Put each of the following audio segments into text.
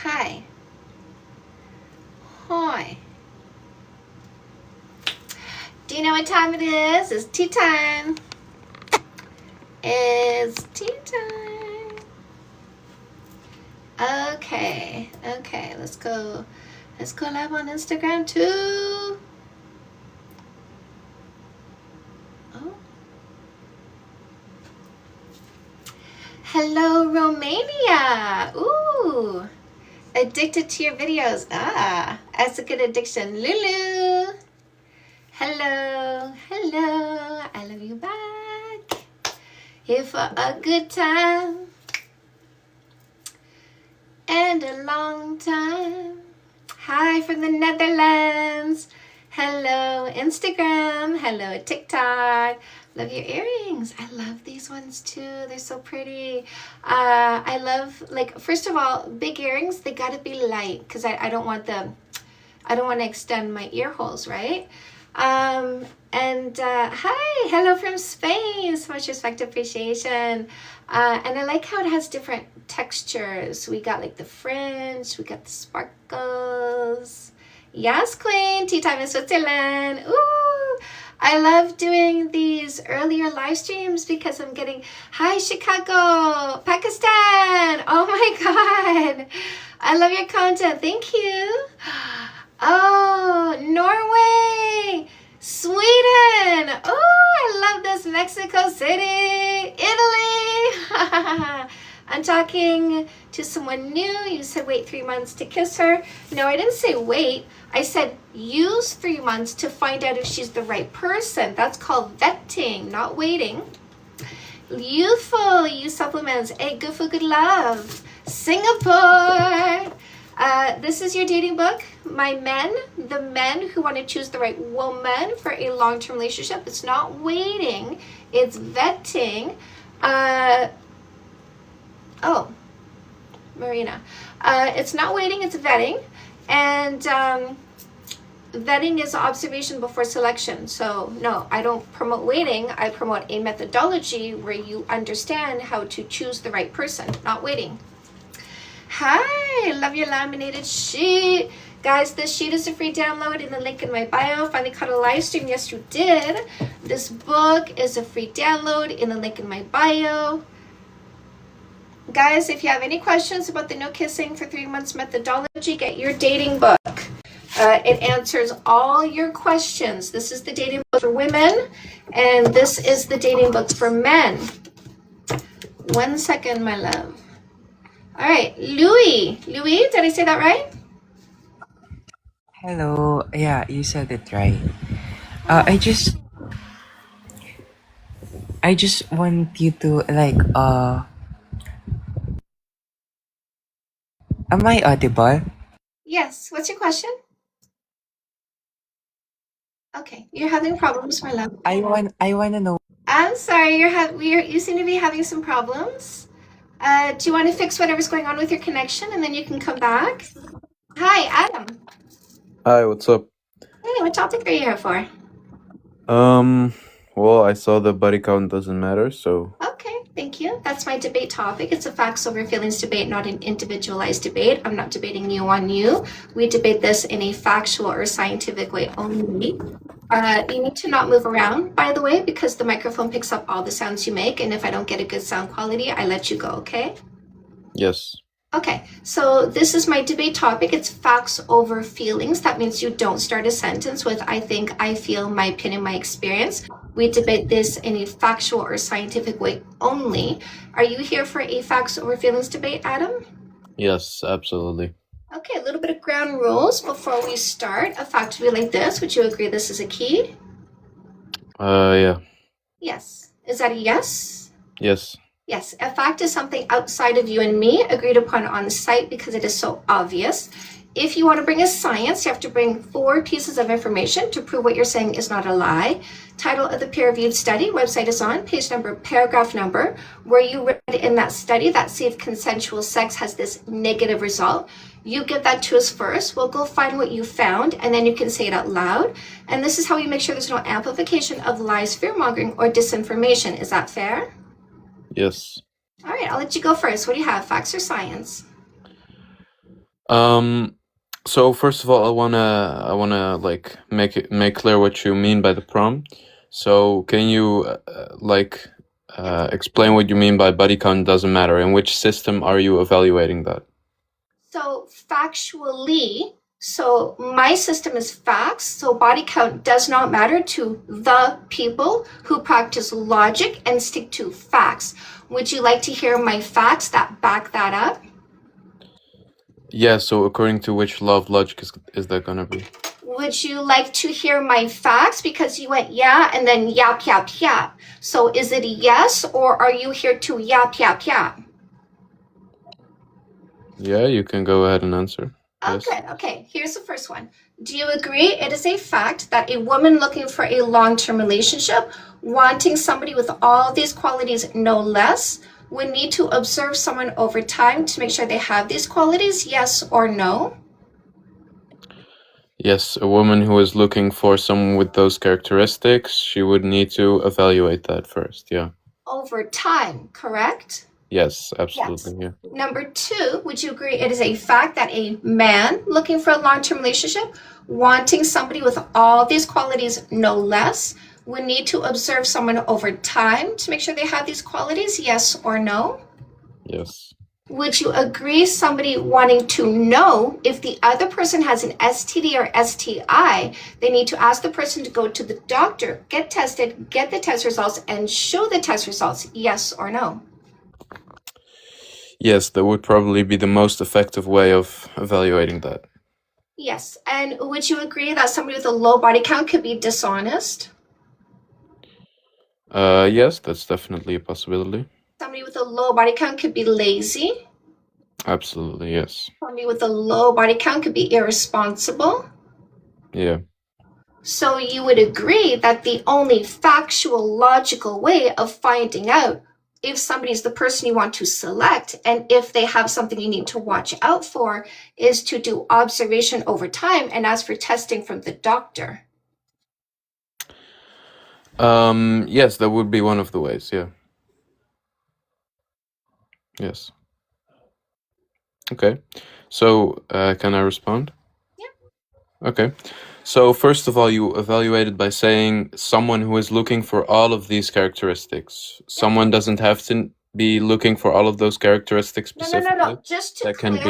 Hi. Hi. Do you know what time it is? It's tea time. It's tea time. Okay. Let's go live on Instagram too. Oh. Hello, Romania. Ooh. Addicted to your videos. That's a good addiction. Lulu. Hello. I love you back. Here for a good time and a long time. Hi from the Netherlands. Hello, Instagram. Hello, TikTok. Love your earrings. I love these ones too. They're so pretty. I love, first of all, big earrings. They gotta be light because I don't want to extend my ear holes, right? Hi, hello from Spain. So much respect, appreciation. And I like how it has different textures. We got like the fringe, we got the sparkles. Yes, Queen, tea time in Switzerland. Ooh, I love doing these earlier live streams because I'm getting, hi, Chicago, Pakistan. Oh my God. I love your content. Thank you. Oh, Norway, Sweden. Oh, I love this. Mexico City, Italy. I'm talking to someone new. You said wait 3 months to kiss her. No, I didn't say wait. I said use 3 months to find out if she's the right person. That's called vetting, not waiting. Youthful, use supplements. Hey, good for good love. Singapore. This is your dating book. The men who want to choose the right woman for a long-term relationship. It's not waiting, it's vetting. Marina. It's not waiting, it's vetting. And vetting is observation before selection. So no, I don't promote waiting. I promote a methodology where you understand how to choose the right person, not waiting. Hi, love your laminated sheet. Guys, this sheet is a free download in the link in my bio. Finally caught a live stream. Yes, you did. This book is a free download in the link in my bio. Guys, if you have any questions about the no kissing for 3 months methodology, get your dating book. It answers all your questions. This is the dating book for women, and this is the dating book for men. 1 second, my love. All right, Louis, did I say that right? Hello. Yeah, you said it right. I just want you to am I audible? Yes. What's your question? Okay, you're having problems, my love. I wanna know. I'm sorry, you seem to be having some problems. Do you want to fix whatever's going on with your connection and then you can come back? Hi, Adam. Hi, what's up? Hey, what topic are you here for? Well, I saw the body count doesn't matter, so Okay, thank you. That's my debate topic. It's a facts over feelings debate, not an individualized debate. I'm not debating you on you. We debate this in a factual or scientific way only. You need to not move around, by the way, because the microphone picks up all the sounds you make, and if I don't get a good sound quality, I let you go, okay? yes. Okay, so this is my debate topic. It's facts over feelings. That means you don't start a sentence with I think, I feel, my opinion, my experience. We debate this in a factual or scientific way only. Are you here for a facts over feelings debate, Adam? Yes, absolutely. Okay, a little bit of ground rules before we start. A fact would be like this. Would you agree this is a key? Yeah. Yes. Is that a yes? Yes. Yes, a fact is something outside of you and me, agreed upon on site because it is so obvious. If you want to bring a science, you have to bring 4 pieces of information to prove what you're saying is not a lie. Title of the peer-reviewed study, website is on, page number, paragraph number, where you read in that study that safe consensual sex has this negative result. You get that to us first. We'll go find what you found, and then you can say it out loud. And this is how we make sure there's no amplification of lies, fear-mongering, or disinformation. Is that fair? Yes. All right, I'll let you go first. What do you have, facts or science? Um. So first of all, I wanna like make clear what you mean by the prompt. So can you Yes. explain what you mean by body count doesn't matter? In which system are you evaluating that? So factually, so my system is facts. So body count does not matter to the people who practice logic and stick to facts. Would you like to hear my facts that back that up? Yeah. So according to which law of logic is that gonna be? Would you like to hear my facts? Because you went yeah and then yap, yap, yap. So is it a yes or are you here to yap, yap, yap? Yeah, you can go ahead and answer. Yes. Okay. Here's the first one. Do you agree it is a fact that a woman looking for a long-term relationship, wanting somebody with all these qualities no less, would need to observe someone over time to make sure they have these qualities? Yes or no? Yes, a woman who is looking for someone with those characteristics, she would need to evaluate that first. Yeah. Over time, correct? Yes, Yes. absolutely. Yeah. Number two, would you agree it is a fact that a man looking for a long-term relationship, wanting somebody with all these qualities no less, would need to observe someone over time to make sure they have these qualities? Yes or no? Yes. Would you agree somebody wanting to know if the other person has an STD or STI, they need to ask the person to go to the doctor, get tested, get the test results, and show the test results? Yes or no? Yes, that would probably be the most effective way of evaluating that. Yes. And would you agree that somebody with a low body count could be dishonest? Yes, that's definitely a possibility. Somebody with a low body count could be lazy. Absolutely, yes. Somebody with a low body count could be irresponsible. Yeah. So you would agree that the only factual, logical way of finding out if somebody's the person you want to select and if they have something you need to watch out for is to do observation over time and ask for testing from the doctor. Yes, that would be one of the ways, yeah. Yes. Okay. So, can I respond? Yeah. Okay. So, first of all, you evaluated by saying someone who is looking for all of these characteristics. Someone doesn't have to be looking for all of those characteristics No. specifically. Just to That can be.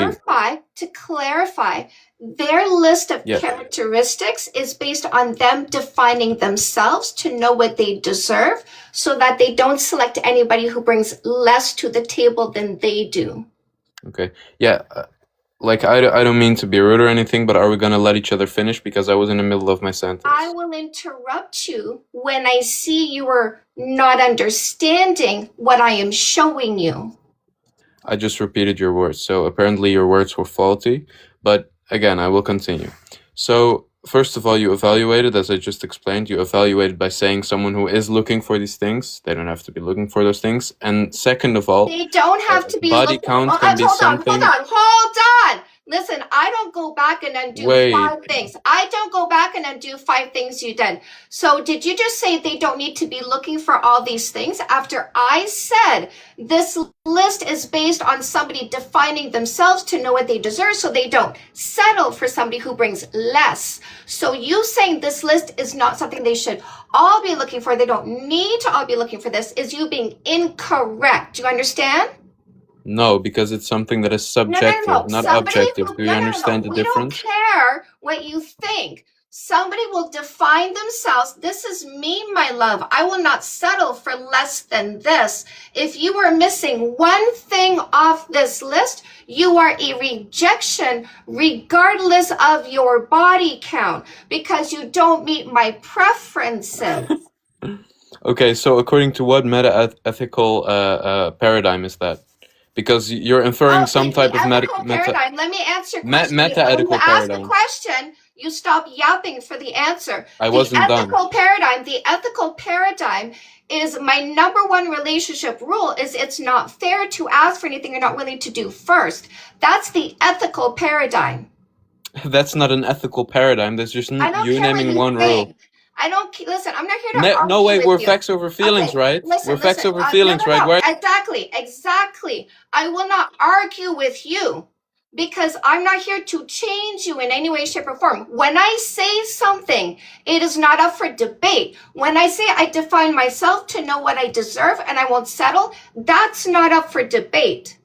clarify, their list of Yes. characteristics is based on them defining themselves to know what they deserve so that they don't select anybody who brings less to the table than they do. Okay. Yeah. Like, I don't mean to be rude or anything, but are we gonna let each other finish? Because I was in the middle of my sentence. I will interrupt you when I see you are not understanding what I am showing you. I just repeated your words, so apparently your words were faulty. But again, I will continue. So, first of all, you evaluated, as I just explained, you evaluated by saying someone who is looking for these things. They don't have to be looking for those things. And second of all, They don't have to be body looking. count can be something. Hold on. Listen, I don't go back and undo Wait. 5 things. I don't go back and undo 5 things you did. So did you just say they don't need to be looking for all these things after I said this list is based on somebody defining themselves to know what they deserve so they don't settle for somebody who brings less. So you saying this list is not something they should all be looking for, they don't need to all be looking for this, is you being incorrect. Do you understand? No, because it's something that is subjective, not Somebody objective. who- Do you understand the we difference? don't care what you think. Somebody will define themselves. This is me, my love. I will not settle for less than this. If you are missing one thing off this list, you are a rejection regardless of your body count because you don't meet my preferences. Okay, so according to what meta-ethical paradigm is that? Because you're inferring some type of paradigm. Let me answer your question. Meta-ethical When you ask the paradigm. question, you stop yapping for the answer. I wasn't done. The ethical paradigm is my number one relationship rule is it's not fair to ask for anything you're not willing to do first. That's the ethical paradigm. That's not an ethical paradigm. That's just I don't you care what naming you one think. rule. I don't listen. I'm not here to argue No, wait, with we're you. facts over feelings, Okay, right? listen, We're facts over no, feelings, right? Where Exactly. I will not argue with you. because I'm not here to change you in any way, shape, or form. When I say something, it is not up for debate. When I say I define myself to know what I deserve and I won't settle, that's not up for debate.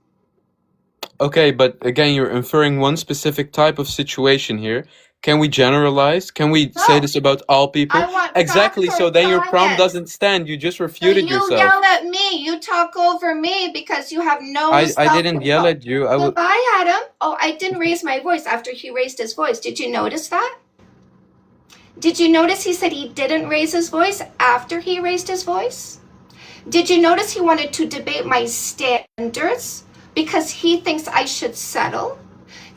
Okay, but again, you're inferring one specific type of situation here. Can we generalize? Can we say No, this about all people? I want Exactly, facts so or then your prompt science. doesn't stand. You just So refuted you yourself. yell at me, you talk over me because you have no I didn't yell self-control. at you. I would. Goodbye, Adam. Oh, I didn't raise my voice after he raised his voice. Did you notice that? Did you notice he said he didn't raise his voice after he raised his voice? Did you notice he wanted to debate my standards because he thinks I should settle?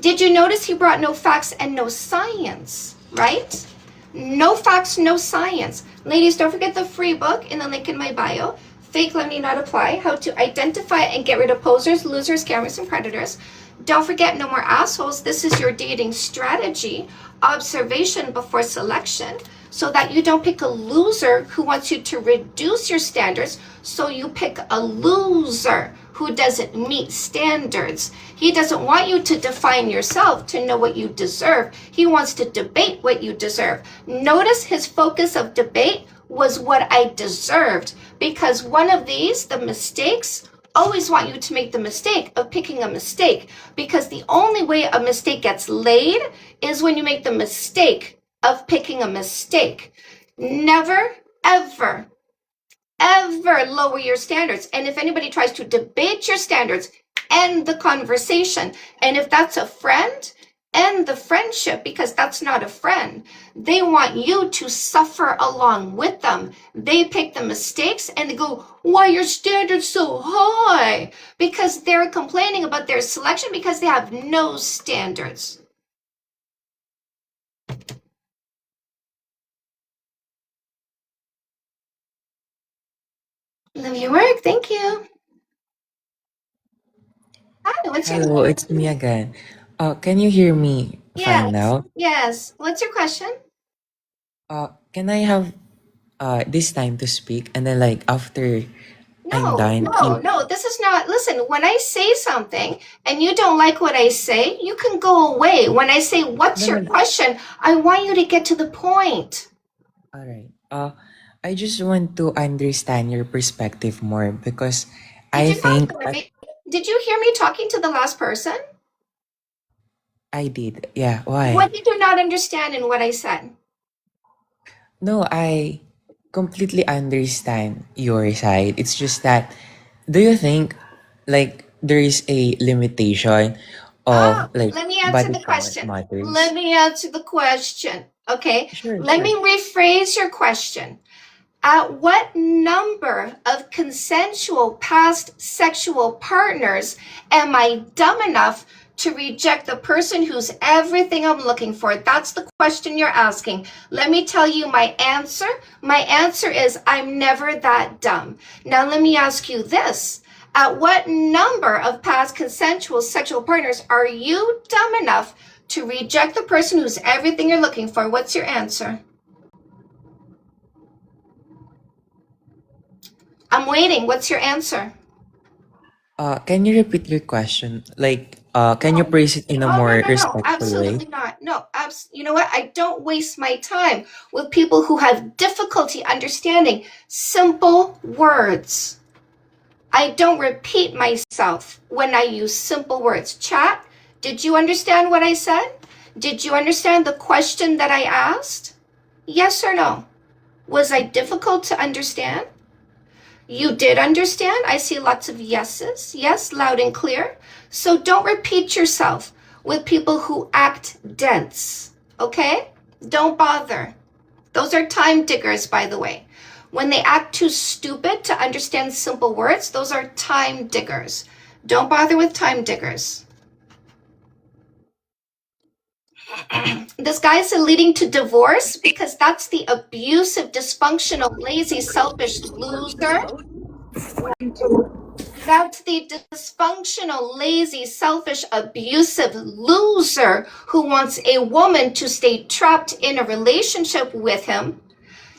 Did you notice he brought no facts and no science, right? No facts, no science. Ladies, don't forget the free book in the link in my bio. Fake love need not apply. How to identify and get rid of posers, losers, scammers, and predators. Don't forget No More Assholes. This is your dating strategy. Observation before selection, so that you don't pick a loser who wants you to reduce your standards, so you pick a loser who doesn't meet standards. He doesn't want you to define yourself to know what you deserve. He wants to debate what you deserve. Notice his focus of debate was what I deserved, because one of these, the mistakes, always want you to make the mistake of picking a mistake, because the only way a mistake gets laid is when you make the mistake of picking a mistake. Never, ever, ever lower your standards. And if anybody tries to debate your standards, end the conversation. And if that's a friend, end the friendship, because that's not a friend. They want you to suffer along with them. They pick the mistakes and they go, why are your standards so high? Because they're complaining about their selection because they have no standards. Love your work. Thank you. Hi, what's your Hello, it's me again. Can you hear me fine Yes, now? yes. What's your question? Can I have this time to speak, and then like after I'm No, done, no. This is not. Listen, when I say something and you don't like what I say, you can go away. When I say, what's No, your no, no. question? I want you to get to the point. All right. I just want to understand your perspective more because Did I you not think hear me? Did you hear me talking to the last person? I did. Yeah. What Why? did you not understand in what I said? No, I completely understand your side. It's just that, do you think like there is a limitation of like Let me answer body the count question. matters? Let me answer the question. Okay. Sure, Let me sure. rephrase your question. At what number of consensual past sexual partners am I dumb enough to reject the person who's everything I'm looking for? That's the question you're asking. Let me tell you my answer. My answer is I'm never that dumb. Now let me ask you this. At what number of past consensual sexual partners are you dumb enough to reject the person who's everything you're looking for? What's your answer? I'm waiting. What's your answer? Can you repeat your question? Like, can you No. phrase it in a Oh, more no. respectful way? Absolutely not. No, you know what? I don't waste my time with people who have difficulty understanding simple words. I don't repeat myself when I use simple words. Chat, did you understand what I said? Did you understand the question that I asked? Yes or no? Was I difficult to understand? You did understand? I see lots of yeses. Yes, loud and clear. So don't repeat yourself with people who act dense, okay? Don't bother. Those are time diggers, by the way. When they act too stupid to understand simple words, those are time diggers. Don't bother with time diggers. This guy's leading to divorce because that's the abusive, dysfunctional, lazy, selfish loser. That's the dysfunctional, lazy, selfish, abusive loser who wants a woman to stay trapped in a relationship with him.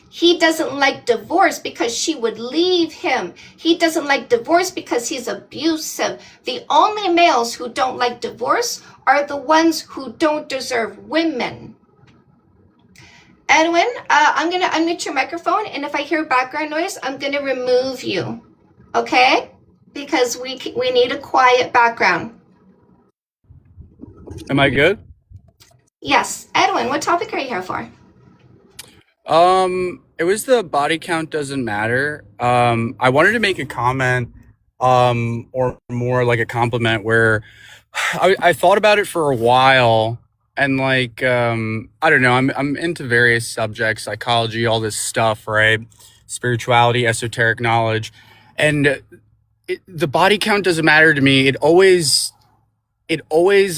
He doesn't like divorce because she would leave him. He doesn't like divorce because he's abusive. The only males who don't like divorce are the ones who don't deserve women. Edwin, I'm going to unmute your microphone, and if I hear background noise, I'm going to remove you, okay? Because we need a quiet background. Am I good? Yes. Edwin, what topic are you here for? It was the body count doesn't matter. I wanted to make a comment, or more like a compliment where I thought about it for a while, and like, I don't know, I'm into various subjects, psychology, all this stuff, right? Spirituality, esoteric knowledge. And the body count doesn't matter to me. It always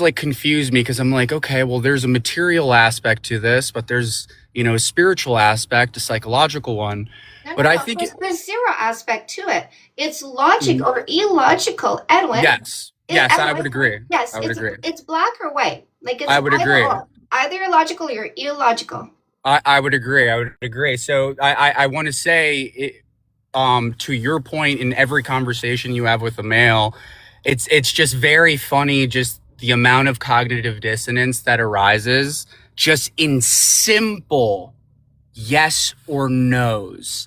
like confused me, because I'm like, okay, well, there's a material aspect to this, but there's, a spiritual aspect, a psychological one. But I think there's zero aspect to it. It's logic or illogical, Edwin. Yes, Edwin, I would agree. Yes, I would agree. It's black or white. Like it's I would agree. Either you're logical or you're illogical. I would agree. So I want to say, to your point, in every conversation you have with a male, it's just very funny, just the amount of cognitive dissonance that arises just in simple yes or no's.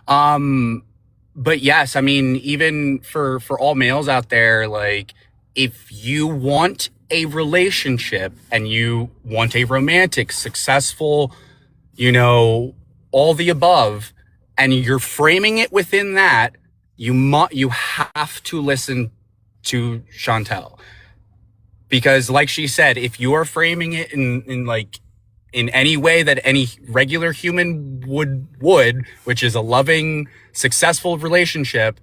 But yes, I mean, even for all males out there, like, if you want a relationship and you want a romantic, successful, all the above, and you're framing it within that, you have to listen to Chantel, because like she said, if you are framing it in any way that any regular human would, which is a loving, successful relationship,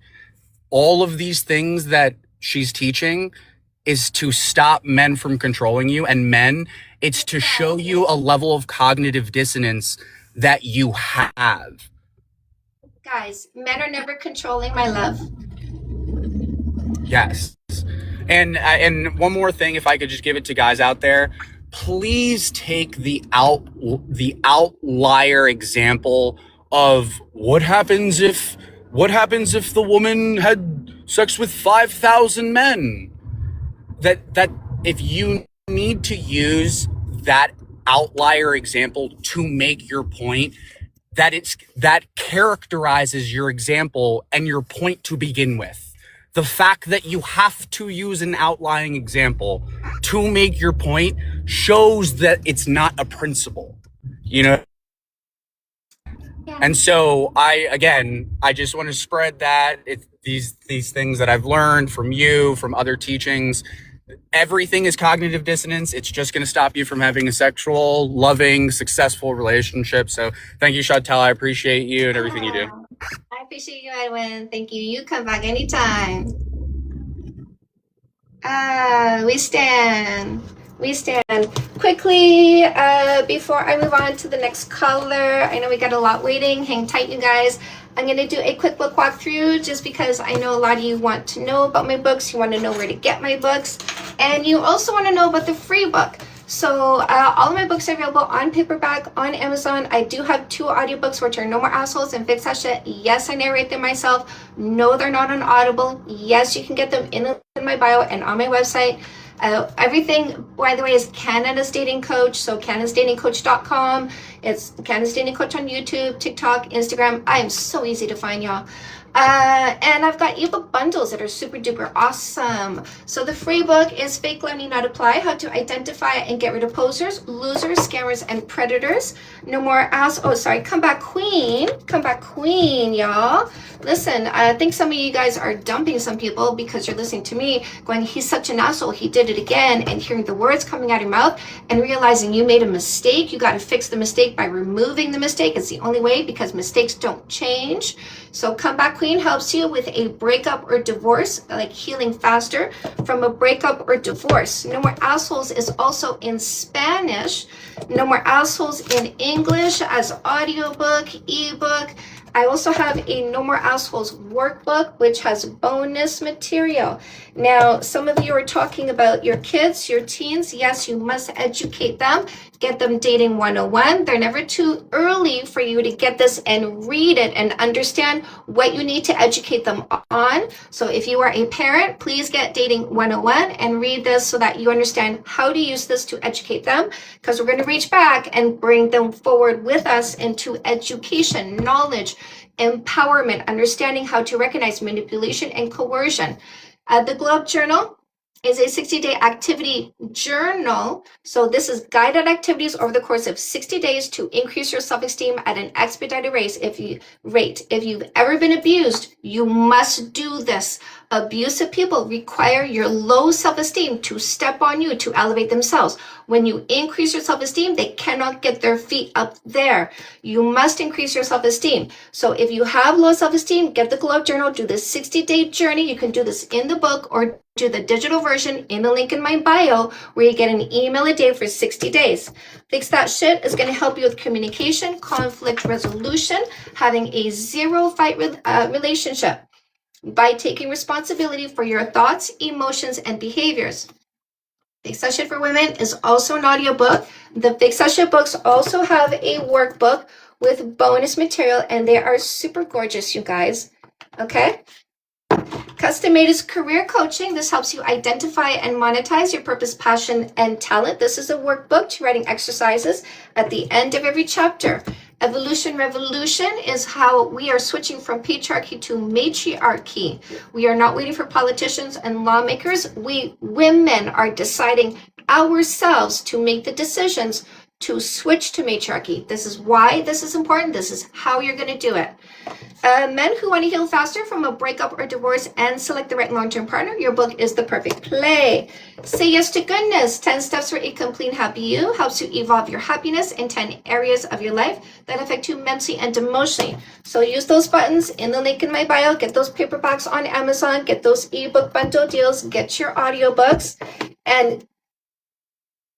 all of these things that she's teaching is to stop men from controlling you. And men, it's to show you a level of cognitive dissonance that you have. Guys, men are never controlling, my love. Yes. And one more thing, if I could just give it to guys out there, please take the outlier example of what happens if the woman had sex with 5,000 men. That if you need to use that outlier example to make your point, that characterizes your example and your point to begin with. The fact that you have to use an outlying example to make your point shows that it's not a principle, Yeah. And so I just want to spread that these things that I've learned from you, from other teachings. Everything is cognitive dissonance. It's just going to stop you from having a sexual, loving, successful relationship. So thank you, Chantel. I appreciate you and everything you do. I appreciate you, Edwin. Thank you. You come back anytime. We stand. Quickly, before I move on to the next color, I know we got a lot waiting. Hang tight, you guys. I'm going to do a quick book walkthrough just because I know a lot of you want to know about my books. You want to know where to get my books. And you also want to know about the free book. So all of my books are available on paperback on Amazon. I do have 2 audiobooks, which are No More Assholes and Fix That Shit. Yes, I narrate them myself. No, they're not on Audible. Yes, you can get them in my bio and on my website. Everything, by the way, is Canada's Dating Coach. So canadasdatingcoach.com. It's Canada's Dating Coach on YouTube, TikTok, Instagram. I am so easy to find, y'all. And I've got ebook bundles that are super duper awesome. So the free book is Fake Learning Not Apply, How to Identify and Get Rid of Posers, Losers, Scammers, and Predators. No more Comeback Queen, y'all. Listen, I think some of you guys are dumping some people because you're listening to me going, he's such an asshole, he did it again, and hearing the words coming out of your mouth and realizing you made a mistake. You got to fix the mistake by removing the mistake. It's the only way, because mistakes don't change. So Comeback Queen helps you with a breakup or divorce, like healing faster from a breakup or divorce. No More Assholes is also in Spanish. No More Assholes in English as audiobook, ebook. I also have a No More Assholes workbook, which has bonus material. Now, some of you are talking about your kids, your teens. Yes, you must educate them. Get them dating 101. They're never too early for you you to get this and read it and understand what you need to educate them on. So if you are a parent, please get Dating 101 and read this so that you understand how to use this to educate them, because we're going to reach back and bring them forward with us into education, knowledge, empowerment, understanding how to recognize manipulation and coercion. The Globe Journal is a 60-day activity journal. So this is guided activities over the course of 60 days to increase your self-esteem at an expedited rate. If you've ever been abused, you must do this. Abusive people require your low self-esteem to step on you to elevate themselves. When you increase your self-esteem, they cannot get their feet up there. You must increase your self-esteem. So if you have low self-esteem, get the Globe Journal, do the 60-day journey. You can do this in the book or do the digital version in the link in my bio, where you get an email a day for 60 days. Fix That Shit is going to help you with communication, conflict resolution, having a zero fight relationship by taking responsibility for your thoughts, emotions, and behaviors. Fix That Shit for Women is also an audiobook. The Fix That Shit books also have a workbook with bonus material, and they are super gorgeous, you guys. Okay? Custom Made is career coaching. This helps you identify and monetize your purpose, passion, and talent. This is a workbook to writing exercises at the end of every chapter. Evolution Revolution is how we are switching from patriarchy to matriarchy. We are not waiting for politicians and lawmakers. We women are deciding ourselves to make the decisions to switch to matriarchy. This is why this is important. This is how you're going to do it. Men who want to heal faster from a breakup or divorce and select the right long-term partner, your book is the perfect play. Say Yes to Goodness, 10 Steps for a Complete Happy You, helps you evolve your happiness in 10 areas of your life that affect you mentally and emotionally. So use those buttons in the link in my bio, get those paperbacks on Amazon, get those ebook bundle deals, get your audiobooks, and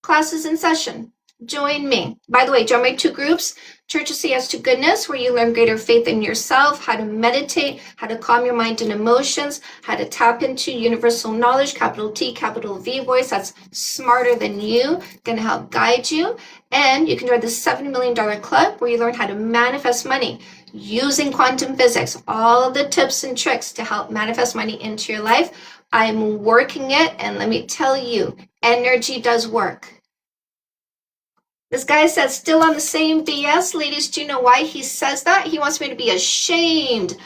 classes in session. Join me. By the way, join my 2 groups, Church of Say Yes to Goodness, where you learn greater faith in yourself, how to meditate, how to calm your mind and emotions, how to tap into universal knowledge, capital T, capital V voice that's smarter than you, going to help guide you. And you can join the $7 Million Club, where you learn how to manifest money using quantum physics, all the tips and tricks to help manifest money into your life. I'm working it, and let me tell you, energy does work. This guy says, still on the same BS. Ladies, do you know why he says that? He wants me to be ashamed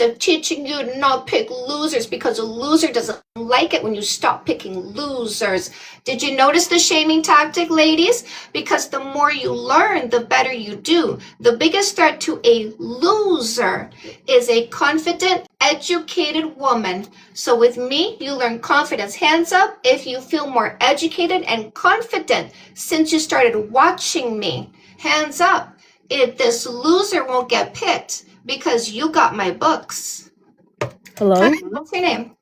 of teaching you to not pick losers, because a loser doesn't like it when you stop picking losers. Did you notice the shaming tactic, ladies? Because the more you learn, the better you do. The biggest threat to a loser is a confident, educated woman. So with me, you learn confidence. Hands up if you feel more educated and confident since you started watching me. Hands up if this loser won't get picked because you got my books. Hello? Hi, what's your name?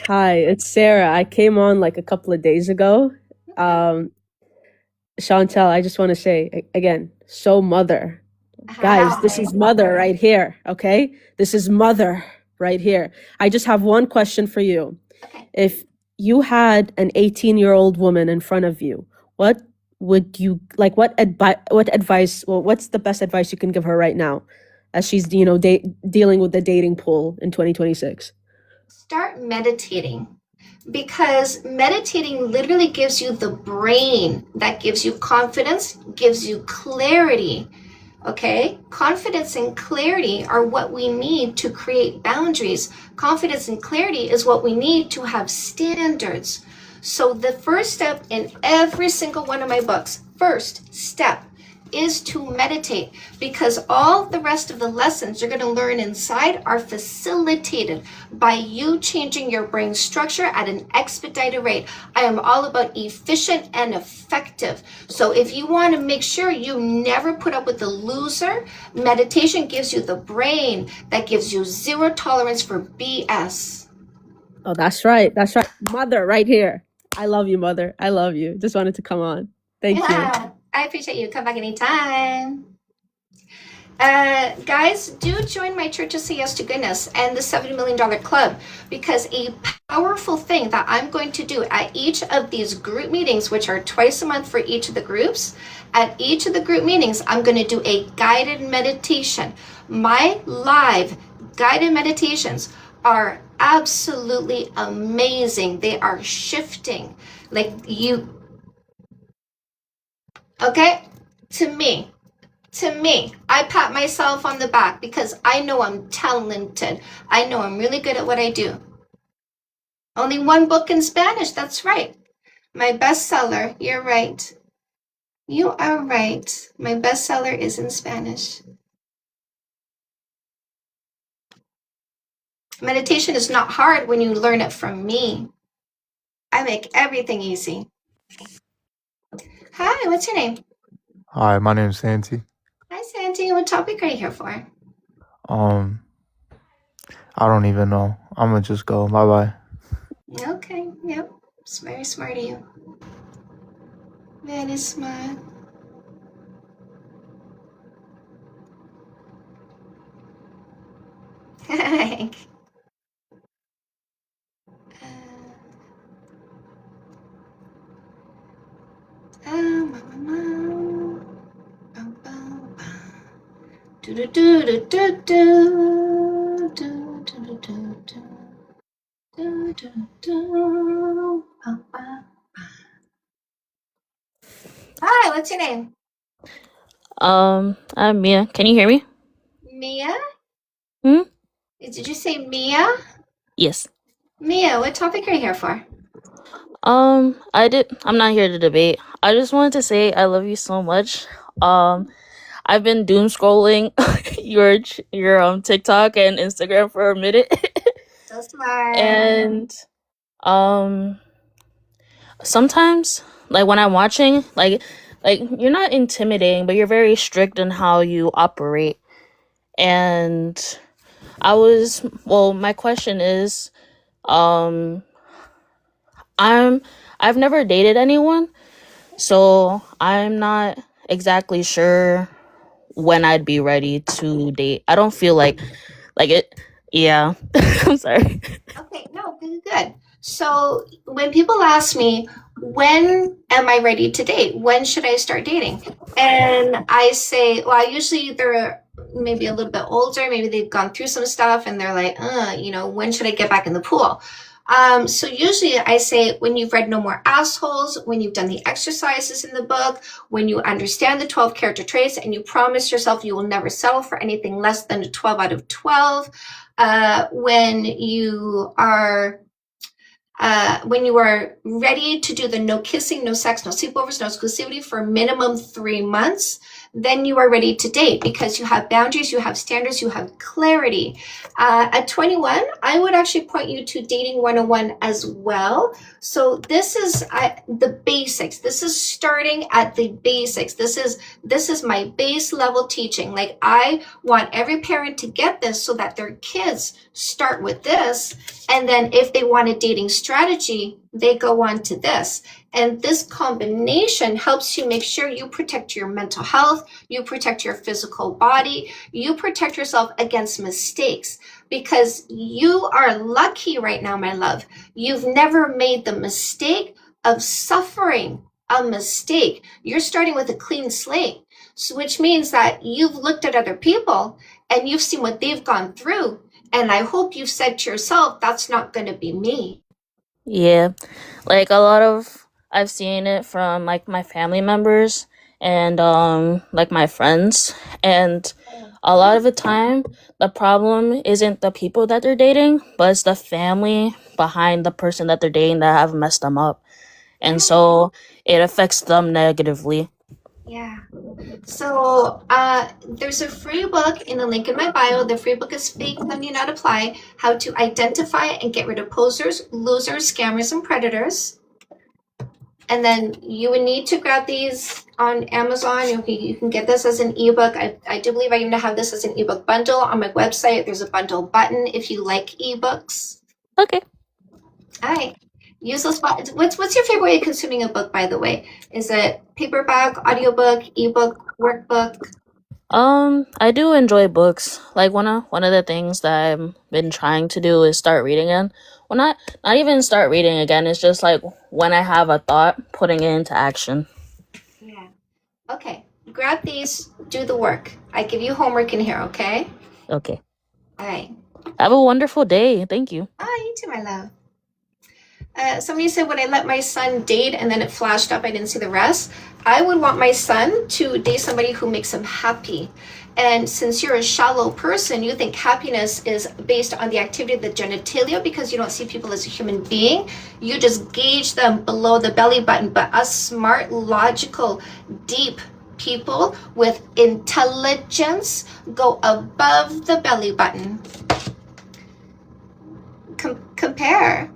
Hi, it's Sarah. I came on like a couple of days ago. Chantel, I just want to say again, so mother. Guys, this is mother right here, okay? This is mother right here. I just have one question for you. Okay. If you had an 18-year-old woman in front of you, what would you like? What advice? Well, what's the best advice you can give her right now, as she's dealing with the dating pool in 2026? Start meditating, because meditating literally gives you the brain that gives you confidence, gives you clarity. Okay? Confidence and clarity are what we need to create boundaries. Confidence and clarity is what we need to have standards. So the first step in every single one of my books, first step, is to meditate, because all the rest of the lessons you're going to learn inside are facilitated by you changing your brain structure at an expedited rate. I am all about efficient and effective. So if you want to make sure you never put up with the loser, meditation gives you the brain that gives you zero tolerance for BS. Oh, that's right. That's right. Mother right here. I love you, mother. I love you. Just wanted to come on. Thank you. I appreciate you. Come back anytime. Guys, do join my Church of Say Yes to Goodness and the $70 Million Club, because a powerful thing that I'm going to do at each of these group meetings, which are twice a month for each of the groups. At each of the group meetings, I'm going to do a guided meditation. My live guided meditations are absolutely amazing. They are shifting. Like you, okay? To me, I pat myself on the back because I know I'm talented. I know I'm really good at what I do. Only one book in Spanish, that's right. My bestseller, you're right. You are right. My bestseller is in Spanish. Meditation is not hard when you learn it from me. I make everything easy. Hi, what's your name? Hi, my name's Santi. Hi, Santi. What topic are you here for? I don't even know. I'm gonna just go. Bye bye. Okay, yep. It's very smart of you. Very smart. Hi. Do do do do do do do do do do. Do, do, do. Hi, what's your name? I'm Mia. Can you hear me? Mia? Hmm? Did you say Mia? Yes. Mia, what topic are you here for? I'm not here to debate. I just wanted to say I love you so much. I've been doom scrolling your TikTok and Instagram for a minute. So smart. And sometimes like when I'm watching, like you're not intimidating, but you're very strict in how you operate. And my question is, I've never dated anyone, so I'm not exactly sure when I'd be ready to date. I don't feel like it. Yeah. I'm sorry. Okay, no, good. So when people ask me, when am I ready to date? When should I start dating? And I say, well, usually they're maybe a little bit older, maybe they've gone through some stuff and they're like, when should I get back in the pool? So usually I say when you've read No More Assholes, when you've done the exercises in the book, when you understand the 12 character traits and you promise yourself you will never settle for anything less than a 12 out of 12, when you are ready to do the no kissing, no sex, no sleepovers, no exclusivity for minimum 3 months, then you are ready to date because you have boundaries, you have standards, you have clarity. At 21, I would actually point you to Dating 101 as well. So this is the basics. This is starting at the basics. This is my base level teaching. Like I want every parent to get this so that their kids start with this. And then if they want a dating strategy, they go on to this. And this combination helps you make sure you protect your mental health, you protect your physical body, you protect yourself against mistakes because you are lucky right now, my love. You've never made the mistake of suffering a mistake. You're starting with a clean slate, which means that you've looked at other people and you've seen what they've gone through. And I hope you've said to yourself, that's not going to be me. Yeah. Like I've seen it from like my family members and like my friends, and a lot of the time the problem isn't the people that they're dating, but it's the family behind the person that they're dating that have messed them up. And so it affects them negatively. Yeah. So there's a free book in the link in my bio. The free book is Fake Money Not Apply, How to Identify and Get Rid of Posers, Losers, Scammers, and Predators. And then you would need to grab these on Amazon. You can get this as an ebook. I do believe I even have this as an ebook bundle on my website. There's a bundle button if you like ebooks. Okay. All right. Use those buttons. What's your favorite way of consuming a book, by the way? Is it paperback, audiobook, ebook, workbook? I do enjoy books. Like one of the things that I've been trying to do is start reading again. Well, not even start reading again. It's just like when I have a thought, putting it into action. Yeah. Okay. Grab these, do the work. I give you homework in here, okay? Okay. All right. Have a wonderful day. Thank you. Oh, you too, my love. Somebody said, would I let my son date and then it flashed up, I didn't see the rest? I would want my son to date somebody who makes him happy. And since you're a shallow person, you think happiness is based on the activity of the genitalia because you don't see people as a human being. You just gauge them below the belly button. But us smart, logical, deep people with intelligence go above the belly button. Compare.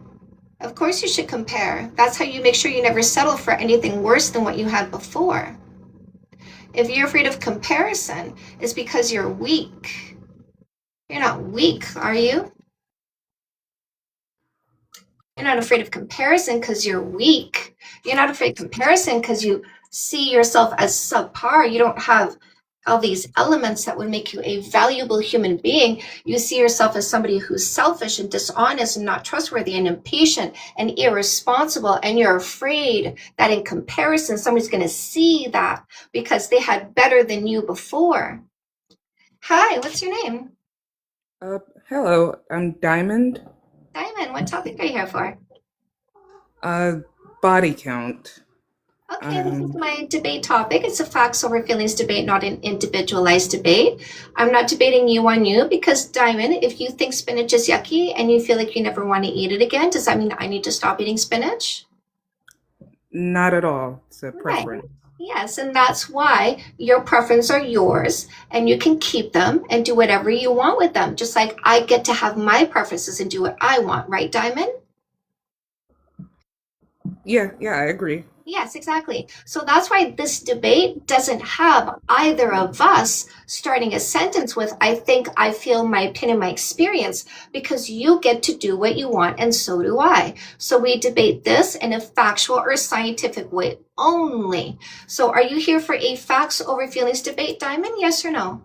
Of course you should compare. That's how you make sure you never settle for anything worse than what you had before. If you're afraid of comparison, it's because you're weak. You're not weak, are you? You're not afraid of comparison because you're weak. You're not afraid of comparison because you see yourself as subpar. You don't have all these elements that would make you a valuable human being. You see yourself as somebody who's selfish and dishonest and not trustworthy and impatient and irresponsible. And you're afraid that in comparison, somebody's going to see that because they had better than you before. Hi, what's your name? Hello, I'm Diamond. Diamond, what topic are you here for? Body count. Okay, this is my debate topic. It's a facts over feelings debate, not an individualized debate. I'm not debating you on you because, Diamond, if you think spinach is yucky and you feel like you never want to eat it again, does that mean I need to stop eating spinach? Not at all. It's a Right. preference. Yes, and that's why your preferences are yours and you can keep them and do whatever you want with them. Just like I get to have my preferences and do what I want, right, Diamond? Yeah, I agree. Yes, exactly. So that's why this debate doesn't have either of us starting a sentence with, I think, I feel, my opinion, my experience, because you get to do what you want and so do I. So we debate this in a factual or scientific way only. So are you here for a facts over feelings debate, Diamond? Yes or no?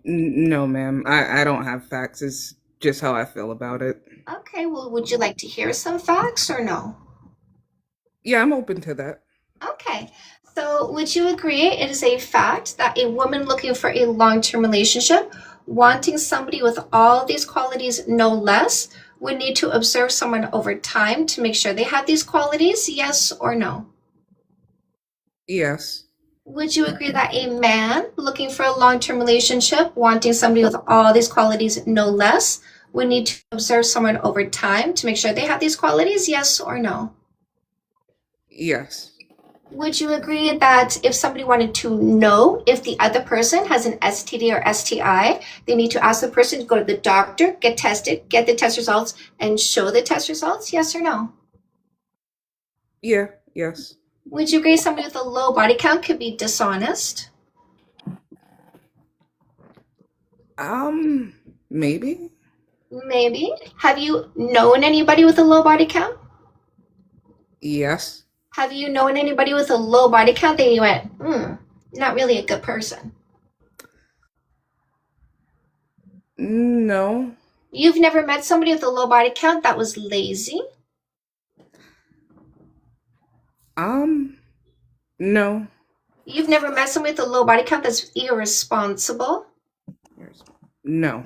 No, ma'am. I don't have facts. It's just how I feel about it. Okay, well, would you like to hear some facts or no? Yeah, I'm open to that. Okay, so would you agree it is a fact that a woman looking for a long-term relationship, wanting somebody with all these qualities no less, would need to observe someone over time to make sure they have these qualities, yes or no? Yes. Would you agree that a man looking for a long-term relationship, wanting somebody with all these qualities no less, would need to observe someone over time to make sure they have these qualities, yes or no? Yes. Would you agree that if somebody wanted to know if the other person has an STD or STI, they need to ask the person to go to the doctor, get tested, get the test results, and show the test results, yes or no? Yeah, yes. Would you agree somebody with a low body count could be dishonest? Maybe? Maybe. Have you known anybody with a low body count? Yes. Have you known anybody with a low body count that you went, not really a good person? No. You've never met somebody with a low body count that was lazy? No. You've never met somebody with a low body count that's irresponsible? No.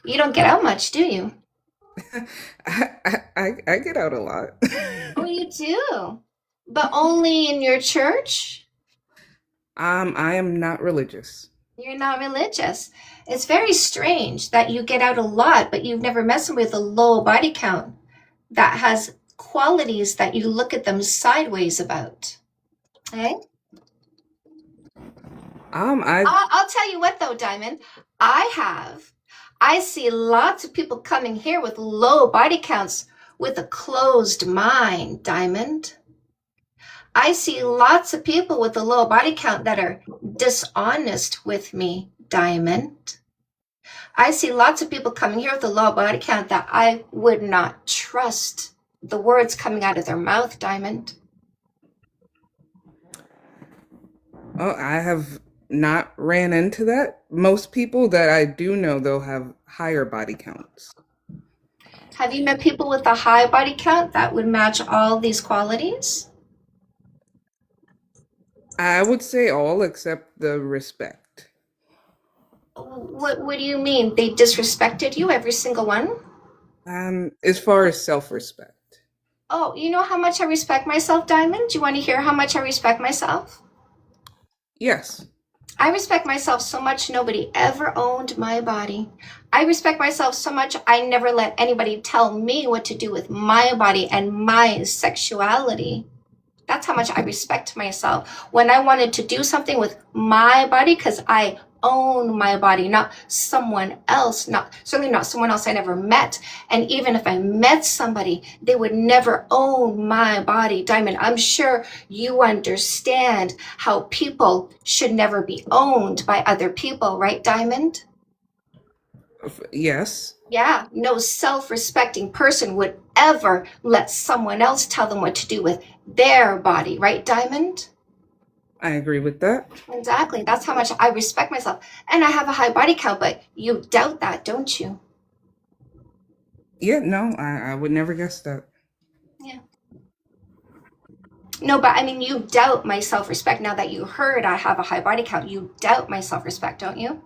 You don't get out much, do you? I get out a lot. Oh, you do? But only in your church? I am not religious. You're not religious. It's very strange that you get out a lot, but you've never met somebody with a low body count that has qualities that you look at them sideways about. Okay? I'll tell you what though, Diamond. I see lots of people coming here with low body counts with a closed mind, Diamond. I see lots of people with a low body count that are dishonest with me, Diamond. I see lots of people coming here with a low body count that I would not trust the words coming out of their mouth, Diamond. Oh, I have not ran into that. Most people that I do know, though, have higher body counts. Have you met people with a high body count that would match all these qualities? I would say all except the respect. What do you mean? They disrespected you, every single one? As far as self-respect. Oh, you know how much I respect myself, Diamond? Do you want to hear how much I respect myself? Yes. I respect myself so much nobody ever owned my body. I respect myself so much I never let anybody tell me what to do with my body and my sexuality. That's how much I respect myself. When I wanted to do something with my body, because I own my body, not someone else, certainly not someone else I never met. And even if I met somebody, they would never own my body. Diamond, I'm sure you understand how people should never be owned by other people, right, Diamond? Yes. Yeah, no self-respecting person would ever let someone else tell them what to do with their body, right, Diamond? I agree with that. Exactly. That's how much I respect myself. And I have a high body count, but you doubt that, don't you? Yeah, no, I would never guess that. Yeah. No, but I mean, you doubt my self-respect now that you heard I have a high body count. You doubt my self-respect, don't you?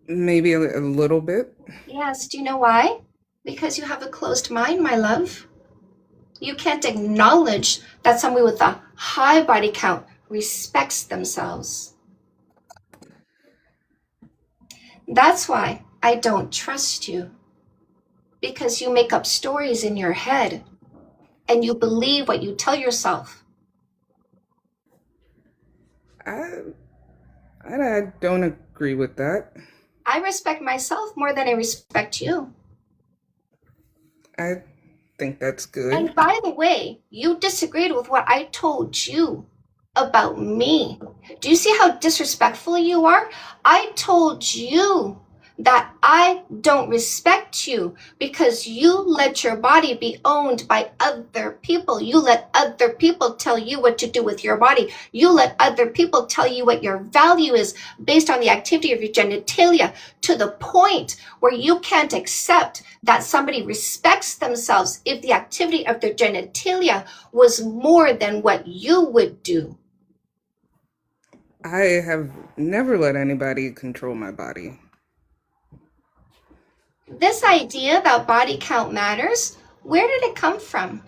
Maybe a little bit. Yes. Do you know why? Because you have a closed mind, my love. You can't acknowledge that somebody with a high body count respects themselves. That's why I don't trust you. Because you make up stories in your head and you believe what you tell yourself. I don't agree with that. I respect myself more than I respect you. I think that's good. And by the way, you disagreed with what I told you about me. Do you see how disrespectful you are? I told you that I don't respect you because you let your body be owned by other people. You let other people tell you what to do with your body. You let other people tell you what your value is based on the activity of your genitalia, to the point where you can't accept that somebody respects themselves if the activity of their genitalia was more than what you would do. I have never let anybody control my body. This idea that body count matters, where did it come from?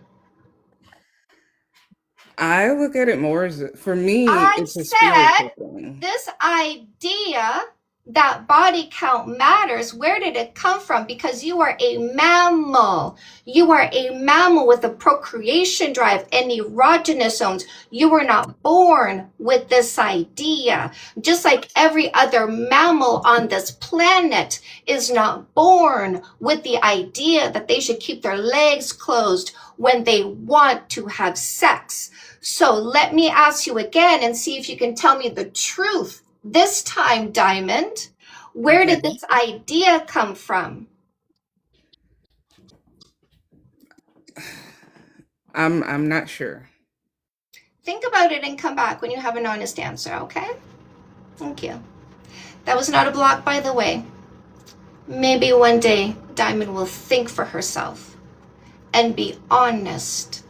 I look at it more as, for me, I it's a said spiritual thing. this idea that body count matters, where did it come from? Because you are a mammal. You are a mammal with a procreation drive and erogenous zones. You were not born with this idea. Just like every other mammal on this planet is not born with the idea that they should keep their legs closed when they want to have sex. So let me ask you again and see if you can tell me the truth. This time, Diamond, where did this idea come from? I'm not sure. Think about it and come back when you have an honest answer, okay? Thank you. That was not a block, by the way. Maybe one day Diamond will think for herself and be honest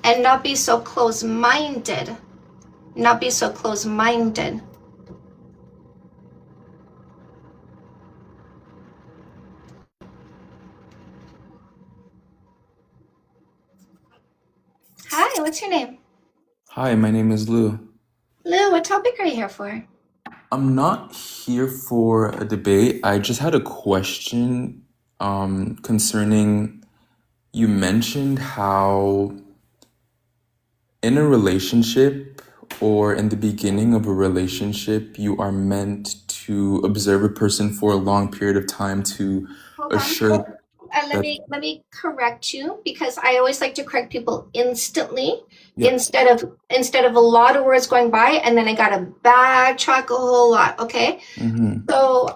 and not be so close-minded. Not be so close-minded. Hi, what's your name? Hi, my name is Lou. Lou, what topic are you here for? I'm not here for a debate. I just had a question concerning, you mentioned how in a relationship or in the beginning of a relationship, you are meant to observe a person for a long period of time to Hold on. assure Let that. me correct you, because I always like to correct people instantly Yeah. instead of a lot of words going by and then I gotta backtrack a whole lot. Okay, Mm-hmm. so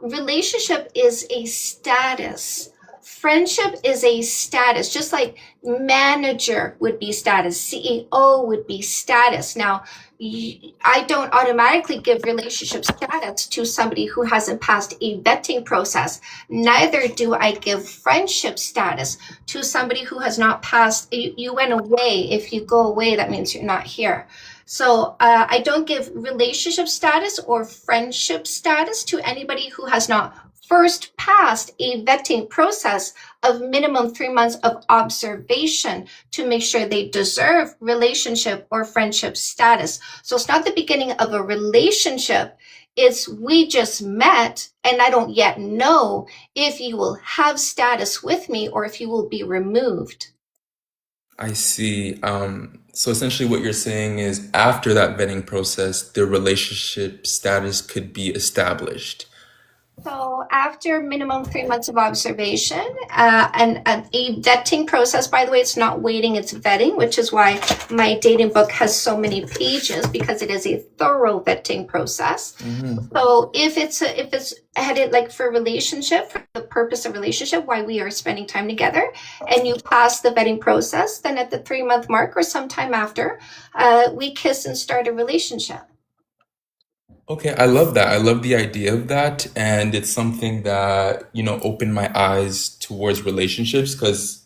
relationship is a status Friendship is a status, just like manager would be status, CEO would be status. Now, I don't automatically give relationship status to somebody who hasn't passed a vetting process. Neither do I give friendship status to somebody who has not passed. You went away. If you go away, that means you're not here. So I don't give relationship status or friendship status to anybody who has not first passed a vetting process of minimum 3 months of observation to make sure they deserve relationship or friendship status. So it's not the beginning of a relationship. It's we just met and I don't yet know if you will have status with me or if you will be removed. I see. So essentially what you're saying is after that vetting process, the relationship status could be established. So after minimum 3 months of observation, and a vetting process, by the way, it's not waiting, it's vetting, which is why my dating book has so many pages, because it is a thorough vetting process. So if it's headed like for relationship, for the purpose of relationship, why we are spending time together, and you pass the vetting process, then at the 3 month mark or sometime after, we kiss and start a relationship. Okay, I love that. I love the idea of that. And it's something that, opened my eyes towards relationships because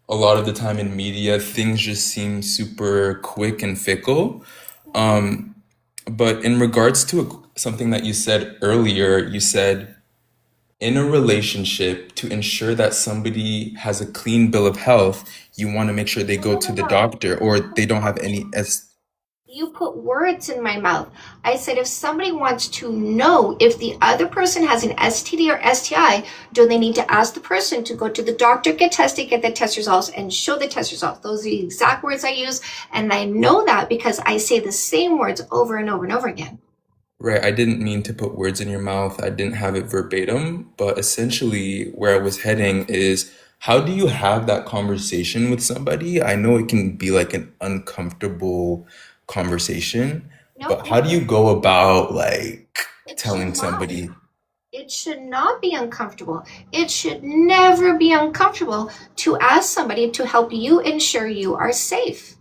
a lot of the time in media, things just seem super quick and fickle. But in regards to something that you said earlier, you said in a relationship, to ensure that somebody has a clean bill of health, you want to make sure they go to the doctor or they don't have any You put words in my mouth. I said, if somebody wants to know if the other person has an STD or STI, do they need to ask the person to go to the doctor, get tested, get the test results, and show the test results? Those are the exact words I use. And I know that because I say the same words over and over and over again. Right, I didn't mean to put words in your mouth. I didn't have it verbatim, but essentially where I was heading is how do you have that conversation with somebody? I know it can be like an uncomfortable conversation, but No, how do you go about like it should telling not. somebody? It should not be uncomfortable. It should never be uncomfortable to ask somebody to help you ensure you are safe.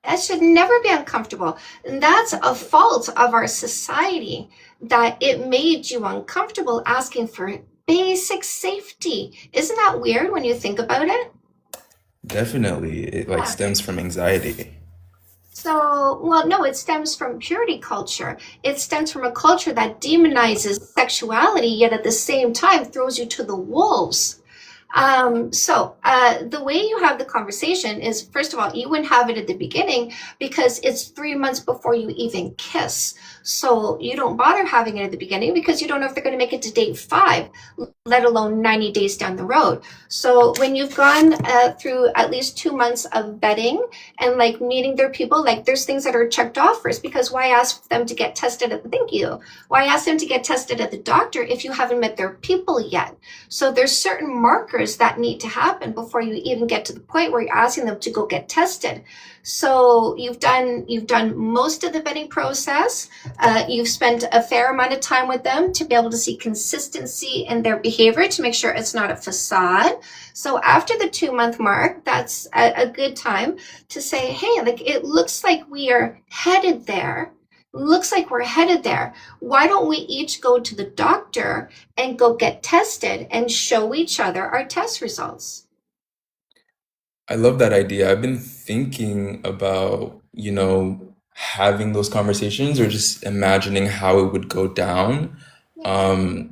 That should never be uncomfortable. And that's a fault of our society, that it made you uncomfortable asking for basic safety. Isn't that weird when you think about it? Definitely, it like Yeah. stems from anxiety. So, well, no, it stems from purity culture. It stems from a culture that demonizes sexuality, yet at the same time throws you to the wolves. The way you have the conversation is, first of all, you wouldn't have it at the beginning because it's 3 months before you even kiss. So you don't bother having it at the beginning because you don't know if they're going to make it to date 5, let alone 90 days down the road. So when you've gone through at least 2 months of vetting and like meeting their people, like there's things that are checked off first, because why ask them to get tested at why ask them to get tested at the doctor if you haven't met their people yet? So there's certain markers that need to happen before you even get to the point where you're asking them to go get tested. So you've done most of the vetting process. You've spent a fair amount of time with them to be able to see consistency in their behavior to make sure it's not a facade. So after the 2 month mark, that's a good time to say, hey, like it looks like we are headed there. Looks like we're headed there. Why don't we each go to the doctor and go get tested and show each other our test results? I love that idea. I've been thinking about, having those conversations or just imagining how it would go down. Yeah.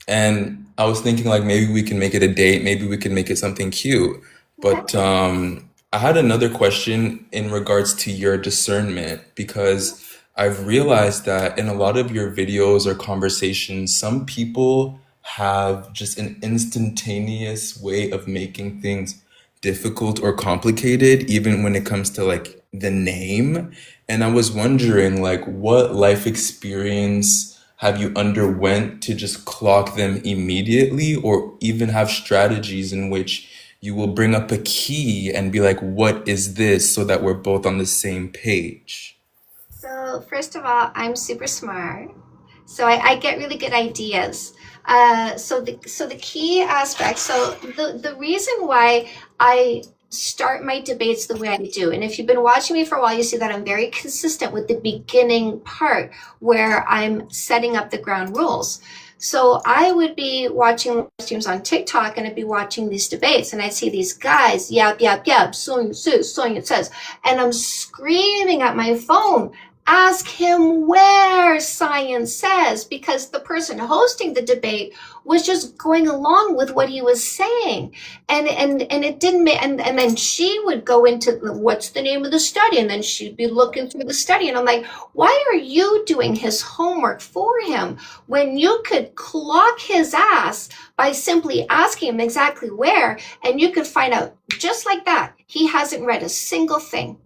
And I was thinking like maybe we can make it a date, maybe we can make it something cute. But I had another question in regards to your discernment because I've realized that in a lot of your videos or conversations, some people have just an instantaneous way of making things difficult or complicated, even when it comes to like the name. And I was wondering, like, what life experience have you underwent to just clock them immediately, or even have strategies in which you will bring up a key and be like, what is this, so that we're both on the same page? So first of all, I'm super smart. So I get really good ideas. So the key aspect. So the reason why I start my debates the way I do, and if you've been watching me for a while, you see that I'm very consistent with the beginning part where I'm setting up the ground rules. So I would be watching live streams on TikTok, and I'd be watching these debates, and I'd see these guys yap yap yap, Sonia says, and I'm screaming at my phone, ask him where science says, because the person hosting the debate was just going along with what he was saying, and it didn't make, and then she would go into what's the name of the study, and then she'd be looking through the study, and I'm like, why are you doing his homework for him when you could clock his ass by simply asking him exactly where, and you could find out just like that he hasn't read a single thing.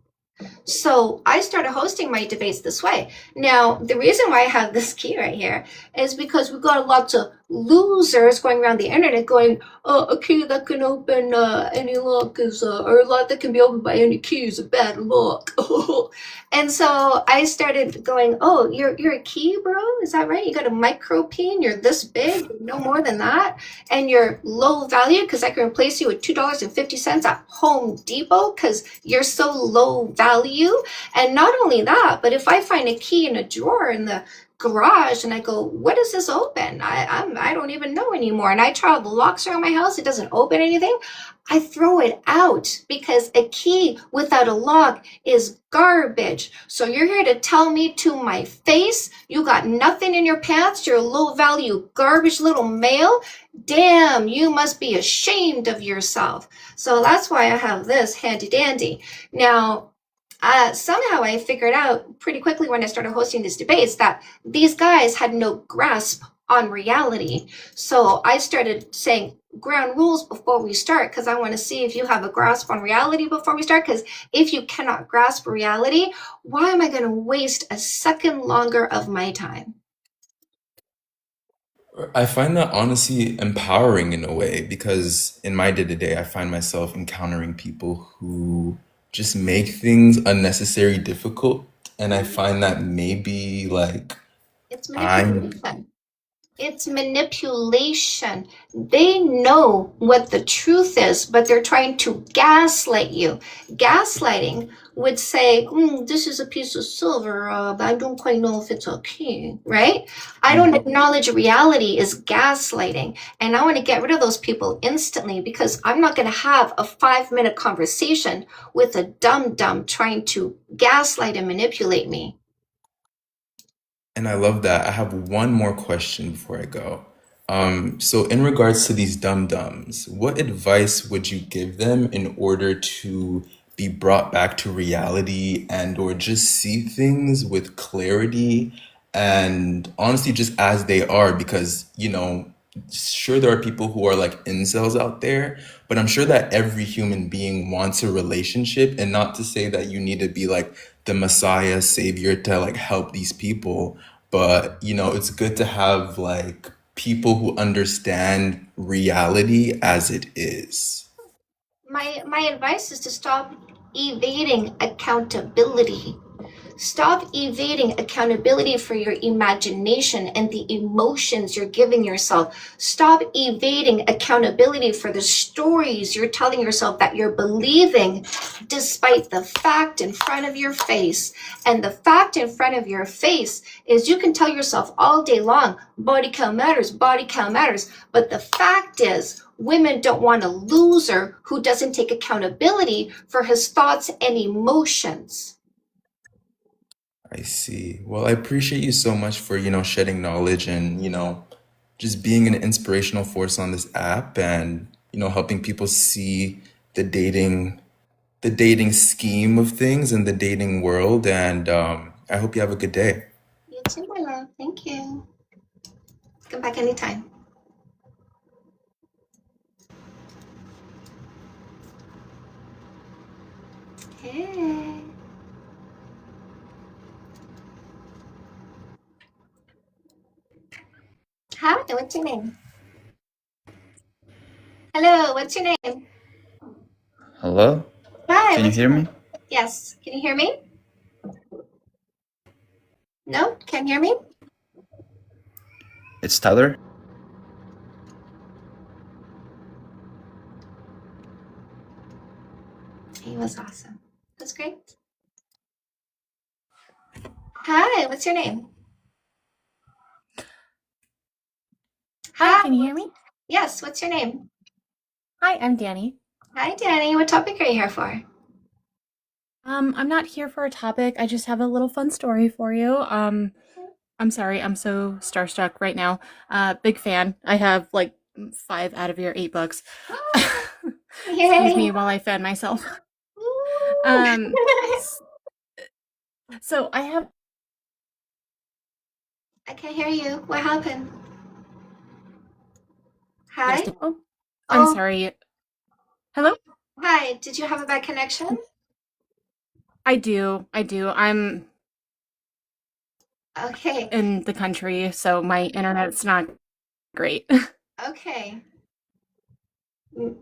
So I started hosting my debates this way. Now, the reason why I have this key right here is because we've got lots of losers going around the internet going, a key that can open any lock is, or a lock that can be opened by any key is a bad lock. And so I started going, oh, you're a key, bro? Is that right? You got a micro pin, you're this big, no more than that, and you're low value because I can replace you with $2.50 at Home Depot because you're so low value. And not only that, but if I find a key in a drawer in the garage and I go, what does this open? I don't even know anymore. And I try all the locks around my house, it doesn't open anything. I throw it out because a key without a lock is garbage. So you're here to tell me to my face you got nothing in your pants, you're a low value garbage little male? Damn, you must be ashamed of yourself. So that's why I have this handy dandy. Now, somehow I figured out pretty quickly when I started hosting these debates that these guys had no grasp on reality. So I started saying ground rules before we start because I want to see if you have a grasp on reality before we start, because if you cannot grasp reality, why am I going to waste a second longer of my time? I find that honestly empowering in a way because in my day to day, I find myself encountering people who just make things unnecessary difficult. And I find that maybe like It's I'm manipulation. It's manipulation. They know what the truth is, but they're trying to gaslight you. Gaslighting would say, this is a piece of silver, but I don't quite know if it's a key, right? I don't acknowledge reality is gaslighting. And I want to get rid of those people instantly because I'm not going to have a 5-minute conversation with a dum-dum trying to gaslight and manipulate me. And I love that. I have one more question before I go. So in regards to these dum-dums, what advice would you give them in order to be brought back to reality and or just see things with clarity and honestly just as they are? Because, sure there are people who are like incels out there, but I'm sure that every human being wants a relationship, and not to say that you need to be like the messiah savior to like help these people, but it's good to have like people who understand reality as it is. My advice is to stop evading accountability. Stop evading accountability for your imagination and the emotions you're giving yourself. Stop evading accountability for the stories you're telling yourself that you're believing despite the fact in front of your face. And the fact in front of your face is you can tell yourself all day long, body count matters, body count matters. But the fact is, women don't want a loser who doesn't take accountability for his thoughts and emotions. I see. Well, I appreciate you so much for, shedding knowledge and, just being an inspirational force on this app and, helping people see the dating scheme of things and the dating world. And I hope you have a good day. You too, my love. Thank you. Come back anytime. Hey. Hi, what's your name? Hello, what's your name? Hello? Hi, Can you what's hear your me? name? Yes, can you hear me? No, can't hear me? It's Tyler. He was awesome. That's great. Hi, what's your name? Hi, can you hear me? Yes, what's your name? Hi, I'm Danny. Hi, Danny. What topic are you here for? I'm not here for a topic. I just have a little fun story for you. I'm sorry, I'm so starstruck right now. Big fan. I have like 5 out of your 8 books. Excuse me Yay! while I fan myself. Ooh. Um, s- so I have I can't hear you. What happened? Hi? just. Oh, I'm Oh, sorry. Hello? hi. Did you have a bad connection? I do. I'm Okay. in the country, so my internet's not great. Okay. Mm,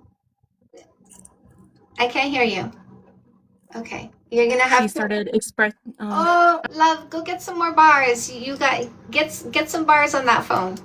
I can't hear you. Okay. You're gonna She have to. started express. Oh, love, go get some more bars. You got get some bars on that phone.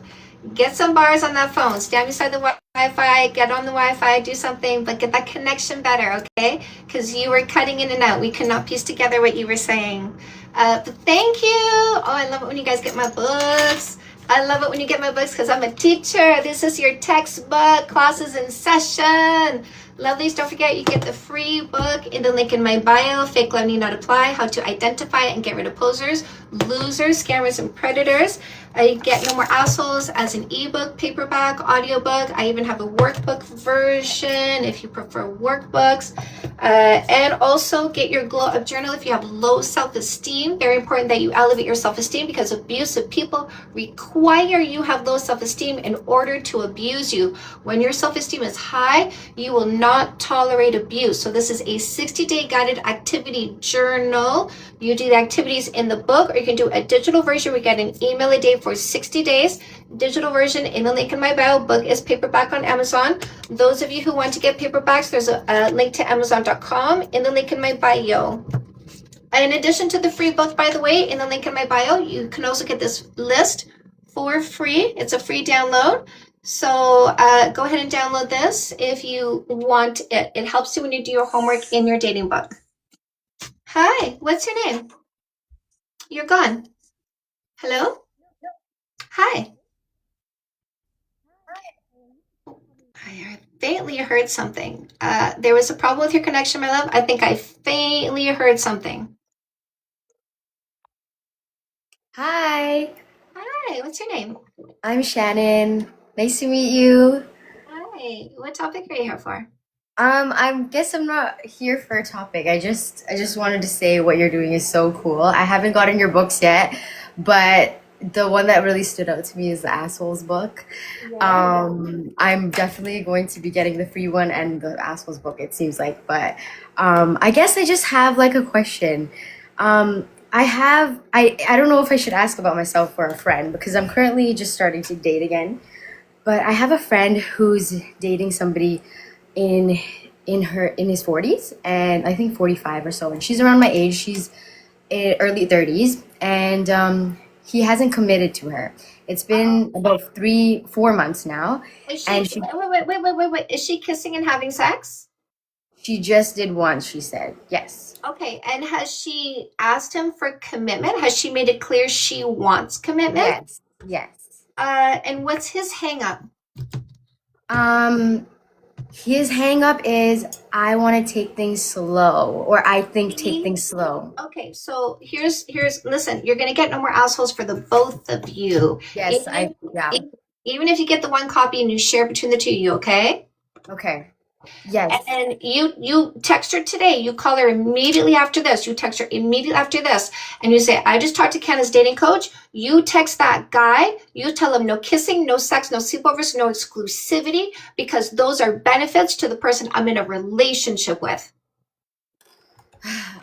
Get some bars on that phone. Stand beside the Wi-Fi. Get on the Wi-Fi. Do something, but get that connection better, okay? Because you were cutting in and out. We could not piece together what you were saying. But thank you. Oh, I love it when you guys get my books. I love it when you get my books because I'm a teacher. This is your textbook. Classes in session. Lovelies, don't forget you get the free book in the link in my bio. Fake love need not apply. How to identify and get rid of posers, losers, scammers, and predators. I get No More Assholes as an ebook, paperback, audiobook. I even have a workbook version if you prefer workbooks. And also get your glow up journal if you have low self-esteem. Very important that you elevate your self-esteem because abusive people require you have low self-esteem in order to abuse you. When your self-esteem is high, you will not tolerate abuse. So this is a 60-day guided activity journal. You do the activities in the book, or you can do a digital version. We get an email a day for 60 days. Digital version in the link in my bio. Book is paperback on Amazon. Those of you who want to get paperbacks, there's a link to Amazon.com in the link in my bio. In addition to the free book, by the way, in the link in my bio, you can also get this list for free. It's a free download. So go ahead and download this if you want it. It helps you when you do your homework in your dating book. Hi, what's your name? You're gone. Hello? Hi. I faintly heard something. There was a problem with your connection, my love. I think I faintly heard something. Hi, Hi, what's your name? I'm Shannon. Nice to meet you. Hi, what topic are you here for? I guess I'm not here for a topic. I just wanted to say what you're doing is so cool. I haven't gotten your books yet, but the one that really stood out to me is the Assholes book. Yeah. I'm definitely going to be getting the free one and the Assholes book, it seems like. But I guess I just have like a question. I don't know if I should ask about myself or a friend because I'm currently just starting to date again. But I have a friend who's dating somebody in in his 40s and I think 45 or so, and she's around my age. She's in early 30s, and he hasn't committed to her. It's been about 3 4 months now, Is she, and wait. Is she kissing and having sex? she just did once, she said. Yes. Okay, and has she asked him for commitment? Has she made it clear she wants commitment? Yes. Yes. And what's his hang up? um his hang up is I want to take things slow, or I think take things slow. Okay, so here's listen, you're gonna get No More Assholes for the both of you. Yes, yeah. Even if you get the one copy and you share between the two of you, okay? Okay. Yes. And you text her today. You call her immediately after this. You text her immediately after this, and you say, "I just talked to Ken, his dating coach." You text that guy. You tell him no kissing, no sex, no sleepovers, no exclusivity, because those are benefits to the person I'm in a relationship with.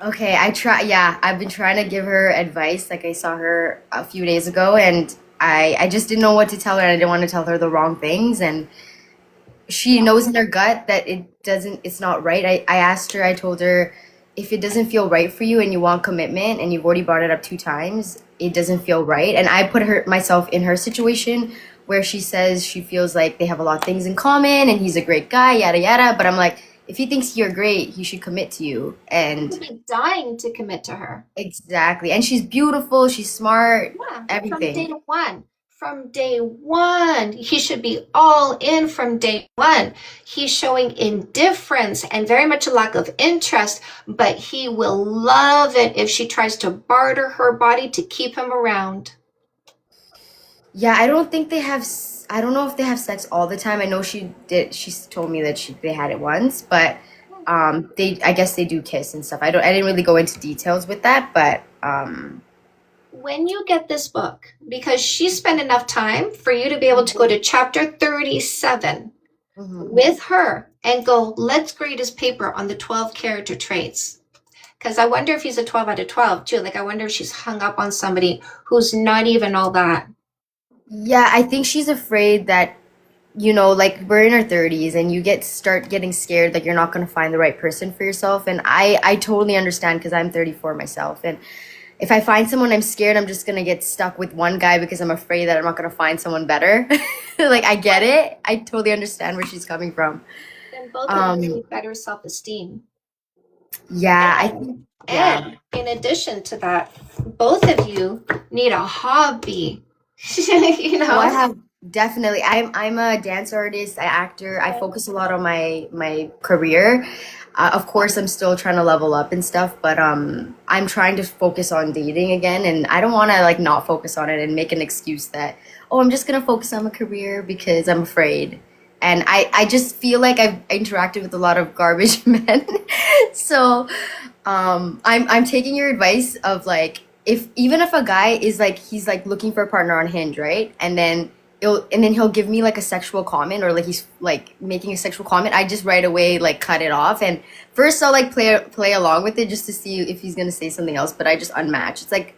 Okay, yeah, I've been trying to give her advice. Like I saw her a few days ago, and I just didn't know what to tell her, and I didn't want to tell her the wrong things, and she knows in her gut that it's not right. I asked her, I told her, if it doesn't feel right for you and you want commitment and you've already brought it up 2 times, it doesn't feel right. And I put myself in her situation where she says she feels like they have a lot of things in common and he's a great guy, yada yada. But I'm like, if he thinks you're great, he should commit to you. And He'd be dying to commit to her. exactly. And she's beautiful, she's smart, Yeah, everything. from day one. From day one, he should be all in from day one. He's showing indifference and very much a lack of interest, but he will love it if she tries to barter her body to keep him around. Yeah, I don't think they have. I don't know if they have sex all the time. I know she did. She told me that they had it once, but they. I guess they do kiss and stuff. I didn't really go into details with that, but When you get this book, because she spent enough time for you to be able to go to chapter 37 with her and go, let's grade his paper on the 12 character traits. Because I wonder if he's a 12 out of 12 too. Like, I wonder if she's hung up on somebody who's not even all that. yeah, I think she's afraid that, like we're in our 30s and you start getting scared that you're not going to find the right person for yourself. And I totally understand because I'm 34 myself. And if I find someone, I'm scared I'm just going to get stuck with one guy because I'm afraid that I'm not going to find someone better. Like, I get it. I totally understand where she's coming from. Then both of you need better self-esteem. Yeah, I think, yeah. And in addition to that, both of you need a hobby. Well, I have definitely. I'm a dance artist, an actor. I focus a lot on my career. Of course, I'm still trying to level up and stuff, but I'm trying to focus on dating again, and I don't want to like not focus on it and make an excuse that, oh, I'm just gonna focus on my career because I'm afraid. And I just feel like I've interacted with a lot of garbage men. So I'm taking your advice of like, even if a guy is like, he's like looking for a partner on Hinge, right? And then he'll give me like a sexual comment, or like he's like making a sexual comment, I just right away like cut it off. And first I'll like play along with it just to see if he's gonna say something else, but I just unmatch. It's like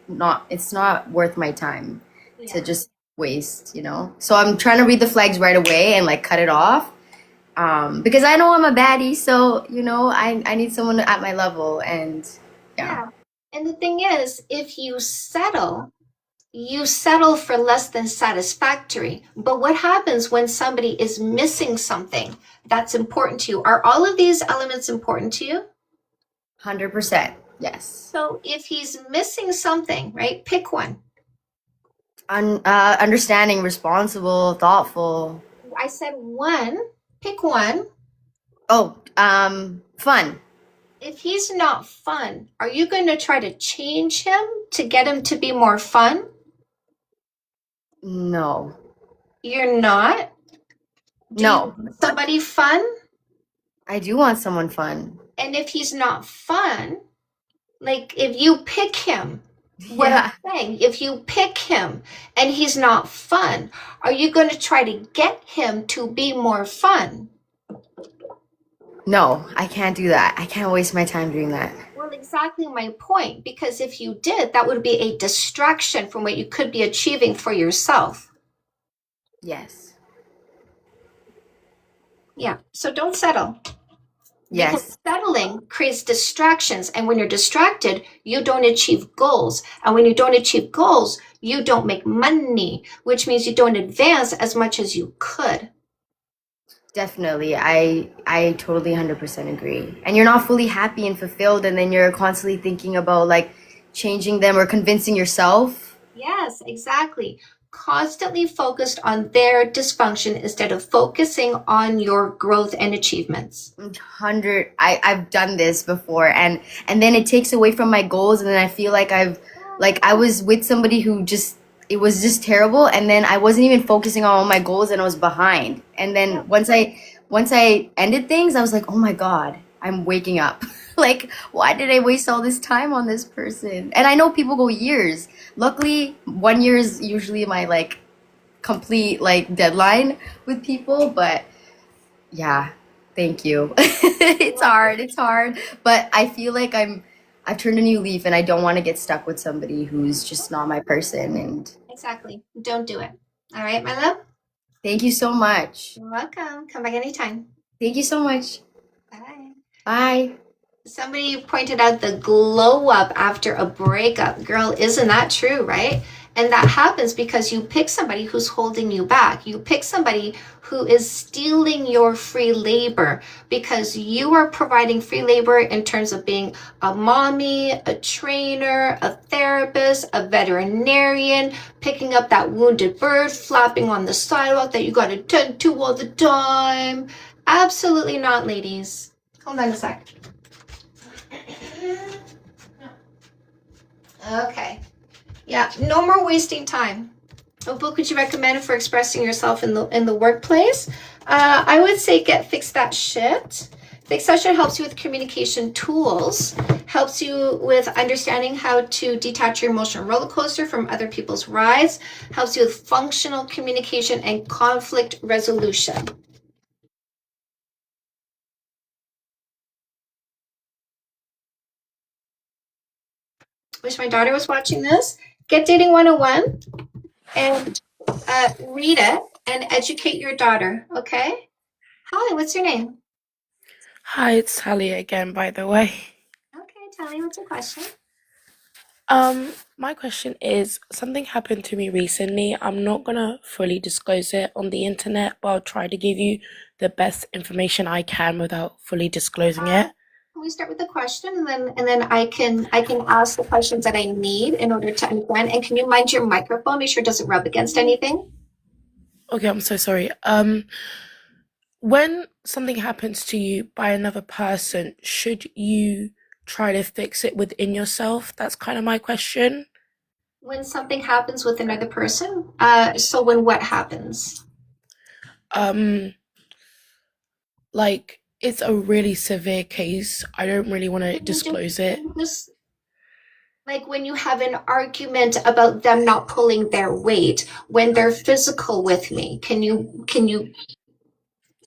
it's not worth my time to just waste, So I'm trying to read the flags right away and like cut it off. Because I know I'm a baddie, so I need someone at my level. And yeah. And the thing is, if you settle for less than satisfactory. But what happens when somebody is missing something that's important to you? Are all of these elements important to you? 100%, yes. So if he's missing something, right, pick one. Understanding, responsible, thoughtful. I said one. Pick one. Oh, fun. If he's not fun, are you going to try to change him to get him to be more fun? No. You're not? No. Somebody fun? I do want someone fun. And if he's not fun, like if you pick him, what I'm saying, if you pick him and he's not fun, are you going to try to get him to be more fun? No, I can't do that. I can't waste my time doing that. Well, exactly my point. Because if you did, that would be a distraction from what you could be achieving for yourself. Yes. Yeah. So don't settle. Yes. Because settling creates distractions. And when you're distracted, you don't achieve goals. And when you don't achieve goals, you don't make money, which means you don't advance as much as you could. Definitely. I totally 100% agree. And you're not fully happy and fulfilled, and then you're constantly thinking about like changing them or convincing yourself. Yes, exactly. Constantly focused on their dysfunction instead of focusing on your growth and achievements. I've done this before, and then it takes away from my goals, and then I feel like I was with somebody who it was just terrible, and then I wasn't even focusing on all my goals and I was behind. And then once I ended things, I was like, oh my God, I'm waking up. Like, why did I waste all this time on this person? And I know people go years. Luckily, 1 year is usually my like complete like deadline with people, but yeah, thank you. It's hard, but I feel like I've turned a new leaf, and I don't want to get stuck with somebody who's just not my person. And Exactly. Don't do it. All right, my love? thank you so much. You're welcome. Come back anytime. Thank you so much. Bye. Bye. Somebody pointed out the glow up after a breakup. Girl, isn't that true, right? And that happens because you pick somebody who's holding you back. You pick somebody who is stealing your free labor because you are providing free labor in terms of being a mommy, a trainer, a therapist, a veterinarian, picking up that wounded bird flapping on the sidewalk that you got to tend to all the time. Absolutely not, ladies. Hold on a sec. Okay. Yeah, no more wasting time. What book would you recommend for expressing yourself in the workplace? I would say Fix That Shit. Fix That Shit helps you with communication tools, helps you with understanding how to detach your emotional roller coaster from other people's rides, helps you with functional communication and conflict resolution. Wish my daughter was watching this. Get Dating 101 and read it and educate your daughter, okay? Hi, what's your name? Hi, it's Sally again, by the way. Okay, tell me what's your question. My question is, something happened to me recently. I'm not gonna fully disclose it on the internet, but I'll try to give you the best information I can without fully disclosing it. Can we start with the question and then I can ask the questions that I need in order to understand? And can you mind your microphone? Make sure it doesn't rub against anything. Okay, I'm so sorry. When something happens to you by another person, should you try to fix it within yourself? That's kind of my question. When something happens with another person, so when what happens? Like, it's a really severe case. I don't really want to disclose it. Just like when you have an argument about them not pulling their weight, when they're physical with me, can you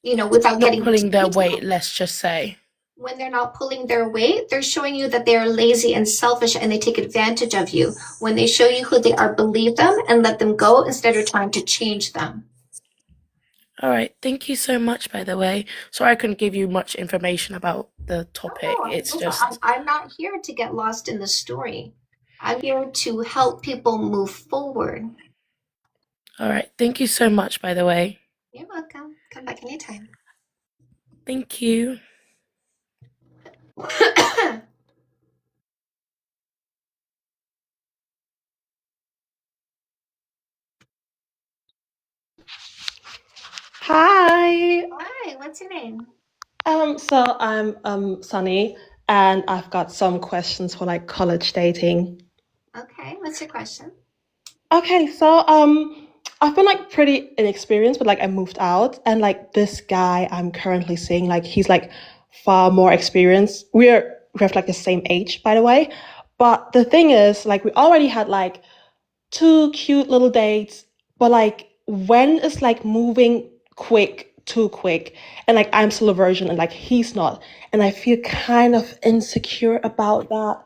without Not getting pulling their weight, let's just say. when they're not pulling their weight, they're showing you that they're lazy and selfish and they take advantage of you. When they show you who they are, believe them and let them go instead of trying to change them. All right, thank you so much, by the way. Sorry I couldn't give you much information about the topic. It's just... I'm not here to get lost in the story. I'm here to help people move forward. All right, thank you so much, by the way. You're welcome. Come back anytime. Thank you. Hi. Hi, what's your name? So I'm Sunny, and I've got some questions for like college dating. Okay, what's your question? Okay, so I've been like pretty inexperienced, but like I moved out, and like this guy I'm currently seeing, like he's like far more experienced. We have like the same age, by the way. But the thing is, like we already had like 2 cute little dates, but like when is like moving too quick, and like I'm still a virgin and like he's not, and I feel kind of insecure about that.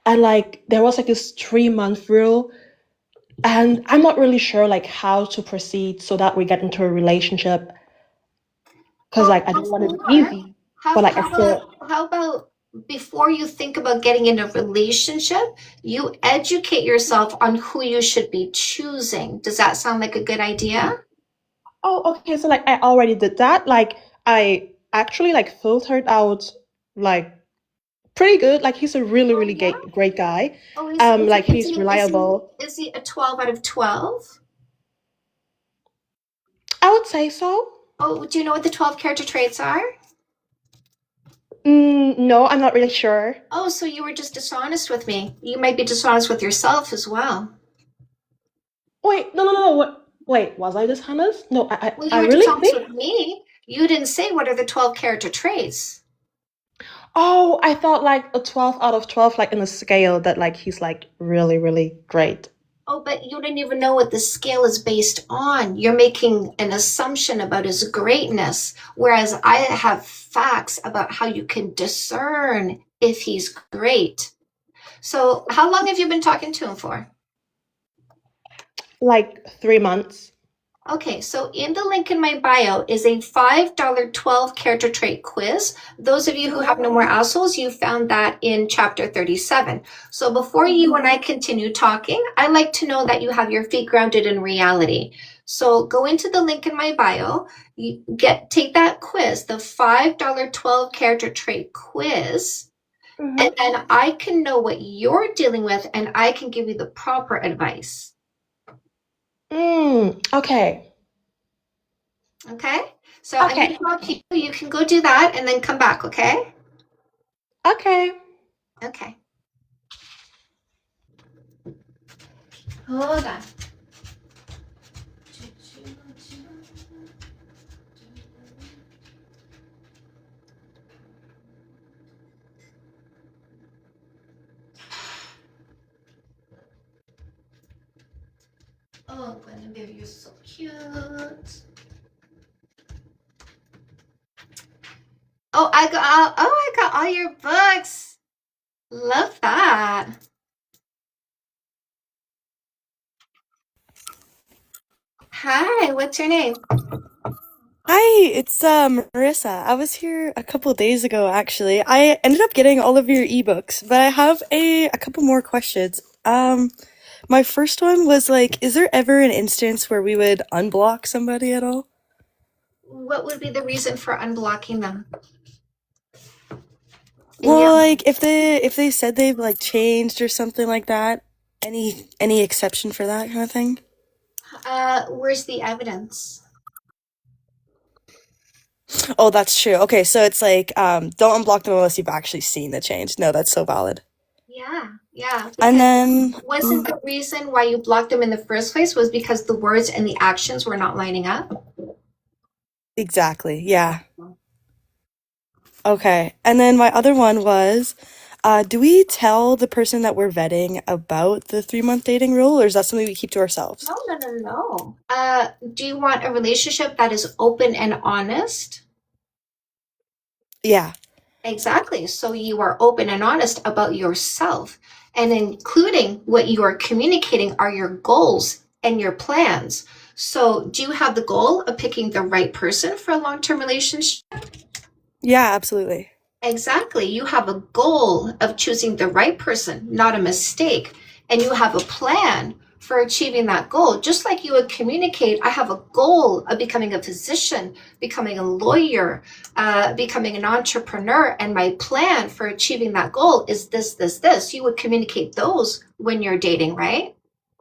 And like there was like this 3-month rule, and I'm not really sure like how to proceed so that we get into a relationship, because like I don't want it to be easy, but like I feel... How about before you think about getting in a relationship, you educate yourself on who you should be choosing. Does that sound like a good idea? Oh, okay, so like I already did that. Like I actually like filtered out like pretty good. Like he's a really great guy. Oh, Like he's reliable. Is he a 12 out of 12? I would say so. Oh, do you know what the 12 character traits are? No, I'm not really sure. Oh, so you were just dishonest with me. You might be dishonest with yourself as well. Wait, no. Wait, was I dishonest? No, Well, you I were really dishonest think... with me. You didn't say what are the 12 character traits. Oh, I thought like a 12 out of 12, like in a scale that like he's like really great. Oh, but you didn't even know what the scale is based on. You're making an assumption about his greatness, whereas I have facts about how you can discern if he's great. So how long have you been talking to him for? Like 3 months. Okay, so in the link in my bio is a $5 12 character trait quiz. Those of you who have no more assholes, you found that in chapter 37. So before you and I continue talking, I like to know that you have your feet grounded in reality. So go into the link in my bio, take that quiz, the $5 12 character trait quiz, and then I can know what you're dealing with and I can give you the proper advice. Okay. Okay? So I'm going to help you. You can go do that and then come back, okay? Okay. Okay. Hold on. Oh, Guinevere, you're so cute. Oh, I got all your books. Love that. Hi, what's your name? Hi, it's Marissa. I was here a couple days ago actually. I ended up getting all of your ebooks, but I have a couple more questions. My first one was like, is there ever an instance where we would unblock somebody at all? What would be the reason for unblocking them? Well, like if they said they've like changed or something like that, any exception for that kind of thing? Where's the evidence? Oh, that's true. Okay, so it's like don't unblock them unless you've actually seen the change. No, that's so valid. Yeah. And then Wasn't the reason why you blocked them in the first place was because the words and the actions were not lining up? Exactly, yeah. Okay, and then my other one was, do we tell the person that we're vetting about the 3-month dating rule, or is that something we keep to ourselves? No. Do you want a relationship that is open and honest? Yeah. Exactly. So you are open and honest about yourself, and including what you are communicating are your goals and your plans. So do you have the goal of picking the right person for a long-term relationship? Yeah, absolutely. Exactly. You have a goal of choosing the right person, not a mistake. And you have a plan for achieving that goal. Just like you would communicate, I have a goal of becoming a physician, becoming a lawyer, becoming an entrepreneur. And my plan for achieving that goal is this. You would communicate those when you're dating, right?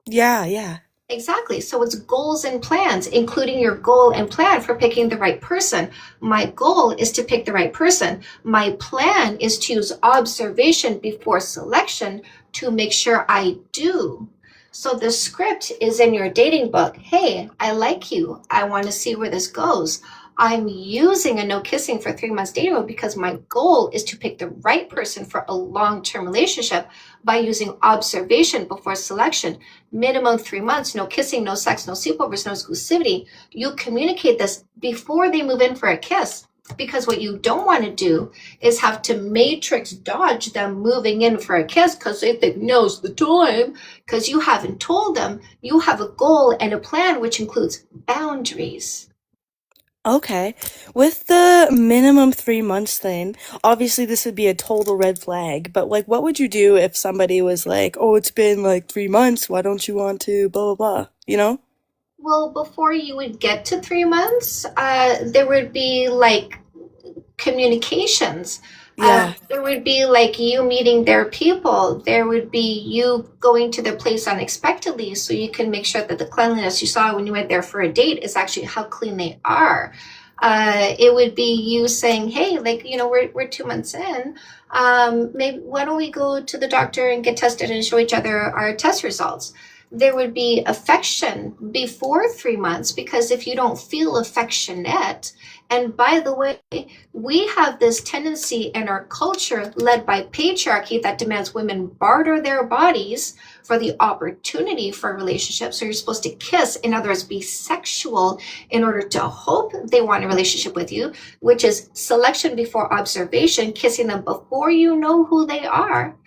Yeah. Exactly. So it's goals and plans, including your goal and plan for picking the right person. My goal is to pick the right person. My plan is to use observation before selection to make sure I do. So the script is in your dating book. Hey, I like you. I want to see where this goes. I'm using a no kissing for 3 months dating rule because my goal is to pick the right person for a long-term relationship by using observation before selection. Minimum 3 months, no kissing, no sex, no sleepovers, no exclusivity. You communicate this before they move in for a kiss, because what you don't want to do is have to matrix dodge them moving in for a kiss because they think now's the time, because you haven't told them you have a goal and a plan, which includes boundaries. Okay. With the minimum 3 months thing, obviously this would be a total red flag, but like what would you do if somebody was like, oh, it's been like 3 months, why don't you want to blah, blah, blah, you know? Well, before you would get to 3 months, there would be like communications. Yeah. There would be like you meeting their people. There would be you going to their place unexpectedly so you can make sure that the cleanliness you saw when you went there for a date is actually how clean they are. It would be you saying, hey, like, you know, we're 2 months in. Maybe why don't we go to the doctor and get tested and show each other our test results? There would be affection before 3 months, because if you don't feel affectionate, and by the way, we have this tendency in our culture led by patriarchy that demands women barter their bodies for the opportunity for a relationship. So you're supposed to kiss, in other words, be sexual in order to hope they want a relationship with you, which is selection before observation, kissing them before you know who they are.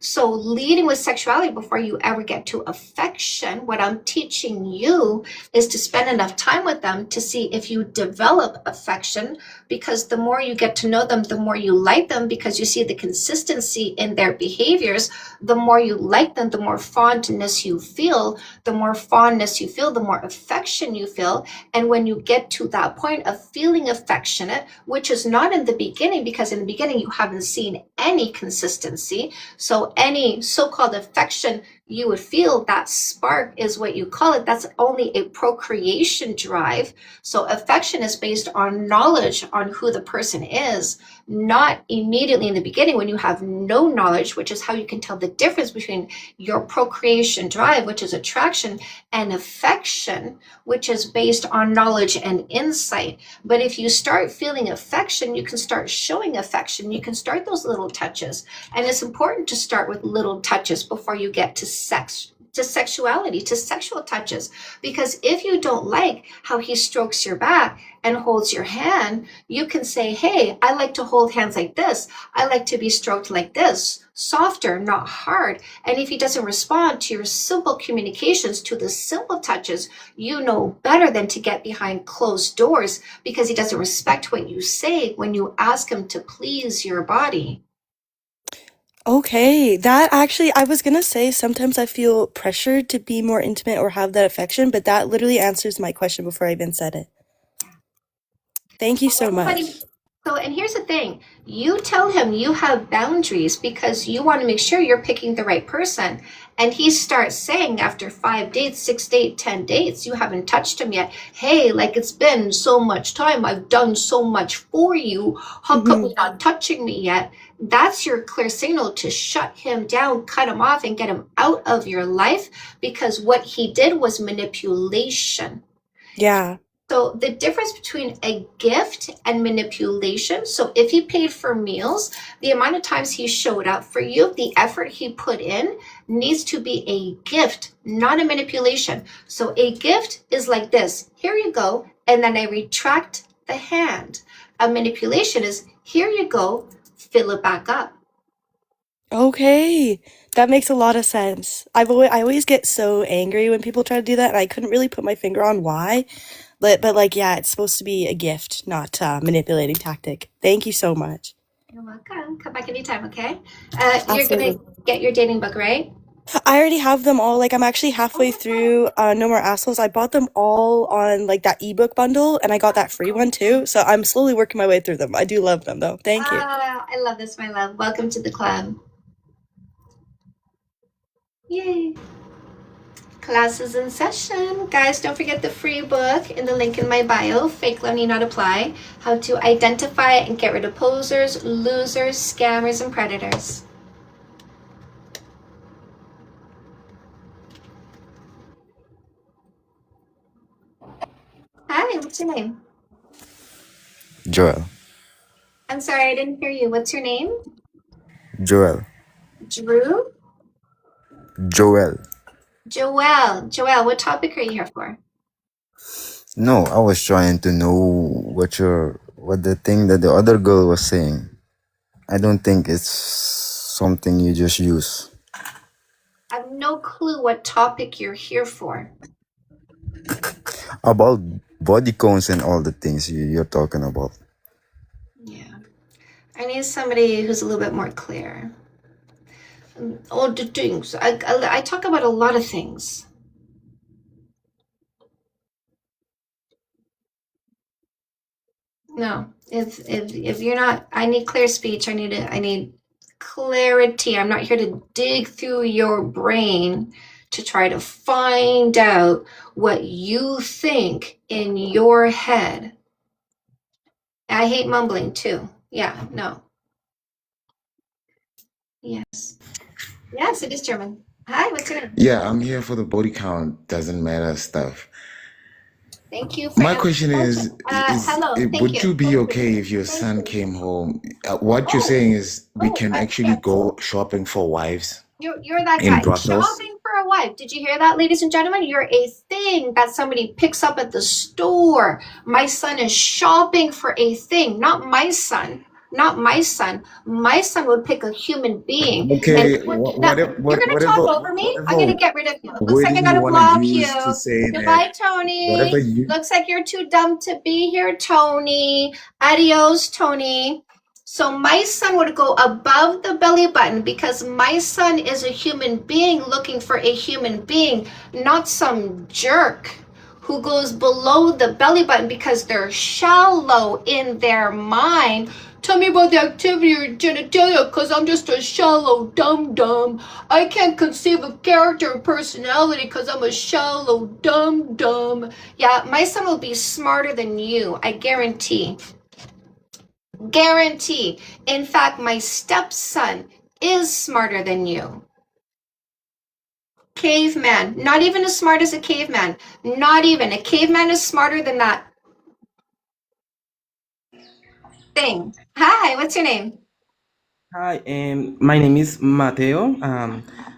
So leading with sexuality before you ever get to affection, what I'm teaching you is to spend enough time with them to see if you develop affection, because the more you get to know them, the more you like them, because you see the consistency in their behaviors. The more you like them, the more fondness you feel. The more fondness you feel, the more affection you feel. And when you get to that point of feeling affectionate, which is not in the beginning, because in the beginning you haven't seen any consistency. So any so-called affection you would feel, that spark is what you call it. That's only a procreation drive. So affection is based on knowledge on who the person is, not immediately in the beginning when you have no knowledge, which is how you can tell the difference between your procreation drive, which is attraction, and affection, which is based on knowledge and insight. But if you start feeling affection, you can start showing affection. You can start those little touches. And it's important to start with little touches before you get to sex, to sexuality, to sexual touches. Because if you don't like how he strokes your back and holds your hand, you can say, hey, I like to hold hands like this. I like to be stroked like this, softer, not hard. And if he doesn't respond to your simple communications, to the simple touches, you know better than to get behind closed doors, because he doesn't respect what you say when you ask him to please your body. Okay, that actually, I was gonna say sometimes I feel pressured to be more intimate or have that affection, but that literally answers my question before I even said it. Thank you so much. So, and here's the thing, you tell him you have boundaries because you want to make sure you're picking the right person. And he starts saying after 5 dates, 6 dates, 10 dates, you haven't touched him yet. Hey, like, it's been so much time. I've done so much for you. How come you're not touching me yet? That's your clear signal to shut him down, cut him off, and get him out of your life, because what he did was manipulation. Yeah. So the difference between a gift and manipulation, so if he paid for meals, the amount of times he showed up for you, the effort he put in needs to be a gift, not a manipulation. So a gift is like this, here you go, and then I retract the hand. A manipulation is, here you go, fill it back up. Okay, that makes a lot of sense. I always get so angry when people try to do that, and I couldn't really put my finger on why. But like, yeah, it's supposed to be a gift, not a manipulating tactic. Thank you so much. You're welcome. Come back anytime, okay? You're gonna Absolutely. get your dating book, right? I already have them all. Like, I'm actually halfway through No More Assholes. I bought them all on like that ebook bundle, and I got that free one too. So I'm slowly working my way through them. I do love them though. Thank you. I love this, my love. Welcome to the club. Yay. Class is in session. Guys, don't forget the free book in the link in my bio, Fake Love Need Not Apply, How to Identify and Get Rid of Posers, Losers, Scammers, and Predators. Hi, what's your name? Joel. I'm sorry, I didn't hear you. What's your name? Joel. Drew? Joel. Joel, what topic are you here for? No, I was trying to know what the thing that the other girl was saying. I don't think it's something you just use. I have no clue what topic you're here for. About body counts and all the things you're talking about. Yeah. I need somebody who's a little bit more clear. All the things. I talk about a lot of things. No, if you're not, I need clear speech. I need clarity. I'm not here to dig through your brain to try to find out what you think in your head. I hate mumbling too. Yeah, no. Yes. Yes, it is German. Hi, what's your name? Yeah, I'm here for the body count doesn't matter stuff. Thank you for My answering question the is, question. Hello, thank would you. you be okay if your Thank son you. came home? What you're saying is we can actually Yes. go shopping for wives You're that in guy. brothels? Shopping for a wife. Did you hear that, ladies and gentlemen? You're a thing that somebody picks up at the store. My son is shopping for a thing, not my son. not my son. My son would pick a human being. Okay, Now, you're gonna talk over me. I'm gonna get rid of you. Looks like I gotta block you. Goodbye, Tony. Looks like you're too dumb to be here, Tony. Adios, Tony. So my son would go above the belly button because my son is a human being looking for a human being, not some jerk who goes below the belly button because they're shallow in their mind. Tell me about the activity or genitalia because I'm just a shallow dum-dum. I can't conceive of character and personality because I'm a shallow dum-dum. Yeah, my son will be smarter than you, I guarantee. Guarantee. In fact, my stepson is smarter than you. Caveman. Not even as smart as a caveman. Not even. A caveman is smarter than that thing. Hi, what's your name? Hi, my name is Mateo.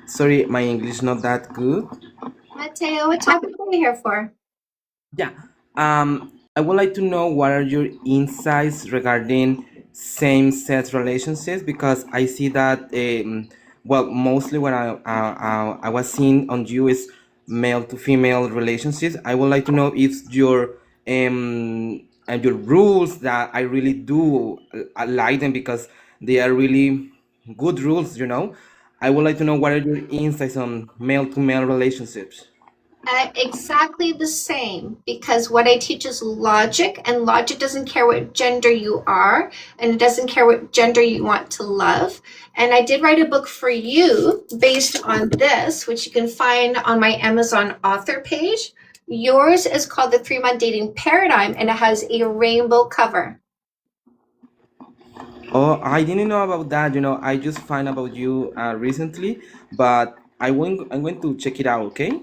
Sorry, my English not that good. Mateo, what topic are you here for? Yeah. I would like to know what are your insights regarding same-sex relationships because I see that well, mostly what I was seeing on you is male to female relationships. I would like to know if your and your rules that I really do like them because they are really good rules, you know. I would like to know what are your insights on male to male relationships. Exactly the same, because what I teach is logic, and logic doesn't care what gender you are, and it doesn't care what gender you want to love. And I did write a book for you based on this, which you can find on my Amazon author page. Yours is called The 3-Month Dating Paradigm, and it has a rainbow cover. Oh, I didn't know about that. You know, I just found about you recently, but I'm going to check it out. Okay.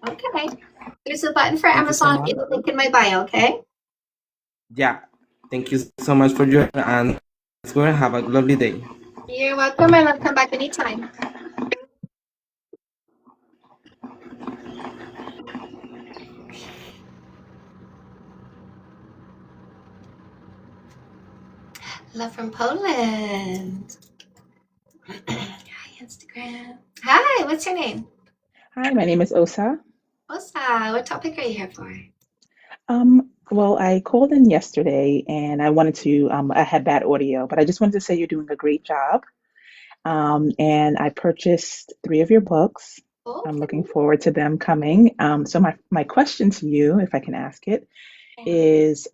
Okay. There's a button for Thank you so Amazon much. in the link in my bio, okay? Yeah. Thank you so much for your and have a lovely day. You're welcome, and I'll come back anytime. Love from Poland. Hi, Instagram. Hi, what's your name? Hi, my name is Osa. Osa, what topic are you here for? Well, I called in yesterday and I wanted to, I had bad audio, but I just wanted to say you're doing a great job. And I purchased 3 of your books. I'm looking forward to them coming. So my question to you, if I can ask it, is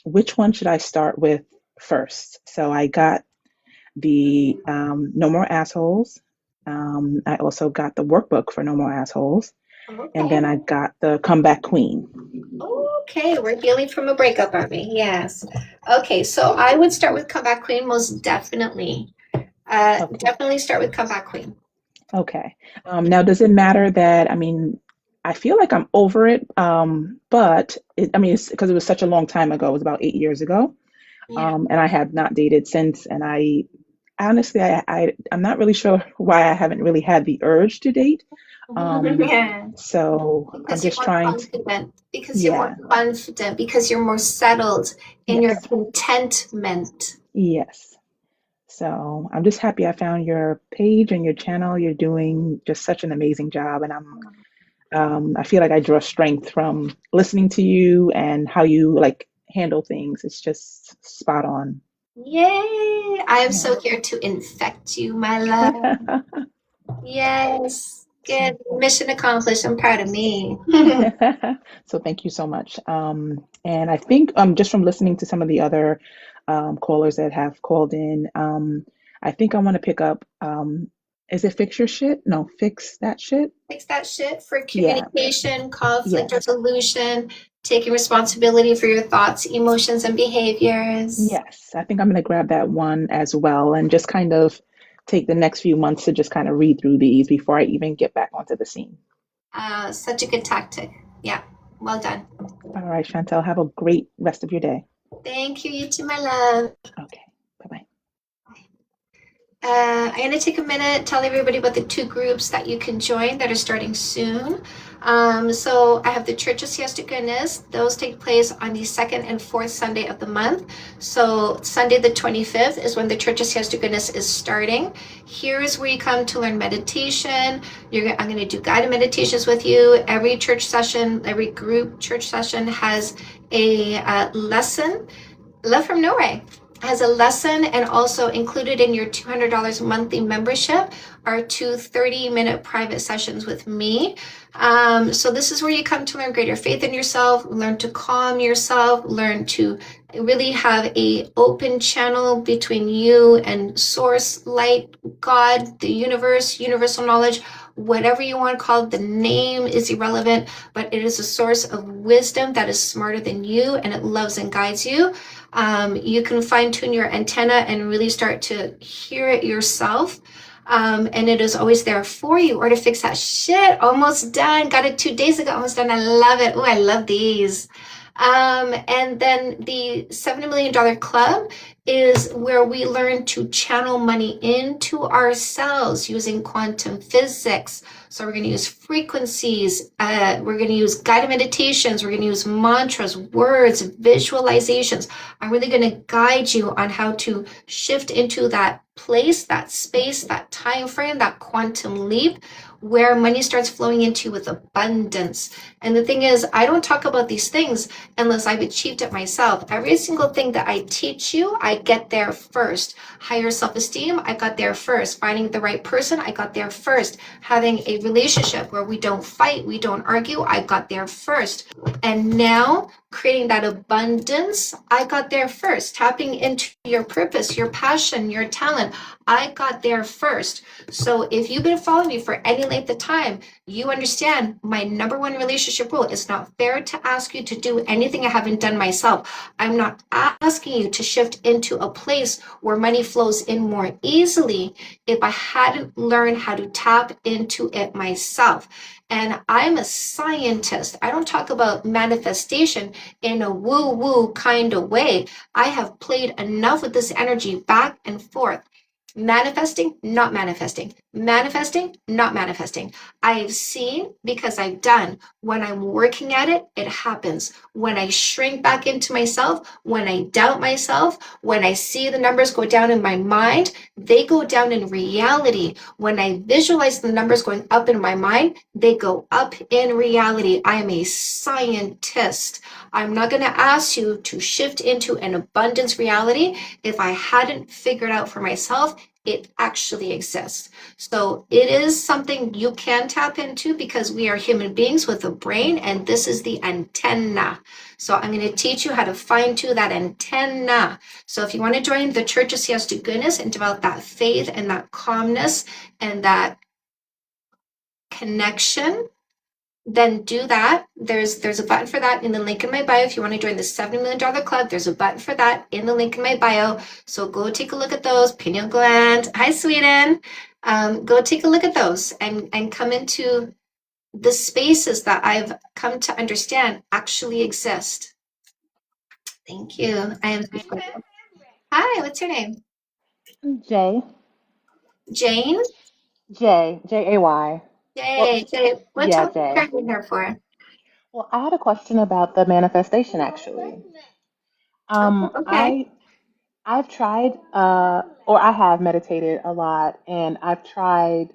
which one should I start with first? So I got the No More Assholes. I also got the workbook for No More Assholes. And then I got the Comeback Queen. Okay, we're healing from a breakup, aren't we? Yes. Okay, so I would start with Comeback Queen, most definitely. Definitely start with Comeback Queen. Okay. Now, does it matter that, I mean, I feel like I'm over it, but it's because it was such a long time ago. It was about 8 years ago. And I have not dated since. And I honestly, I'm not really sure why I haven't really had the urge to date. So I'm just trying to. Because you're more confident, because you're more settled in your contentment. Yes. So I'm just happy I found your page and your channel. You're doing just such an amazing job, and I feel like I draw strength from listening to you and how you like handle things. It's just spot on. Yay! I am so here to infect you, my love. Yes. Good. Mission accomplished. I'm proud of me. So thank you so much. And I think just from listening to some of the other callers that have called in, I think I want to pick up, is it Fix Your Shit? No, Fix That Shit. Fix That Shit for communication, conflict resolution, taking responsibility for your thoughts, emotions, and behaviors. Yes, I think I'm going to grab that one as well and just kind of take the next few months to just kind of read through these before I even get back onto the scene. Such a good tactic. Yeah, well done. All right, Chantel, have a great rest of your day. Thank you. You too, my love. Okay, bye-bye. I'm going to take a minute, tell everybody about the 2 groups that you can join that are starting soon. So I have the Church of Siesta Goodness. Those take place on the second and fourth Sunday of the month. So Sunday the 25th is when the Church of Siesta Goodness is starting. Here is where you come to learn meditation. I'm going to do guided meditations with you. Every church session, every group church session has a lesson. Love from Norway has a lesson, and also included in your $200 monthly membership are 2 30-minute private sessions with me. So this is where you come to learn greater faith in yourself, learn to calm yourself, learn to really have a open channel between you and source, light, God, the universe, universal knowledge, whatever you want to call it. The name is irrelevant, but it is a source of wisdom that is smarter than you, and it loves and guides you. You can fine tune your antenna and really start to hear it yourself. And it is always there for you, or to fix that shit. Almost done. Got it 2 days ago. Almost done. I love it. Oh, I love these. And then the $70 million club is where we learn to channel money into ourselves using quantum physics. So we're going to use frequencies. We're going to use guided meditations. We're going to use mantras, words, visualizations. I'm really going to guide you on how to shift into that place, that space, that time frame, that quantum leap, where money starts flowing into you with abundance. And the thing is, I don't talk about these things unless I've achieved it myself. Every single thing that I teach you, I get there first. Higher self-esteem, I got there first. Finding the right person, I got there first. Having a relationship where we don't fight, we don't argue, I got there first. And now, creating that abundance, I got there first. Tapping into your purpose, your passion, your talent, I got there first. So if you've been following me for any length of time, you understand my number one relationship rule. It's not fair to ask you to do anything I haven't done myself. I'm not asking you to shift into a place where money flows in more easily if I hadn't learned how to tap into it myself. And I'm a scientist. I don't talk about manifestation in a woo-woo kind of way. I have played enough with this energy back and forth. Manifesting, not manifesting. Manifesting, not manifesting. I've seen because I've done. When I'm working at it, it happens. When I shrink back into myself, when I doubt myself, when I see the numbers go down in my mind, they go down in reality. When I visualize the numbers going up in my mind, they go up in reality. I am a scientist. I'm not going to ask you to shift into an abundance reality if I hadn't figured out for myself it actually exists. So it is something you can tap into because we are human beings with a brain, and this is the antenna. So I'm going to teach you how to fine tune that antenna. So if you want to join the Church of Siesta Goodness and develop that faith and that calmness and that connection, then do that. There's a button for that in the link in my bio. If you want to join the $70 million club, there's a button for that in the link in my bio. So go take a look at those. Pineal gland. Hi, Sweden. Go take a look at those and come into the spaces that I've come to understand actually exist. Thank you. I am. Hi, what's your name? Jay. Jane? Jay. J-A-Y. Jay. What Yeah, topic Jay. are you here for? Well, I had a question about the manifestation actually. Okay. I've tried, or I have meditated a lot, and I've tried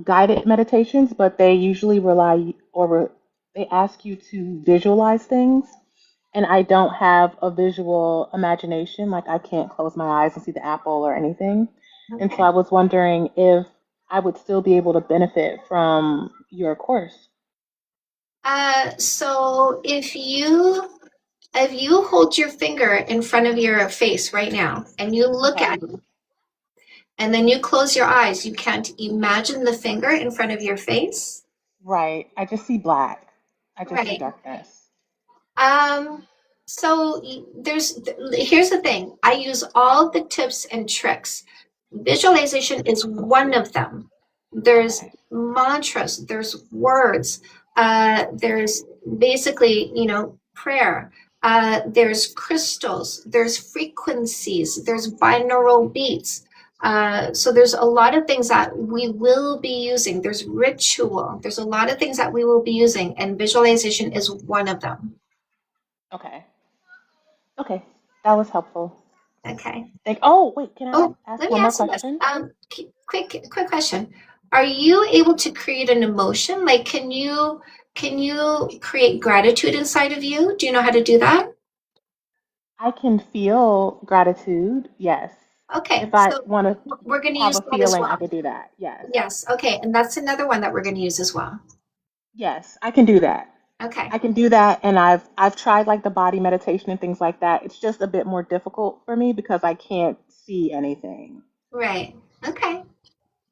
guided meditations, but they usually they ask you to visualize things, and I don't have a visual imagination. Like I can't close my eyes and see the apple or anything, and so I was wondering if I would still be able to benefit from your course. So if you hold your finger in front of your face right now and you look at it and then you close your eyes, you can't imagine the finger in front of your face? Right. I just see black. I just see Right. darkness. So here's the thing. I use all the tips and tricks. Visualization is one of them. There's mantras, there's words, there's basically, prayer. There's crystals, there's frequencies, there's binaural beats. So there's a lot of things that we will be using. There's ritual. There's a lot of things that we will be using, and visualization is one of them. Okay. Okay. That was helpful. Okay. Oh, wait, can I Oh, ask let me one more ask you this. question? Quick question. Are you able to create an emotion? Like, can you create gratitude inside of you? Do you know how to do that? I can feel gratitude, yes. Okay, If I so want to we're going to have use a that as feeling, I well. could do that. Yes. Yes. Okay, and that's another one that we're going to use as well. Yes, I can do that. Okay. I can do that, and I've tried like the body meditation and things like that. It's just a bit more difficult for me because I can't see anything. Right. Okay.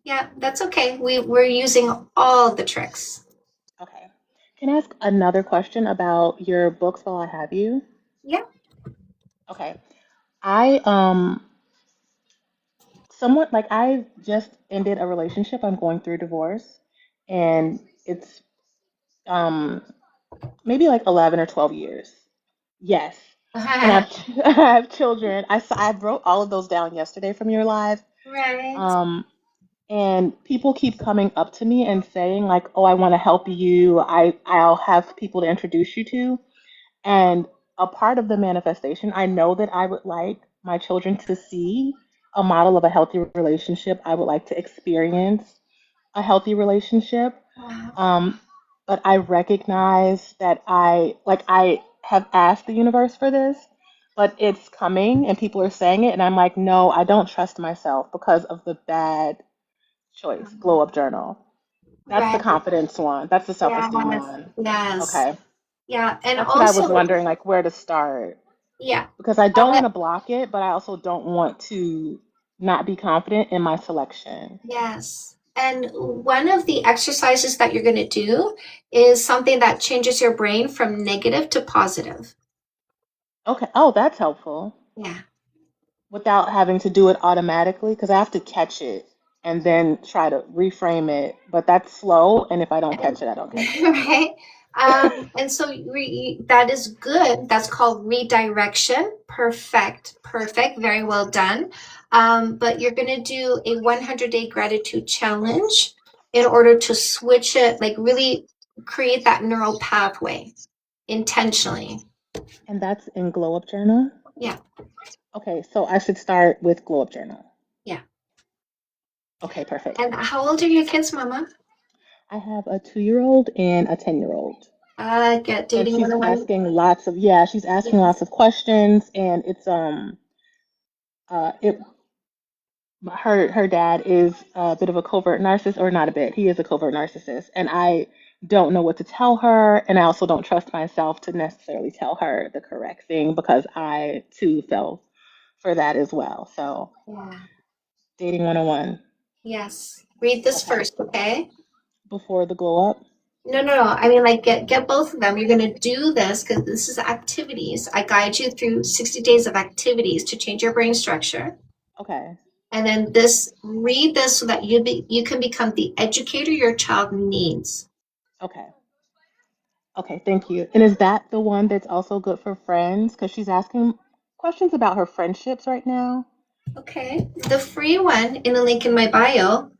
Yeah, that's okay. We're using all the tricks. Okay. Can I ask another question about your books while I have you? Yeah. Okay. I somewhat like I just ended a relationship. I'm going through divorce, and it's um maybe like 11 or 12 years. Yes. And I have children. I wrote all of those down yesterday from your live. Right. And people keep coming up to me and saying like, "Oh, I want to help you. I'll have people to introduce you to." And a part of the manifestation, I know that I would like my children to see a model of a healthy relationship. I would like to experience a healthy relationship. Um, but I recognize that I have asked the universe for this, but it's coming and people are saying it, and I'm like, no, I don't trust myself because of the bad choice. Glow up journal. That's the Right. confidence one. That's the self-esteem Yes. one. Yes. Okay. Yeah, and That's what I was also, wondering, like where to start. yeah. Because I don't want to block it, but I also don't want to not be confident in my selection. Yes. And one of the exercises that you're going to do is something that changes your brain from negative to positive. Okay. Oh, that's helpful. Yeah. Without having to do it automatically, because I have to catch it and then try to reframe it. But that's slow, and if I don't catch it, I don't catch it. Right. And so that is good. That's called redirection. Perfect. Perfect. Very well done. But you're going to do a 100-day gratitude challenge in order to switch it, like really create that neural pathway intentionally. And that's in Glow Up Journal? Yeah. Okay, so I should start with Glow Up Journal. Yeah. Okay, perfect. And how old are your kids, Mama? I have a 2-year-old and a 10-year-old. Get And dating she's 101. asking lots of she's asking lots of questions, and it's it her dad is a bit of a covert narcissist, or not a bit. He is a covert narcissist, and I don't know what to tell her, and I also don't trust myself to necessarily tell her the correct thing because I too fell for that as well. So, Yeah. dating 101 Yes. Read this first, okay? before the glow up. No. I mean, like, get both of them. You're going to do this because this is activities. I guide you through 60 days of activities to change your brain structure. Okay. And then read this so that you can become the educator your child needs. Okay. Okay, thank you. And is that the one that's also good for friends? Because she's asking questions about her friendships right now. Okay. The free one in the link in my bio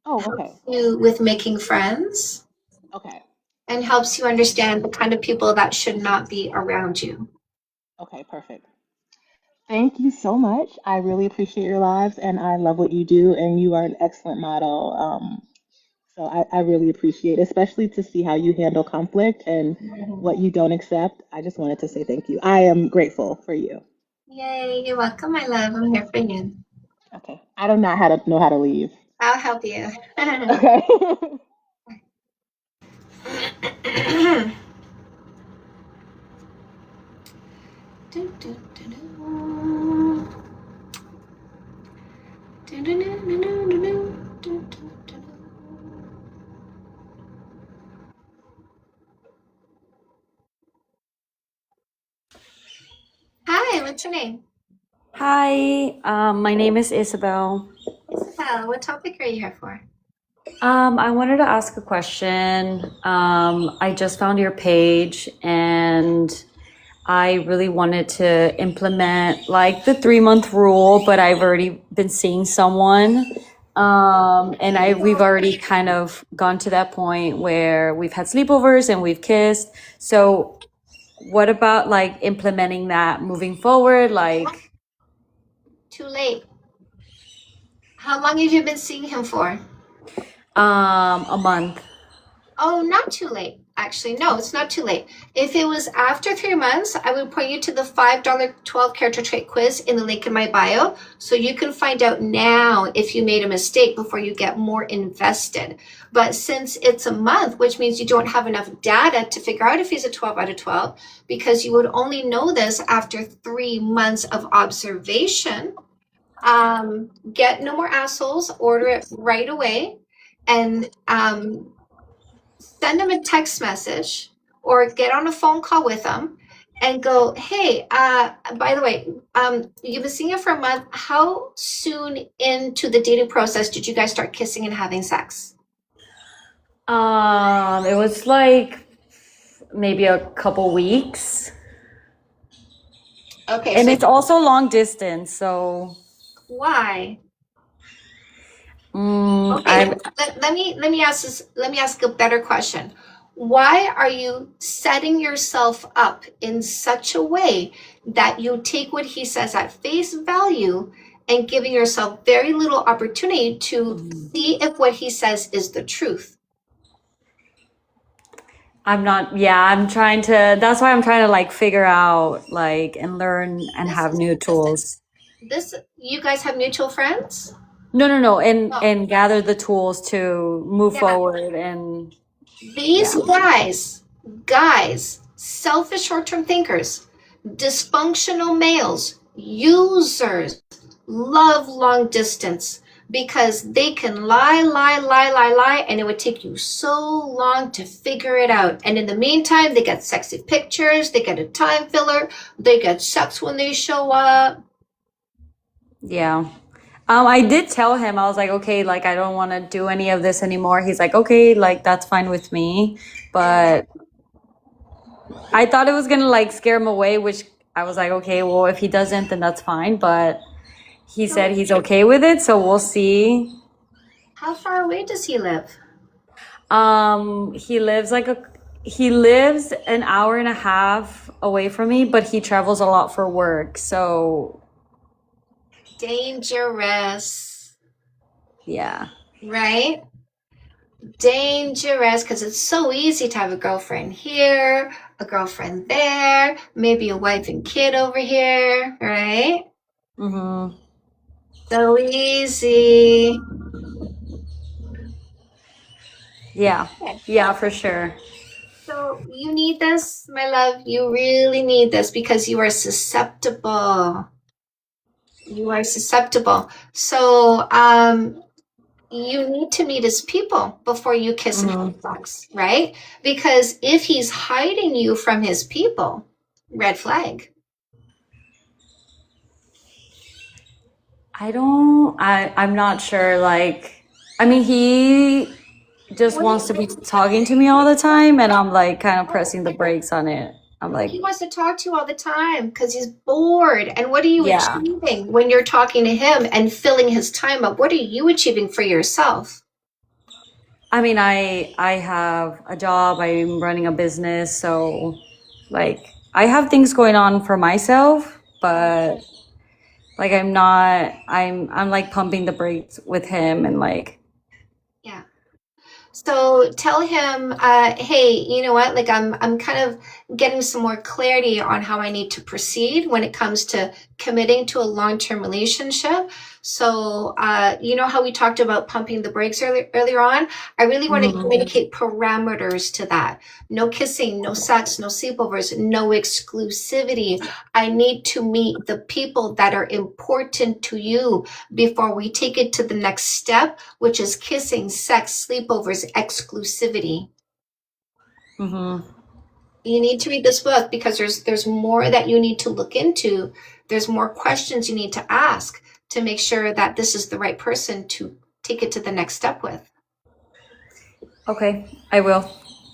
Oh, helps okay. you with making friends Okay. and helps you understand the kind of people that should not be around you. Okay, perfect. Thank you so much. I really appreciate your lives and I love what you do, and you are an excellent model. So I really appreciate it, especially to see how you handle conflict and what you don't accept. I just wanted to say thank you. I am grateful for you. Yay, you're welcome, my love. I'm here for you. Okay. I don't know how to leave. I'll help you. Okay. Hi, what's your name? Hi, my name is Isabel. Isabel, what topic are you here for? I wanted to ask a question. I just found your page and I really wanted to implement like the 3-month rule, but I've already been seeing someone. And we've already kind of gone to that point where we've had sleepovers and we've kissed. So what about like implementing that moving forward? Like, Too late. How long have you been seeing him for? a month. Oh, not too late. Actually, no, it's not too late. If it was after 3 months, I would point you to the $5 12 character trait quiz in the link in my bio. So you can find out now if you made a mistake before you get more invested. But since it's a month, which means you don't have enough data to figure out if he's a 12 out of 12, because you would only know this after 3 months of observation, get No More Assholes, order it right away, and send him a text message or get on a phone call with him and go, hey, by the way, you've been seeing him for a month. How soon into the dating process did you guys start kissing and having sex? It was like maybe a couple weeks. Okay, And so it's also long distance, so why? mm, Okay, I'm let me ask a better question. Why are you setting yourself up in such a way that you take what he says at face value and giving yourself very little opportunity to see if what he says is the truth? I'm not, yeah, I'm trying to, that's why I'm trying to like figure out like and learn and This have is new tools. you guys have mutual friends? No, and Oh, and gather the tools to move yeah. forward and These yeah. guys, selfish short-term thinkers, dysfunctional males, users, love long distance because they can lie, and it would take you so long to figure it out. And in the meantime, they get sexy pictures, they get a time filler, they get sex when they show up. Yeah. I did tell him, I was like, okay, like I don't want to do any of this anymore. He's like, okay, like that's fine with me. But I thought it was gonna like scare him away, which I was like, okay, well, if he doesn't, then that's fine. But he said he's okay with it, so we'll see. How far away does he live? He lives an hour and a half away from me, but he travels a lot for work. So Dangerous, yeah. right? Dangerous, because it's so easy to have a girlfriend here, a girlfriend there, maybe a wife and kid over here, right? Mm-hmm. So easy. Yeah. Okay. Yeah, for sure. So you need this, my love. You really need this because you are susceptible. You are susceptible. So you need to meet his people before you kiss and have sex, right? Because if he's hiding you from his people, red flag. I'm not sure. Like, I mean, he just wants to be talking to me all the time, and I'm like kind of pressing the brakes on it. I'm like, He wants to talk to you all the time because he's bored. And what are you yeah. achieving when you're talking to him and filling his time up? What are you achieving for yourself? I mean, I have a job, I'm running a business, so like I have things going on for myself, but like I'm like pumping the brakes with him and like Yeah. So tell him, hey, you know what? Like I'm kind of getting some more clarity on how I need to proceed when it comes to committing to a long-term relationship. So you know how we talked about pumping the brakes earlier on? I really want to communicate parameters to that. No kissing, no sex, no sleepovers, no exclusivity. I need to meet the people that are important to you before we take it to the next step, which is kissing, sex, sleepovers, exclusivity. You need to read this book because there's more that you need to look into. There's more questions you need to ask to make sure that this is the right person to take it to the next step with. okay, I will.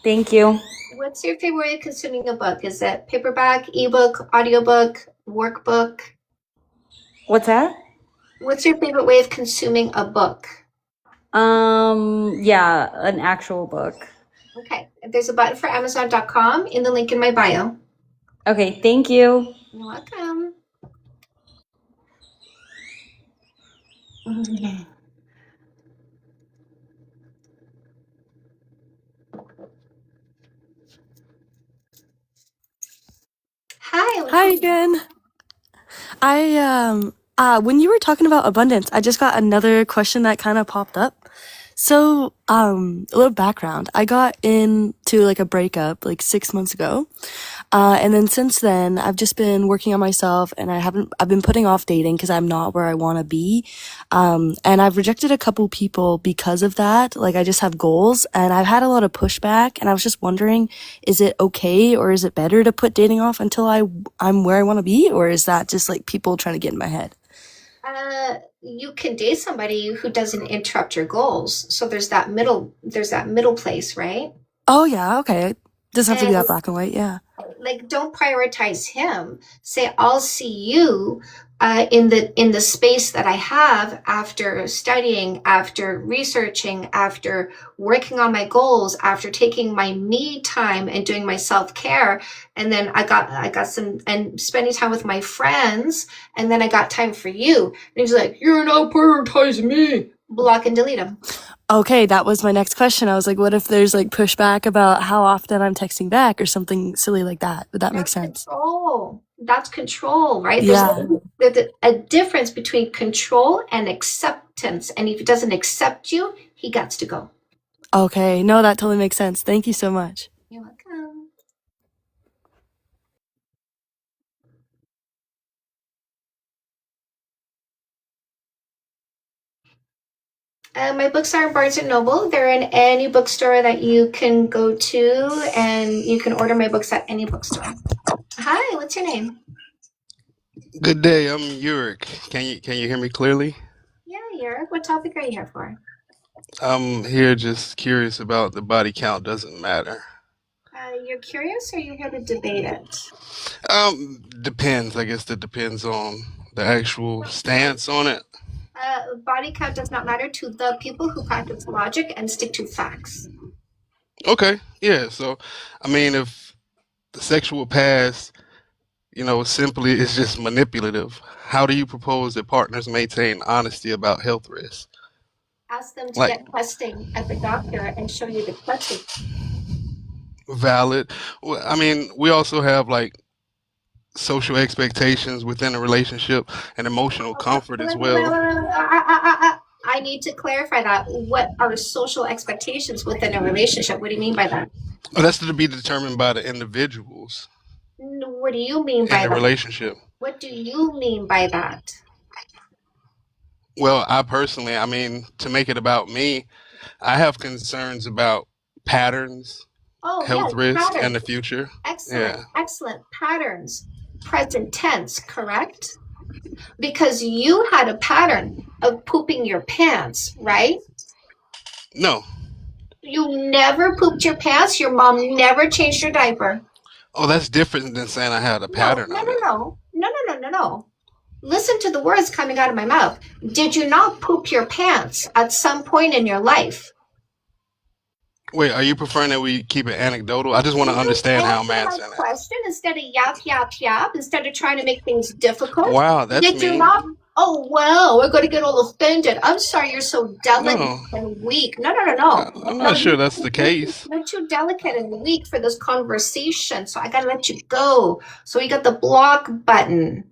Thank you. What's your favorite way of consuming a book? Is it paperback, ebook, audiobook, workbook? What's that? What's your favorite way of consuming a book? Yeah, an actual book. Okay, there's a button for Amazon.com in the link in my bio. Okay, thank you. You're welcome. Hi. Hi again. When you were talking about abundance, I just got another question that kind of popped up. So, a little background. I got into like a breakup like 6 months ago. And then since then, I've just been working on myself and I've been putting off dating because I'm not where I want to be. And I've rejected a couple people because of that. Like I just have goals and I've had a lot of pushback and I was just wondering, is it okay or is it better to put dating off until I'm where I want to be? Or is that just like people trying to get in my head? You can date somebody who doesn't interrupt your goals. So there's that middle place, right? Oh yeah, okay. Doesn't have to be that And black and white, yeah. like don't prioritize him. Say I'll see you in the space that I have after studying, after researching, after working on my goals, after taking my me time and doing my self-care. And then I got some and spending time with my friends, and then I got time for you. And he's like, you're not prioritizing me. Block and delete him. Okay, that was my next question. I was like, what if there's like pushback about how often I'm texting back or something silly like that? Would that make sense? Control. That's control, right? Yeah. There's a difference between control and acceptance. And if he doesn't accept you, he got to go. Okay, no, that totally makes sense. Thank you so much. You're welcome. My books are in Barnes & Noble. They're in any bookstore that you can go to, and you can order my books at any bookstore. Hi, what's your name? Good day. I'm Yurik. Can you hear me clearly? Yeah, Yerk. What topic are you here for? I'm here just curious about the body count doesn't matter. You're curious, or you're here to debate it? Depends. I guess that depends on the actual stance on it. Body count does not matter to the people who practice logic and stick to facts. Okay. Yeah. So, I mean, if the sexual past, simply is just manipulative, how do you propose that partners maintain honesty about health risks? Ask them to Like, get testing at the doctor and show you the testing. valid. Well, I mean, we also have like social expectations within a relationship and emotional comfort as well. I need to clarify that. What are social expectations within a relationship? What do you mean by that? Well, that's to be determined by the individuals What do you mean in by the that? relationship. What do you mean by that? Well, I personally, I mean, to make it about me, I have concerns about patterns, Oh, health yes, risk, and patterns. the future. Excellent, Yeah. excellent. Patterns. Present tense, correct? Because you had a pattern of pooping your pants, right? No. You never pooped your pants. Your mom never changed your diaper. Oh, that's different than saying I had a No, pattern no, of no, it. no. No, no, no, no, no. Listen to the words coming out of my mouth. Did you not poop your pants at some point in your life? Wait, are you preferring that we keep it anecdotal? I just want to understand how I'm Answer my answering it. question instead of yap, instead of trying to make things difficult. Wow, that's Did you mean. not? Oh, well, we're going to get all offended. I'm sorry you're so delicate No, and weak. No, no, no, no. I'm No, not sure that's the case. you're too delicate and weak for this conversation, so I got to let you go. So you got the block button.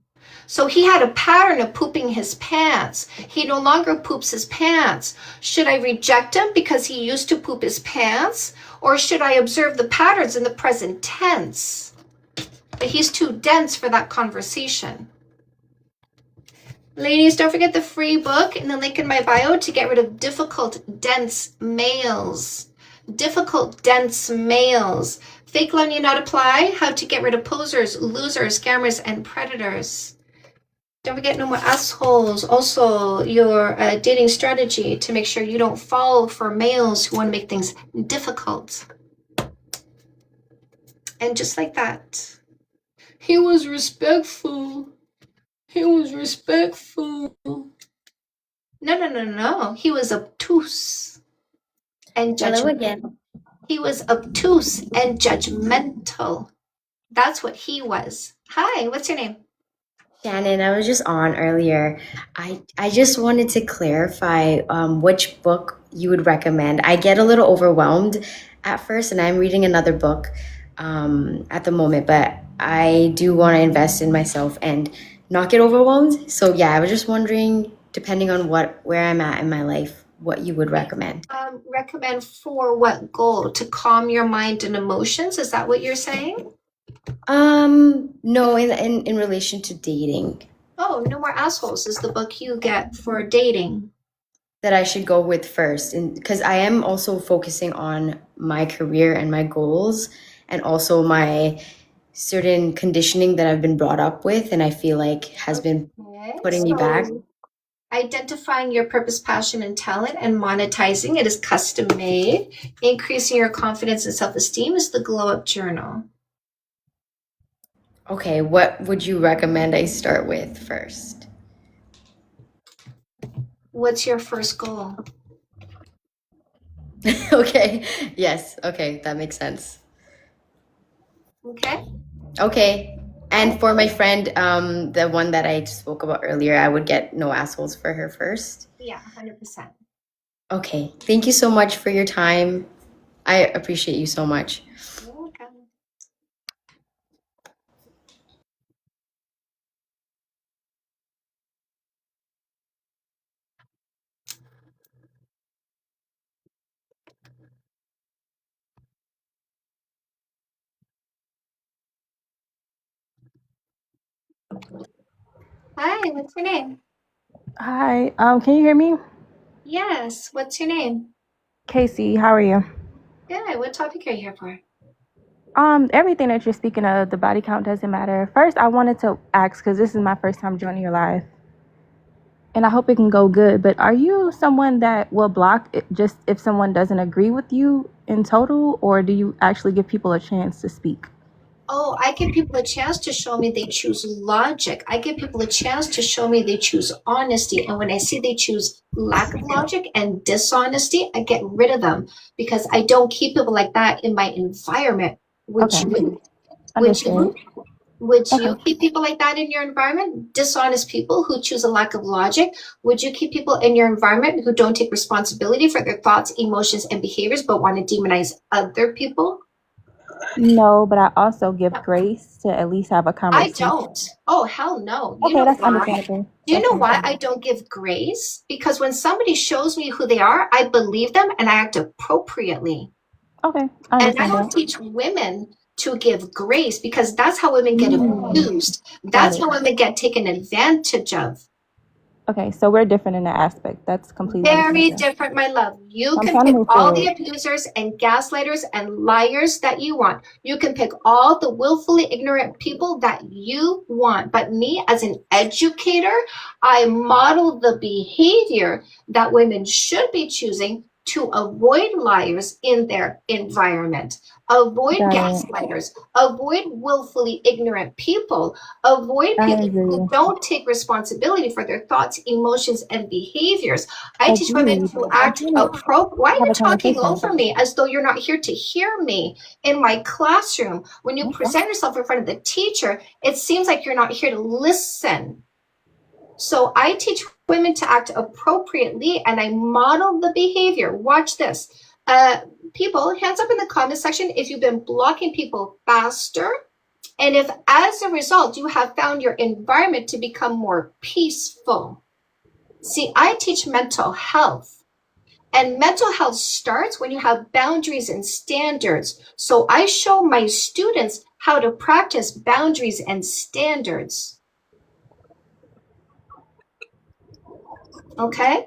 So he had a pattern of pooping his pants. He no longer poops his pants. Should I reject him because he used to poop his pants? Or should I observe the patterns in the present tense? But he's too dense for that conversation. Ladies, don't forget the free book in the link in my bio to get rid of difficult, dense males. Difficult, dense males. Fake love need not apply. How to get rid of posers, losers, scammers, and predators. Don't forget no more assholes. Also, your dating strategy to make sure you don't fall for males who want to make things difficult. And just like that, he was respectful. He was respectful. No. He was obtuse and Hello judgmental. again. He was obtuse and judgmental. That's what he was. Hi, what's your name? Shannon, I was just on earlier. I just wanted to clarify which book you would recommend. I get a little overwhelmed at first, and I'm reading another book at the moment, but I do want to invest in myself and not get overwhelmed. So yeah, I was just wondering, depending on where I'm at in my life, what you would recommend. Recommend for what goal? To calm your mind and emotions? Is that what you're saying? No, in relation to dating. Oh, No More Assholes is the book you get for dating. That I should go with first, and because I am also focusing on my career and my goals, and also my certain conditioning that I've been brought up with, and I feel like has been putting me back. So, identifying your purpose, passion, and talent and monetizing it is custom made. Increasing your confidence and self-esteem is the Glow Up Journal. Okay, what would you recommend I start with first? What's your first goal? Okay, yes, okay, that makes sense. Okay. Okay, and for my friend, the one that I spoke about earlier, I would get No Assholes for her first. Yeah, 100%. Okay, thank you so much for your time. I appreciate you so much. You're welcome. Hi, what's your name? Hi, can you hear me? Yes, what's your name? Casey, how are you? Good. What topic are you here for? Everything that you're speaking of, the body count doesn't matter. First, I wanted to ask, because this is my first time joining your live, and I hope it can go good, but are you someone that will block it just if someone doesn't agree with you in total, or do you actually give people a chance to speak? Oh, I give people a chance to show me they choose logic. I give people a chance to show me they choose honesty. And when I see they choose lack of logic and dishonesty, I get rid of them because I don't keep people like that in my environment. Would Okay, you? Would understood. you? Would you Okay. keep people like that in your environment? Dishonest people who choose a lack of logic? Would you keep people in your environment who don't take responsibility for their thoughts, emotions, and behaviors, but want to demonize other people? No, but I also give grace to at least have a I conversation. don't. Oh, hell no. You Okay, know that's why? understandable. Do you That's know why I understandable. don't give grace? Because when somebody shows me who they are, I believe them and I act appropriately. Okay, I And I understand don't that. teach women to give grace because that's how women get abused. Got That's it. how women get taken advantage of. Okay, so we're different in that aspect. That's completely Very understandable. different, my love. You I'm can trying to pick move all the forward. abusers and gaslighters and liars that you want. You can pick all the willfully ignorant people that you want. But me, as an educator, I model the behavior that women should be choosing to avoid liars in their environment, avoid Got it. gaslighters, avoid willfully ignorant people, avoid I people who agree. don't take responsibility for their thoughts, emotions, and behaviors. I teach women Agreed. to But I'm act trying to appropriate. Why are have you a talking conversation. over me as though you're not here to hear me? In my classroom, when you Okay. present yourself in front of the teacher, it seems like you're not here to listen. So I teach women to act appropriately and I model the behavior. Watch this. People, hands up in the comment section if you've been blocking people faster and if as a result you have found your environment to become more peaceful. See, I teach mental health. And mental health starts when you have boundaries and standards. So I show my students how to practice boundaries and standards. Okay?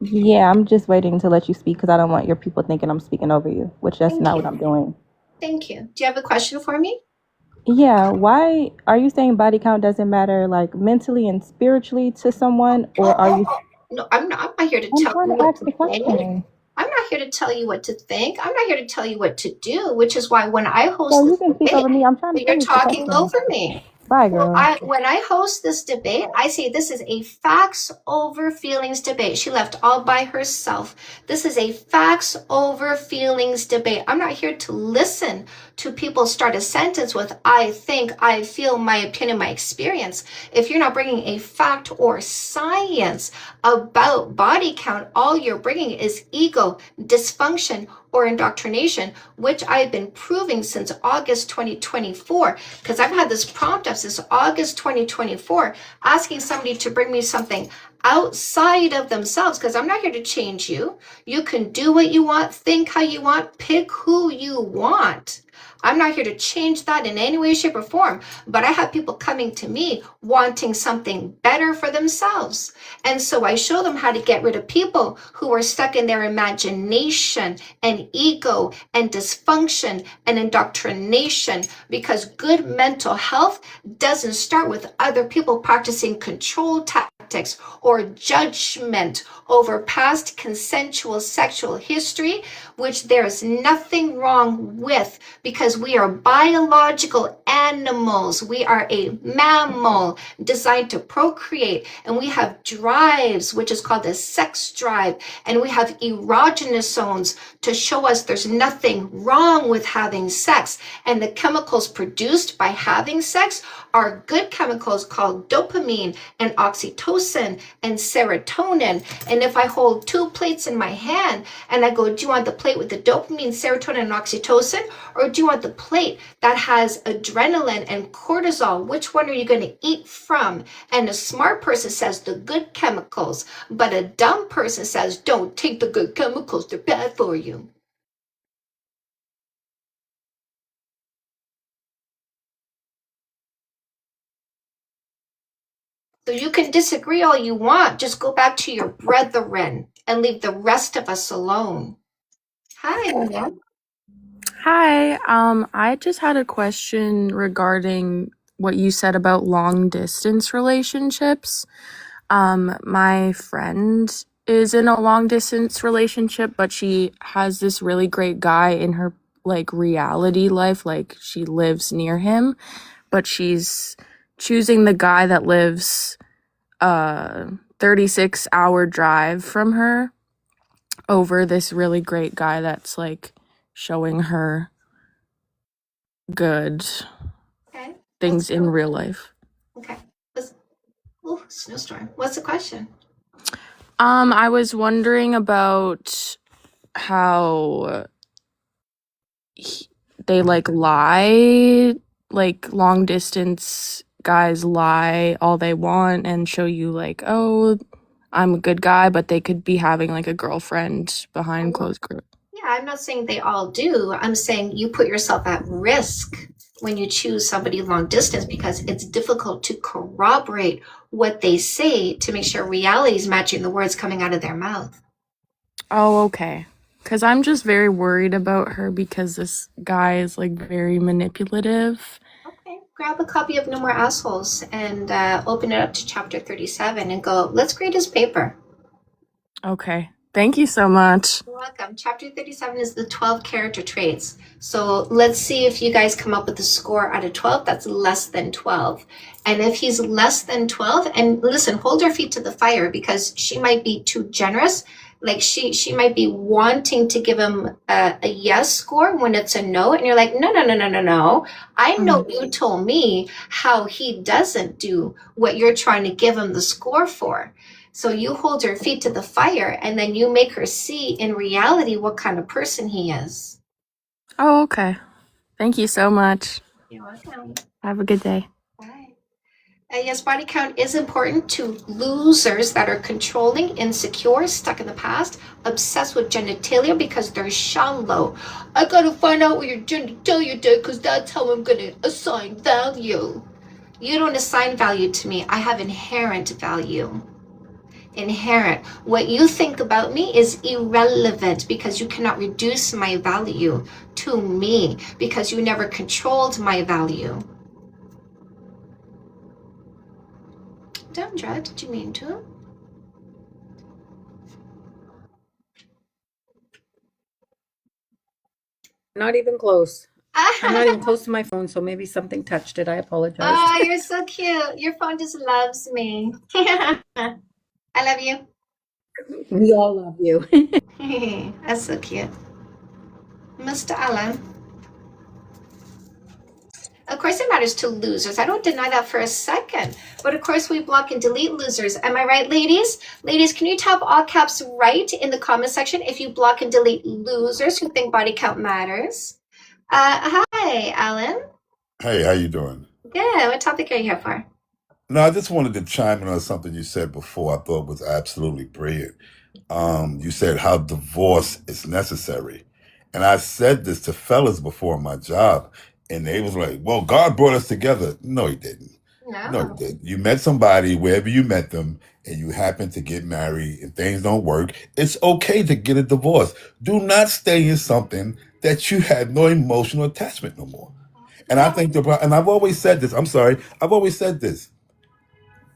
Yeah, I'm just waiting to let you speak because I don't want your people thinking I'm speaking over you, which that's Thank not what you. I'm doing. Thank you. Do you have a question for me? Yeah, why are you saying body count doesn't matter like mentally and spiritually to someone, or are you? No, I'm not here to I'm tell trying you to what ask to the say. question. I'm not here to tell you what to think. I'm not here to tell you what to do, which is why when I host So this you can speak debate, over me. I'm trying to you're finish the talking question. over me. Bye, Well, girl. when I host this debate, I say this is a facts over feelings debate. She left all by herself. This is a facts over feelings debate. I'm not here to listen to people start a sentence with I think, I feel, my opinion, my experience. If you're not bringing a fact or science about body count, all you're bringing is ego, dysfunction, or indoctrination, which I've been proving since August 2024, because I've had this prompt up since August 2024, asking somebody to bring me something outside of themselves, because I'm not here to change you. You can do what you want, think how you want, pick who you want. I'm not here to change that in any way, shape, or form, but I have people coming to me wanting something better for themselves. And so I show them how to get rid of people who are stuck in their imagination and ego and dysfunction and indoctrination, because good mental health doesn't start with other people practicing control tactics or judgment over past consensual sexual history, which there's nothing wrong with, because we are biological animals. We are a mammal designed to procreate, and we have drives, which is called a sex drive, and we have erogenous zones to show us there's nothing wrong with having sex. And the chemicals produced by having sex are good chemicals called dopamine and oxytocin and serotonin. And if I hold two plates in my hand and I go, do you want the plate with the dopamine, serotonin, and oxytocin, or do you want the plate that has adrenaline and cortisol? Which one are you going to eat from? And a smart person says the good chemicals, but a dumb person says don't take the good chemicals, they're bad for you. So you can disagree all you want. Just go back to your brethren and leave the rest of us alone. Hi, Anya. Hi, I just had a question regarding what you said about long distance relationships. My friend is in a long distance relationship, but she has this really great guy in her like reality life, like she lives near him, but she's choosing the guy that lives 36-hour drive from her over this really great guy that's like showing her good Okay. things in real life. Okay. Oh, snowstorm. What's the question? I was wondering about how they like lie, like long distance guys lie all they want and show you like, oh, I'm a good guy, but they could be having like a girlfriend behind closed doors. Yeah, I'm not saying they all do. I'm saying you put yourself at risk when you choose somebody long distance, because it's difficult to corroborate what they say to make sure reality is matching the words coming out of their mouth. Oh, okay. Because I'm just very worried about her because this guy is like very manipulative. Okay, grab a copy of No More Assholes and open it up to chapter 37 and go, let's grade his paper. Okay. Thank you so much. You're welcome. Chapter 37 is the 12 character traits. So let's see if you guys come up with a score out of 12 that's less than 12. And if he's less than 12, and listen, hold your feet to the fire, because she might be too generous. Like she might be wanting to give him a yes score when it's a no. And you're like, no. I know you told me how he doesn't do what you're trying to give him the score for. So you hold her feet to the fire, and then you make her see in reality what kind of person he is. Oh, okay. Thank you so much. You're welcome. Have a good day. Bye. Yes, body count is important to losers that are controlling, insecure, stuck in the past, obsessed with genitalia because they're shallow. I gotta find out what your genitalia did, because that's how I'm gonna assign value. You don't assign value to me. I have inherent value. Inherent. What you think about me is irrelevant, because you cannot reduce my value to me, because you never controlled my value. Dundra, did you mean to? Not even close. I'm not even close to my phone, so maybe something touched it. I apologize. Oh, you're so cute. Your phone just loves me. I love you. We all love you. That's so cute. Mr. Allen. Of course, it matters to losers. I don't deny that for a second. But of course, we block and delete losers. Am I right, ladies? Ladies, can you type all caps right in the comment section if you block and delete losers who think body count matters? Hi, Alan. Hey, how you doing? Good. What topic are you here for? No, I just wanted to chime in on something you said before. I thought was absolutely brilliant. You said how divorce is necessary, and I said this to fellas before on my job, and they was like, "Well, God brought us together." No, He didn't. No, He didn't. You met somebody wherever you met them, and you happen to get married, and things don't work. It's okay to get a divorce. Do not stay in something that you have no emotional attachment no more. And I think and I've always said this. I'm sorry. I've always said this.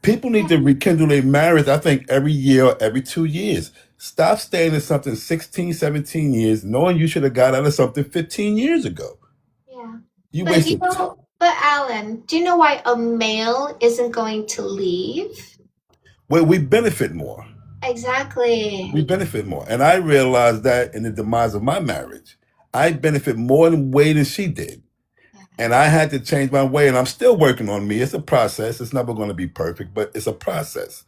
People need to rekindle their marriage, I think, every year or every 2 years. Stop staying in something 16, 17 years, knowing you should have got out of something 15 years ago. Yeah. You But you wasted know, but Alan, do you know why a male isn't going to leave? well, we benefit more. Exactly. We benefit more. And I realized that in the demise of my marriage. I benefit more in way than she did. And I had to change my way, and I'm still working on me. It's a process. It's never going to be perfect, but it's a process.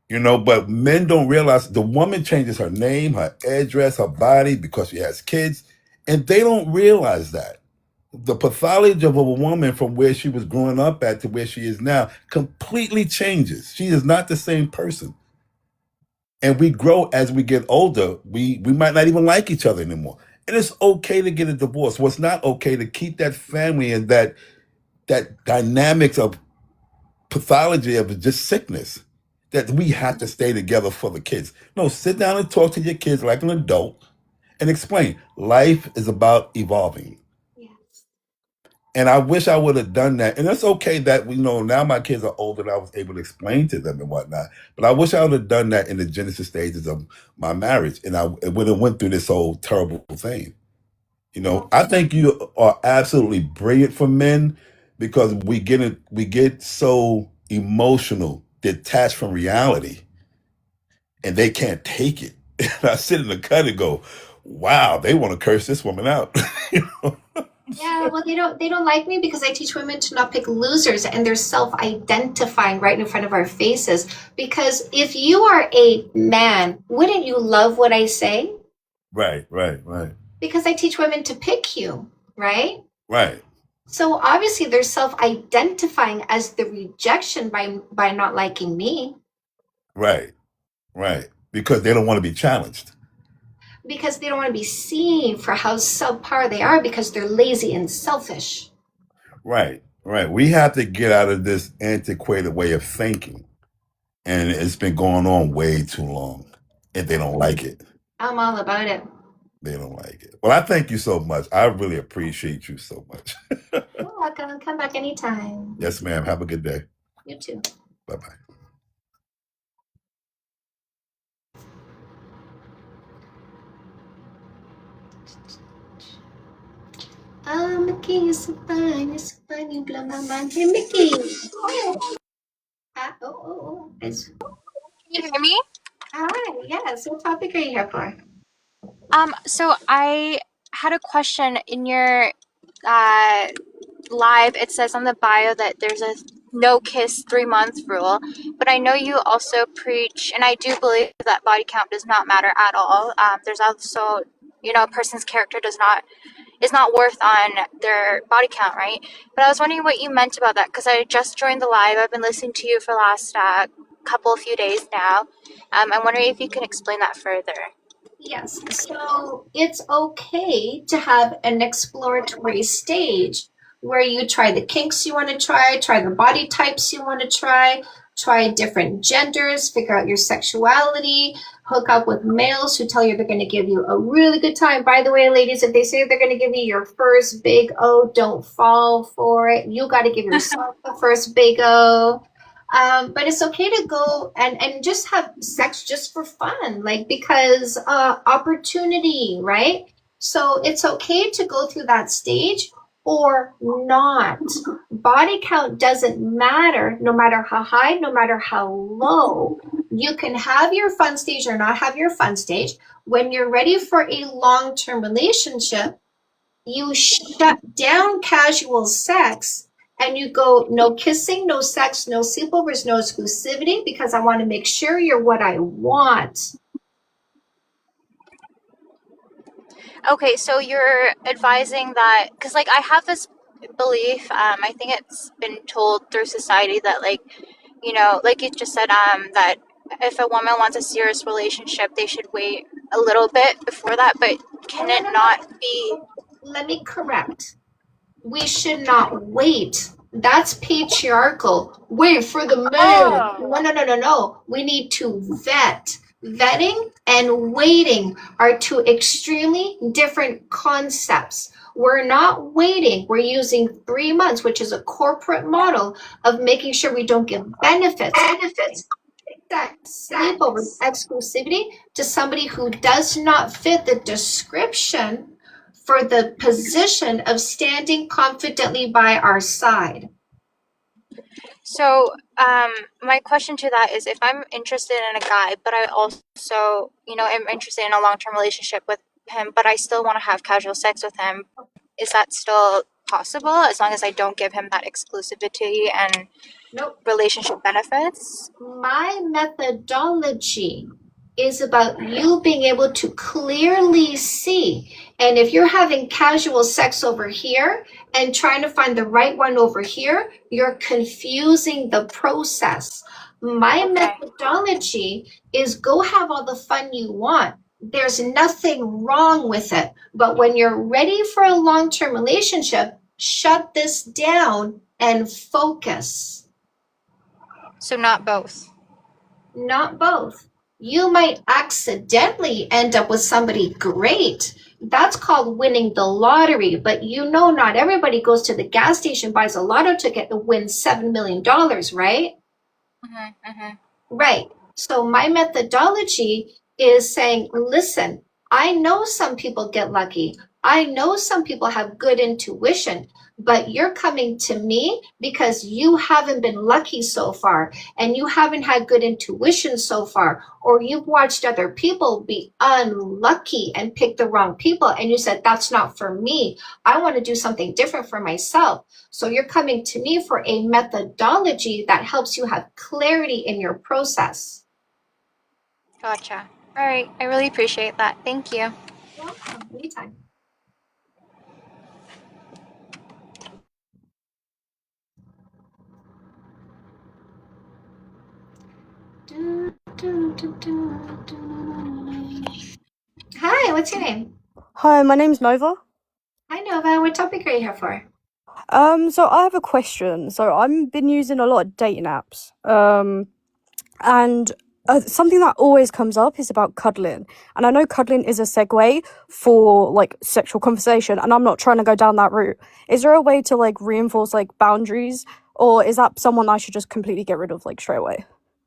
But men don't realize the woman changes her name, her address, her body because she has kids, and they don't realize that. The pathology of a woman from where she was growing up at to where she is now completely changes. She is not the same person. And we grow as we get older. We might not even like each other anymore. And it's okay to get a divorce. What's not okay to keep that family and that dynamics of pathology of just sickness that we have to stay together for the kids. No, sit down and talk to your kids like an adult and explain. Life is about evolving. And I wish I would have done that. And it's okay that we know now my kids are older and I was able to explain to them and whatnot. But I wish I would have done that in the genesis stages of my marriage. And I would have went through this whole terrible thing. I think you are absolutely brilliant for men because we get so emotional, detached from reality, and they can't take it. And I sit in the cut and go, wow, they want to curse this woman out. Yeah, well, they don't like me because I teach women to not pick losers, and they're self-identifying right in front of our faces. Because if you are a man, wouldn't you love what I say? Right. Because I teach women to pick you, right? Right. So obviously they're self-identifying as the rejection by not liking me. Right. Because they don't want to be challenged. Because they don't want to be seen for how subpar they are because they're lazy and selfish. Right. We have to get out of this antiquated way of thinking. And it's been going on way too long. And they don't like it. I'm all about it. They don't like it. Well, I thank you so much. I really appreciate you so much. You're welcome. Come back anytime. Yes, ma'am. Have a good day. You too. Bye-bye. Mickey, you're so fine. You're so fine. You blow my mind. Hey, Mickey. It's... Can you hear me? Hi, yes. What topic are you here for? So I had a question in your live. It says on the bio that there's a no kiss 3 month rule, but I know you also preach, and I do believe that body count does not matter at all. There's also, a person's character is not worth on their body count, right? But I was wondering what you meant about that because I just joined the live. I've been listening to you for the last few days now. I'm wondering if you can explain that further. Yes. So it's okay to have an exploratory stage where you try the kinks you want to try the body types you want to try different genders, figure out your sexuality, hook up with males who tell you they're going to give you a really good time. By the way, ladies, if they say they're going to give you your first big O, don't fall for it. You got to give yourself the first big O. But it's okay to go and just have sex just for fun, because opportunity, right? So it's okay to go through that stage or not. Body count doesn't matter, no matter how high, no matter how low. You can have your fun stage or not have your fun stage. When you're ready for a long-term relationship, you shut down casual sex and you go, no kissing, no sex, no sleepovers, no exclusivity, because I want to make sure you're what I want. Okay, so you're advising that, because like I have this belief, I think it's been told through society that like, you know, like you just said, that if a woman wants a serious relationship, they should wait a little bit before that, but can it not be? Let me correct. We should not wait. That's patriarchal. Wait for the man. No. We need to vet. Vetting and waiting are two extremely different concepts. We're not waiting. We're using 3 months, which is a corporate model of making sure we don't give benefits. Sleepover exclusivity to somebody who does not fit the description for the position of standing confidently by our side. So, my question to that is, if I'm interested in a guy, but I also, you know, am interested in a long-term relationship with him, but I still want to have casual sex with him, is that still possible as long as I don't give him that exclusivity and relationship benefits? My methodology is about you being able to clearly see. And if you're having casual sex over here and trying to find the right one over here, you're confusing the process. My methodology is go have all the fun you want. There's nothing wrong with it. But when you're ready for a long-term relationship, shut this down and focus. So not both. Not both. You might accidentally end up with somebody great. That's called winning the lottery. But you know, not everybody goes to the gas station, buys a lotto ticket to win $7 million, right? Right. So my methodology is saying, listen, I know some people get lucky. I know some people have good intuition, but you're coming to me because you haven't been lucky so far and you haven't had good intuition so far, or you've watched other people be unlucky and pick the wrong people. And you said, that's not for me. I want to do something different for myself. So you're coming to me for a methodology that helps you have clarity in your process. Gotcha. All right. I really appreciate that. Thank you. Welcome. Anytime. Hi, what's your name? Hi, my name's Nova. Hi, Nova. What topic are you here for? So I have a question. So I've been using a lot of dating apps. And something that always comes up is about cuddling. And I know cuddling is a segue for like sexual conversation, and I'm not trying to go down that route. Is there a way to like reinforce like boundaries, or is that someone I should just completely get rid of like straight away?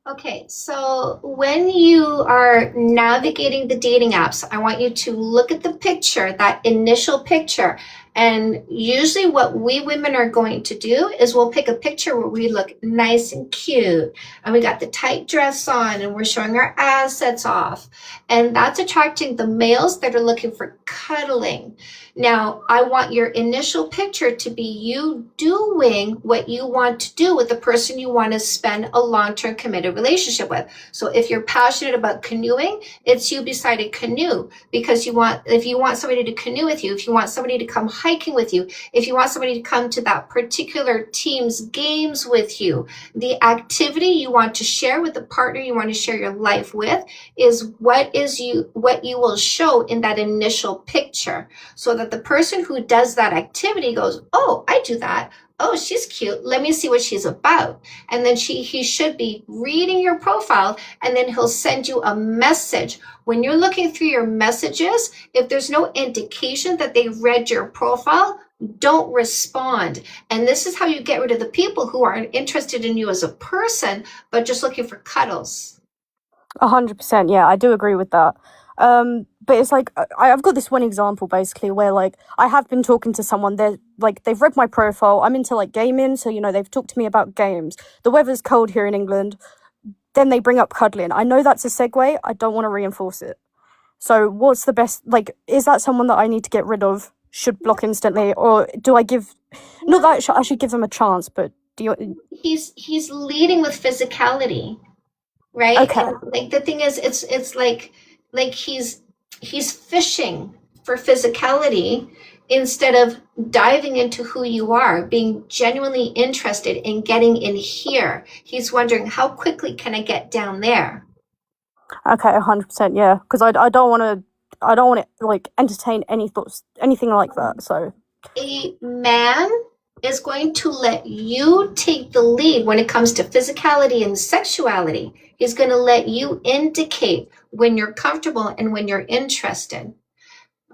Okay, so when you are navigating the dating apps, I want you to look at the picture, that initial picture. And usually what we women are going to do is we'll pick a picture where we look nice and cute and we got the tight dress on and we're showing our assets off. And that's attracting the males that are looking for cuddling. Now, I want your initial picture to be you doing what you want to do with the person you want to spend a long-term committed relationship with. So if you're passionate about canoeing, it's you beside a canoe, because if you want somebody to canoe with you, if you want somebody to come hiking with you, if you want somebody to come to that particular team's games with you, the activity you want to share with the partner you want to share your life with is what you will show in that initial picture, so that the person who does that activity goes, oh, I do that. Oh, she's cute. Let me see what she's about. And then he should be reading your profile, and then he'll send you a message. When you're looking through your messages, if there's no indication that they read your profile, don't respond. And this is how you get rid of the people who aren't interested in you as a person, but just looking for cuddles. 100%, yeah, I do agree with that. But it's like I've got this one example basically where like I have been talking to someone. They're like they've read my profile. I'm into like gaming, so you know they've talked to me about games. The weather's cold here in England. Then they bring up cuddling. I know that's a segue. I don't want to reinforce it. So what's the best? Like, is that someone that I need to get rid of? Should block instantly, or do I give? Not that I should give them a chance, but do you? He's leading with physicality, right? Okay. And like the thing is, it's like he's fishing for physicality instead of diving into who you are, being genuinely interested in getting in here. He's wondering, how quickly can I get down there? Okay, 100%, yeah. Because I don't want to like entertain any thoughts, anything like that. So A man is going to let you take the lead when it comes to physicality and sexuality. He's going to let you indicate when you're comfortable and when you're interested.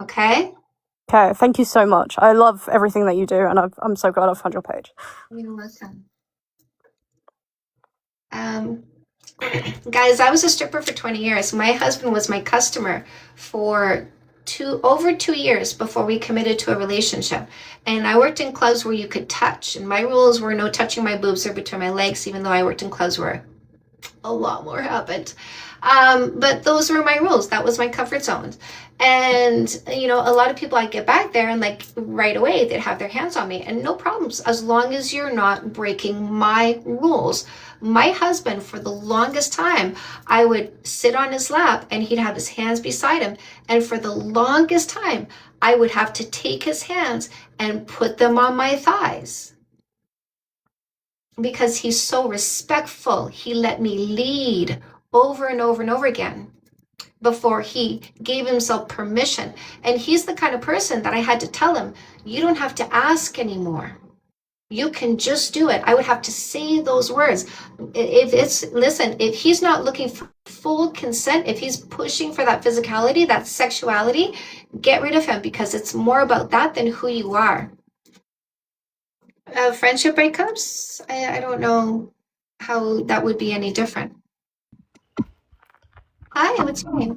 Okay? okay, thank you so much. I love everything that you do, and I'm so glad I've found your page. You're welcome. Guys, I was a stripper for 20 years. My husband was my customer for over 2 years before we committed to a relationship. And I worked in clubs where you could touch. And my rules were no touching my boobs or between my legs, even though I worked in clubs where a lot more happened. But those were my rules. That was my comfort zone. And, you know, a lot of people, I get back there and like right away, they'd have their hands on me and no problems, as long as you're not breaking my rules. My husband, for the longest time, I would sit on his lap and he'd have his hands beside him. And for the longest time, I would have to take his hands and put them on my thighs. Because he's so respectful, he let me lead over and over and over again before he gave himself permission. And he's the kind of person that I had to tell him, you don't have to ask anymore. You can just do it. I would have to say those words. If he's not looking for full consent, if he's pushing for that physicality, that sexuality, get rid of him, because it's more about that than who you are. Friendship breakups, I don't know how that would be any different. Hi, what's your name?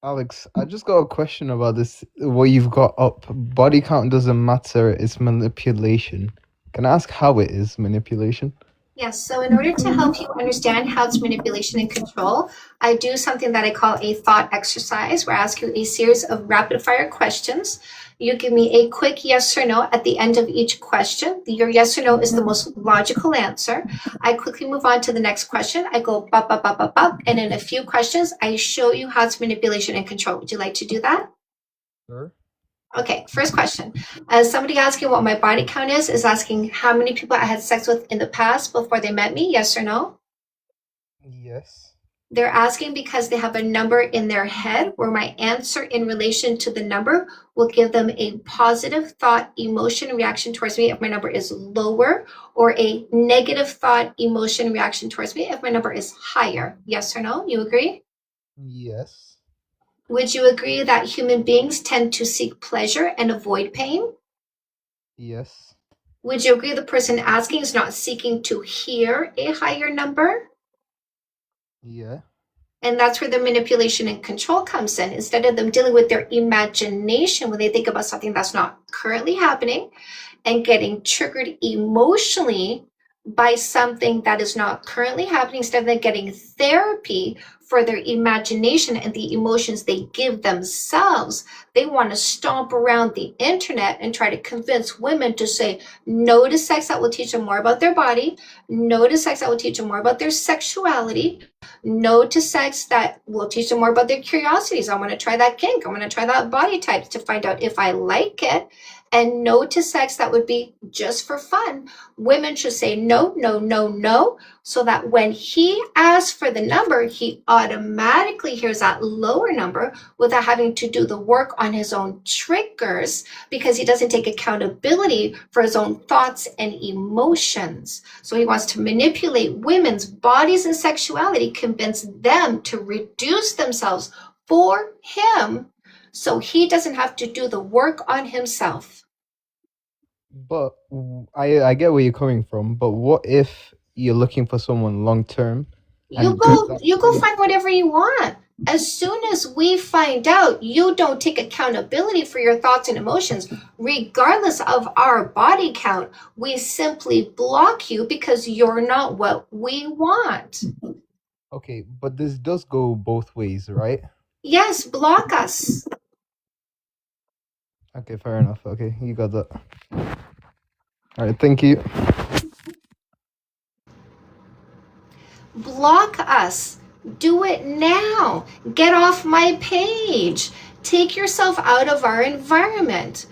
Alex, I just got a question about this. What you've got up, body count doesn't matter, it's manipulation. Can I ask how it is manipulation? Yes, so in order to help you understand how it's manipulation and control, I do something that I call a thought exercise, where I ask you a series of rapid fire questions. You give me a quick yes or no at the end of each question. Your yes or no is the most logical answer. I quickly move on to the next question. I go bop, bop, bop, bop, bop, and in a few questions, I show you how it's manipulation and control. Would you like to do that? Sure. Okay, first question. Somebody asking what my body count is asking how many people I had sex with in the past before they met me, yes or no? Yes. They're asking because they have a number in their head where my answer in relation to the number will give them a positive thought, emotion, reaction towards me if my number is lower, or a negative thought, emotion, reaction towards me if my number is higher. Yes or no? You agree? Yes. Would you agree that human beings tend to seek pleasure and avoid pain? Yes. Would you agree the person asking is not seeking to hear a higher number? Yeah. And that's where the manipulation and control comes in. Instead of them dealing with their imagination when they think about something that's not currently happening and getting triggered emotionally by something that is not currently happening, instead of them getting therapy for their imagination and the emotions they give themselves, they want to stomp around the internet and try to convince women to say no to sex that will teach them more about their body, no to sex that will teach them more about their sexuality, no to sex that will teach them more about their curiosities. I want to try that kink. I want to try that body type to find out if I like it. And no to sex that would be just for fun. Women should say no, no, no, no, so that when he asks for the number, he automatically hears that lower number without having to do the work on his own triggers, because he doesn't take accountability for his own thoughts and emotions. So he wants to manipulate women's bodies and sexuality, convince them to reduce themselves for him, so he doesn't have to do the work on himself. But I get where you're coming from, but what if you're looking for someone long term? You go find whatever you want. As soon as we find out you don't take accountability for your thoughts and emotions, regardless of our body count, we simply block you because you're not what we want. Okay, but this does go both ways, right? Yes, block us. Okay, fair enough. Okay, you got that. All right, thank you. Block us. Do it now. Get off my page. Take yourself out of our environment.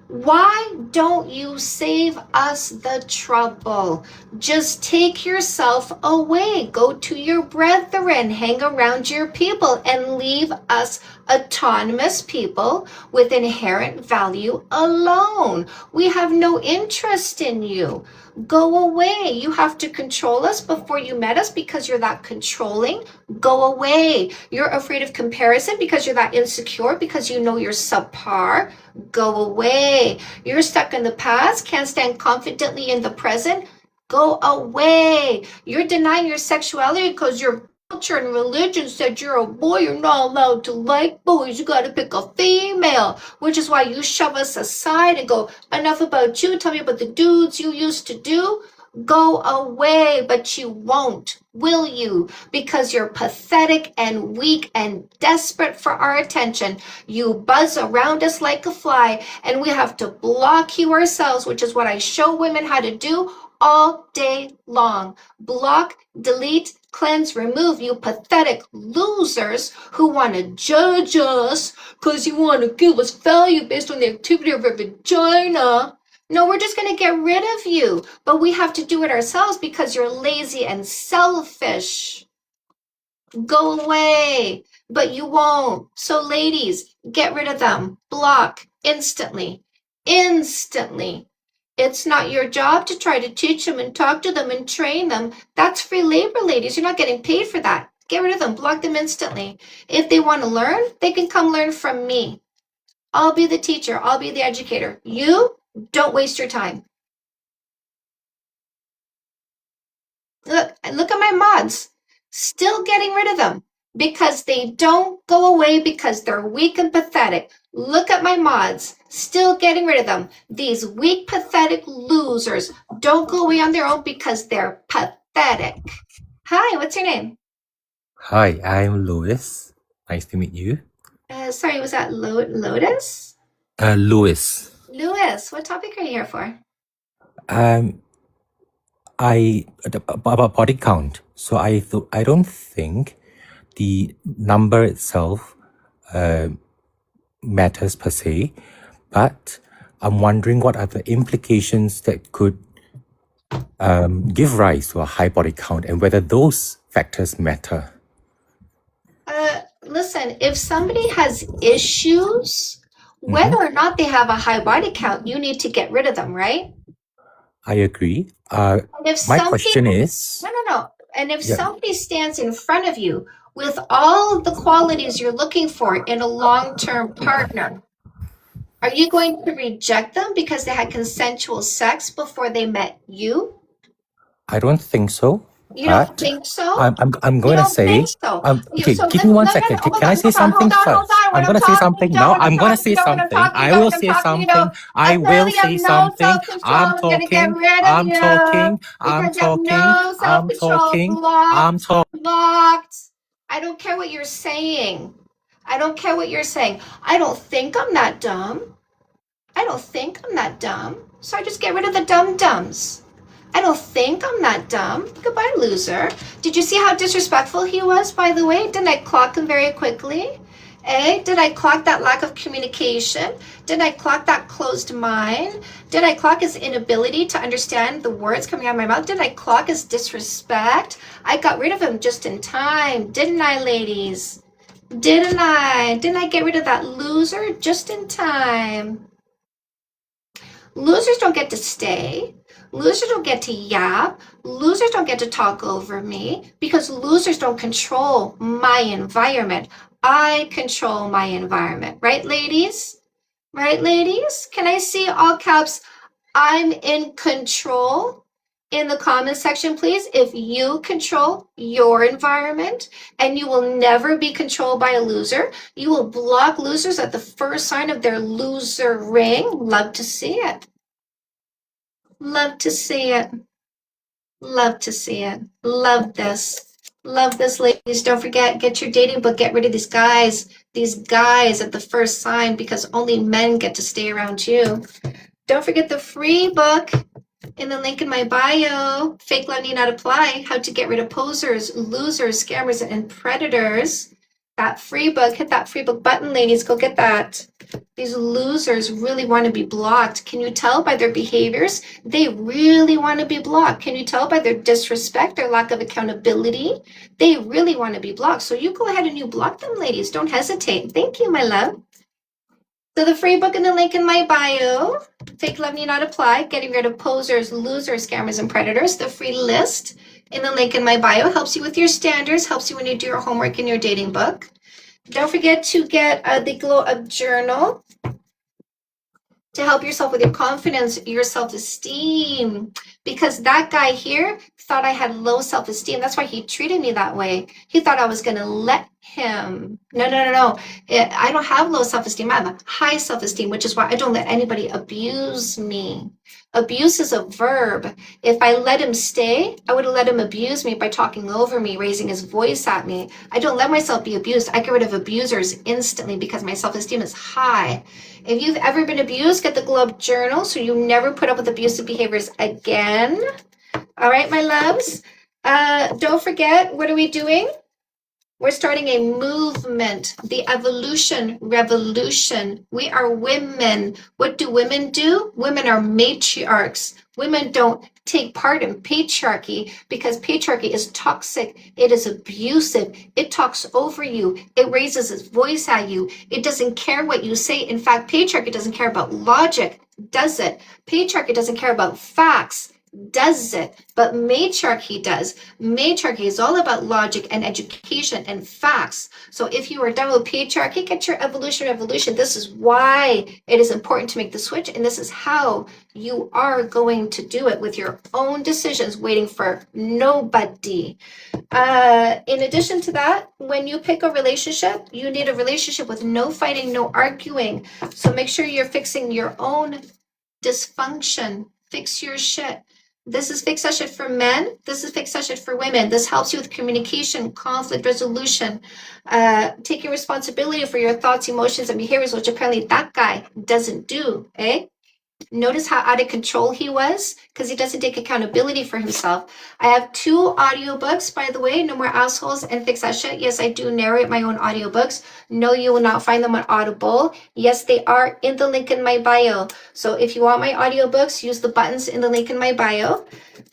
Why don't you save us the trouble? Just take yourself away. Go to your brethren, hang around your people, and leave us autonomous people with inherent value alone. We have no interest in you. Go away. You have to control us before you met us because you're that controlling. Go away. You're afraid of comparison because you're that insecure because you know you're subpar. Go away. You're stuck in the past, can't stand confidently in the present. Go away. You're denying your sexuality because your culture and religion said you're a boy, you're not allowed to like boys, you gotta pick a female, which is why you shove us aside and go, enough about you, tell me about the dudes you used to do. Go away, but you won't, will you? Because you're pathetic and weak and desperate for our attention. You buzz around us like a fly, and we have to block you ourselves, which is what I show women how to do all day long. Block, delete, cleanse, remove, you pathetic losers who want to judge us because you want to give us value based on the activity of our vagina. No, we're just going to get rid of you, but we have to do it ourselves because you're lazy and selfish. Go away, but you won't. So ladies, get rid of them. Block instantly. Instantly. It's not your job to try to teach them and talk to them and train them. That's free labor, ladies. You're not getting paid for that. Get rid of them. Block them instantly. If they want to learn, they can come learn from me. I'll be the teacher. I'll be the educator. You don't waste your time. Look at my mods. Still getting rid of them because they don't go away because they're weak and pathetic. Look at my mods. Still getting rid of them. These weak, pathetic losers don't go away on their own because they're pathetic. Hi, what's your name? Hi, I'm Louis. Nice to meet you. Sorry, was that Lotus? Louis. Louis, what topic are you here for? About body count. So I don't think the number itself matters per se, but I'm wondering what are the implications that could give rise to a high body count and whether those factors matter. Listen, if somebody has issues, whether or not they have a high body count, you need to get rid of them, right? I agree. And if My somebody, question is, no. And if yeah, somebody stands in front of you with all of the qualities you're looking for in a long-term partner, are you going to reject them because they had consensual sex before they met you? I don't think so. You don't But think so? I'm You going to don't think say, so? okay, So give me one no, second. hold Can I on, say something hold first? on. I'm When going I'm to say talking, something. you No, don't. I'm When going I'm to say talking, when I'm something. talking, I you don't. will When I'm say talking, you don't. something. I will You have say no something. self-control. I'm I'm gonna get talking. rid of I'm you talking. I'm because you have talking. no I'm self-control. talking. I'm Blocked. talking. Blocked. I don't care what you're saying. I don't care what you're saying. I don't think I'm that dumb. I don't think I'm that dumb. So I just get rid of the dum-dums. I don't think I'm that dumb. Goodbye, loser. Did you see how disrespectful he was, by the way? Didn't I clock him very quickly? Did I clock that lack of communication? Did I clock that closed mind? Did I clock his inability to understand the words coming out of my mouth? Did I clock his disrespect? I got rid of him just in time, didn't I, ladies? Didn't I? Didn't I get rid of that loser just in time? Losers don't get to stay. Losers don't get to yap. Losers don't get to talk over me because losers don't control my environment. I control my environment. Right, ladies? Right, ladies? Can I see all caps? I'm in control. in the comment section, please, if you control your environment and you will never be controlled by a loser. You will block losers at the first sign of their loser ring. Love to see it. Love to see it. Love to see it. Love this. Love this, ladies. Don't forget, get your dating book. Get rid of these guys at the first sign, because only men get to stay around you. Don't forget the free book in the link in my bio. Fake love need not apply. How to get rid of posers, losers, scammers, and predators. That free book. Hit that free book button, ladies. Go get that. These losers really want to be blocked. Can you tell by their behaviors? They really want to be blocked. Can you tell by their disrespect, their lack of accountability? They really want to be blocked. So you go ahead and you block them, ladies. Don't hesitate. Thank you, my love. So the free book in the link in my bio. Fake love need not apply. Getting rid of posers, losers, scammers, and predators. The free list in the link in my bio helps you with your standards, helps you when you do your homework in your dating book. Don't forget to get the Glow Up Journal to help yourself with your confidence, your self-esteem. Because that guy here thought I had low self-esteem. That's why he treated me that way. He thought I was going to let him. No. I don't have low self-esteem. I have a high self-esteem, which is why I don't let anybody abuse me. Abuse is a verb. If I let him stay, I would have let him abuse me by talking over me, raising his voice at me. I don't let myself be abused. I get rid of abusers instantly because my self-esteem is high. If you've ever been abused, get the Glow Up Journal so you never put up with abusive behaviors again. All right, my loves. Don't forget, what are we doing? We're starting a movement, the evolution revolution. We are women. What do women do? Women are matriarchs. Women don't take part in patriarchy because patriarchy is toxic. It is abusive. It talks over you. It raises its voice at you. It doesn't care what you say. In fact, patriarchy doesn't care about logic, does it? Patriarchy doesn't care about facts, does it? But matriarchy does. Matriarchy is all about logic and education and facts. So if you are done with patriarchy, get your evolution revolution. This is why it is important to make the switch, and this is how you are going to do it with your own decisions, waiting for nobody. In addition to that, when you pick a relationship, you need a relationship with no fighting, no arguing. So make sure you're fixing your own dysfunction. Fix your shit. This is Fix That Shit for men. This is Fix That Shit for women. This helps you with communication, conflict resolution, taking responsibility for your thoughts, emotions, and behaviors, which apparently that guy doesn't do, eh? Notice how out of control he was because he doesn't take accountability for himself. I have 2 audiobooks, by the way, No More Assholes and Fix That Shit. Yes, I do narrate my own audiobooks. No, you will not find them on Audible. Yes, they are in the link in my bio. So if you want my audiobooks, use the buttons in the link in my bio.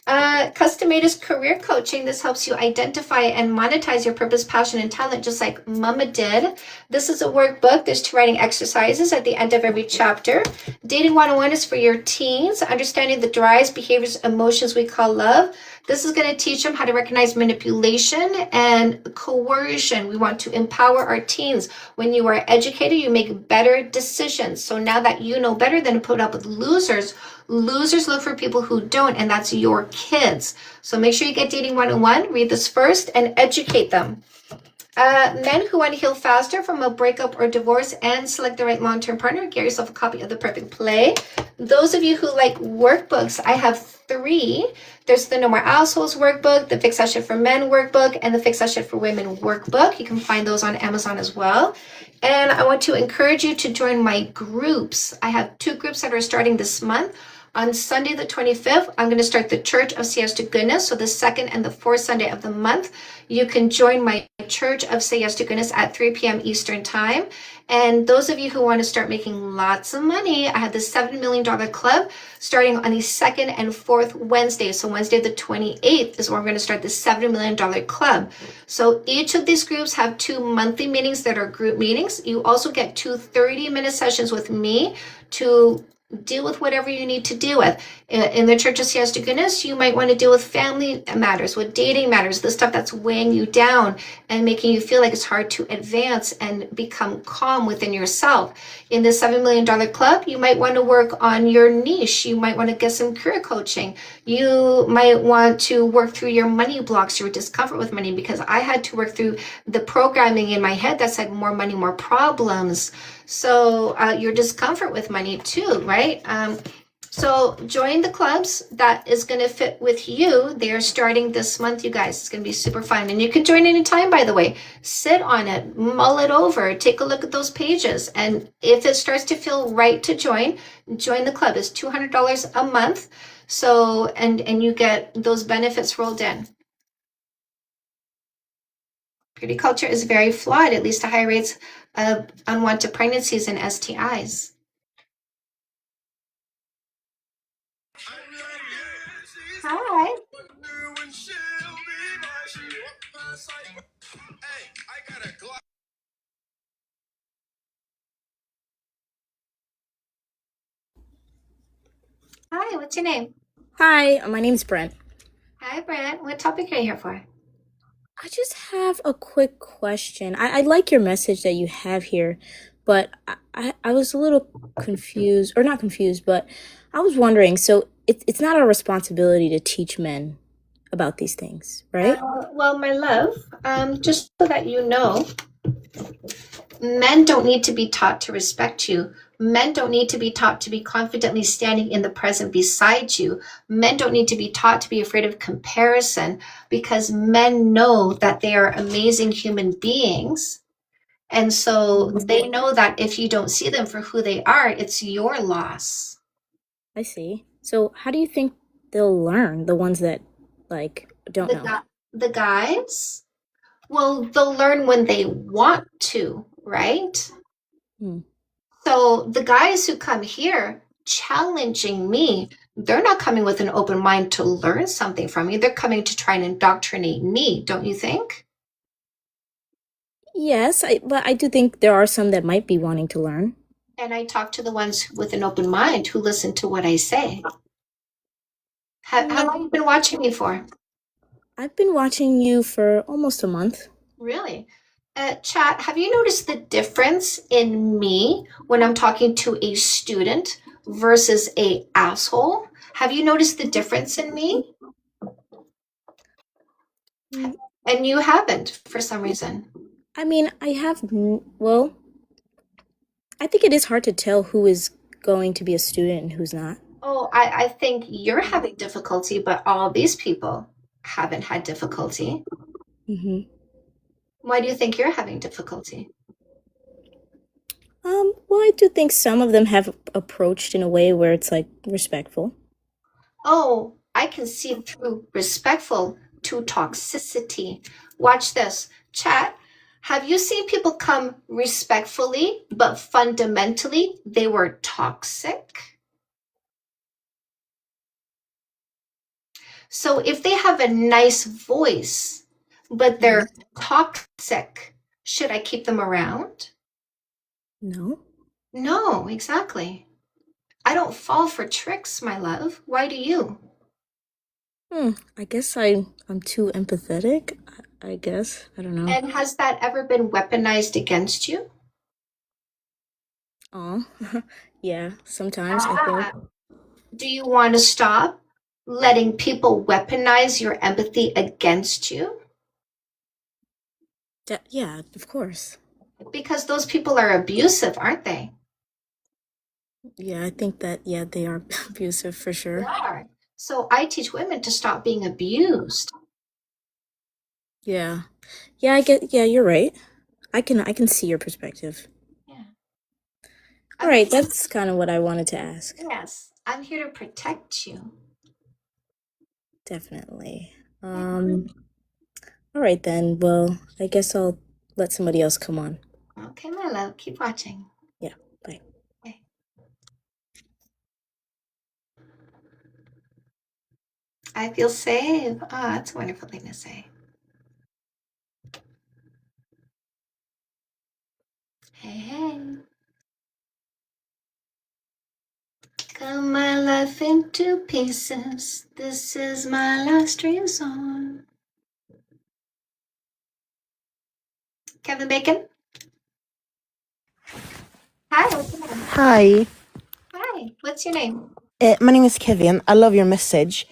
Custom Made is career coaching. This helps you identify and monetize your purpose, passion, and talent, just like Mama did. This is a workbook. There's 2 writing exercises at the end of every chapter. Dating 101 is for your teens, understanding the drives, behaviors, emotions we call love. This is going to teach them how to recognize manipulation and coercion. We want to empower our teens. When you are educated, you make better decisions. So now that you know better than to put up with losers, losers look for people who don't, and that's your kids. So make sure you get Dating 101, read this first, and educate them. Men who want to heal faster from a breakup or divorce and select the right long-term partner, get yourself a copy of The Perfect Play. Those of you who like workbooks, I have 3. There's the No More Assholes workbook, the Fix That Shit for Men workbook, and the Fix That Shit for Women workbook. You can find those on Amazon as well. And I want to encourage you to join my groups. I have 2 groups that are starting this month. On Sunday the 25th, I'm going to start the Church of Say Yes to Goodness. So the 2nd and the 4th Sunday of the month, you can join my Church of Say Yes to Goodness at 3 p.m. Eastern Time. And those of you who want to start making lots of money, I have the $7 million club starting on the 2nd and 4th Wednesday. So Wednesday the 28th is where we're going to start the $7 million club. So each of these groups have 2 monthly meetings that are group meetings. You also get 2 30-minute sessions with me to deal with whatever you need to deal with. In the Church of Sierras de Goodness, you might want to deal with family matters, with dating matters, the stuff that's weighing you down and making you feel like it's hard to advance and become calm within yourself. In the $7 million club, you might want to work on your niche. You might want to get some career coaching. You might want to work through your money blocks, your discomfort with money, because I had to work through the programming in my head that said more money, more problems. So your discomfort with money too, right? So join the clubs that is going to fit with you. They are starting this month, you guys. It's going to be super fun. And you can join anytime, by the way. Sit on it, mull it over, take a look at those pages. And if it starts to feel right to join the club. It's $200 a month. So, and you get those benefits rolled in. Purity culture is very flawed. It leads to high rates of unwanted pregnancies and STIs. Hi. Hi, what's your name? Hi, my name's Brent. Hi, Brent. What topic are you here for? I just have a quick question. I like your message that you have here, but I was a little confused, or not confused, but I was wondering, so it's not our responsibility to teach men about these things, right? Well, my love, just so that you know, men don't need to be taught to respect you. Men don't need to be taught to be confidently standing in the present beside you. Men don't need to be taught to be afraid of comparison, because men know that they are amazing human beings. And so they know that if you don't see them for who they are, it's your loss. I see. So how do you think they'll learn, the ones that, like, don't know? The guys, well, they'll learn when they want to, right? So the guys who come here challenging me, they're not coming with an open mind to learn something from me. They're coming to try and indoctrinate me, don't you think? Yes, but I do think there are some that might be wanting to learn. And I talk to the ones with an open mind who listen to what I say. How long have you been watching me for? I've been watching you for almost a month. Really? Chat, have you noticed the difference in me when I'm talking to a student versus a asshole? Have you noticed the difference in me? And you haven't for some reason. I mean, well, I think it is hard to tell who is going to be a student and who's not. Oh, I think you're having difficulty, but all these people haven't had difficulty. Mm-hmm. Why do you think you're having difficulty? Well, I do think some of them have approached in a way where it's like respectful. Oh, I can see through respectful to toxicity. Watch this. Chat, have you seen people come respectfully, but fundamentally they were toxic? So if they have a nice voice, but they're toxic, should I keep them around? No. No, exactly. I don't fall for tricks, my love. Why do you? I guess I'm too empathetic. I guess. I don't know. And has that ever been weaponized against you? Oh, yeah, sometimes I think. Do you want to stop letting people weaponize your empathy against you? Yeah, of course. Because those people are abusive, aren't they? Yeah, I think that, yeah, they are abusive for sure. They are. So I teach women to stop being abused. Yeah. Yeah, you're right. I can see your perspective. Yeah. All right, that's kind of what I wanted to ask. Yes, I'm here to protect you. Definitely. All right then. Well, I guess I'll let somebody else come on. Okay, my love, keep watching. Yeah, bye. Okay. I feel safe. Oh, that's a wonderful thing to say. Hey, hey. Cut my life into pieces. This is my last resort. Kevin Bacon. Hi, what's your name? Hi, Hi, what's your name? my name is Kevin. I love your message.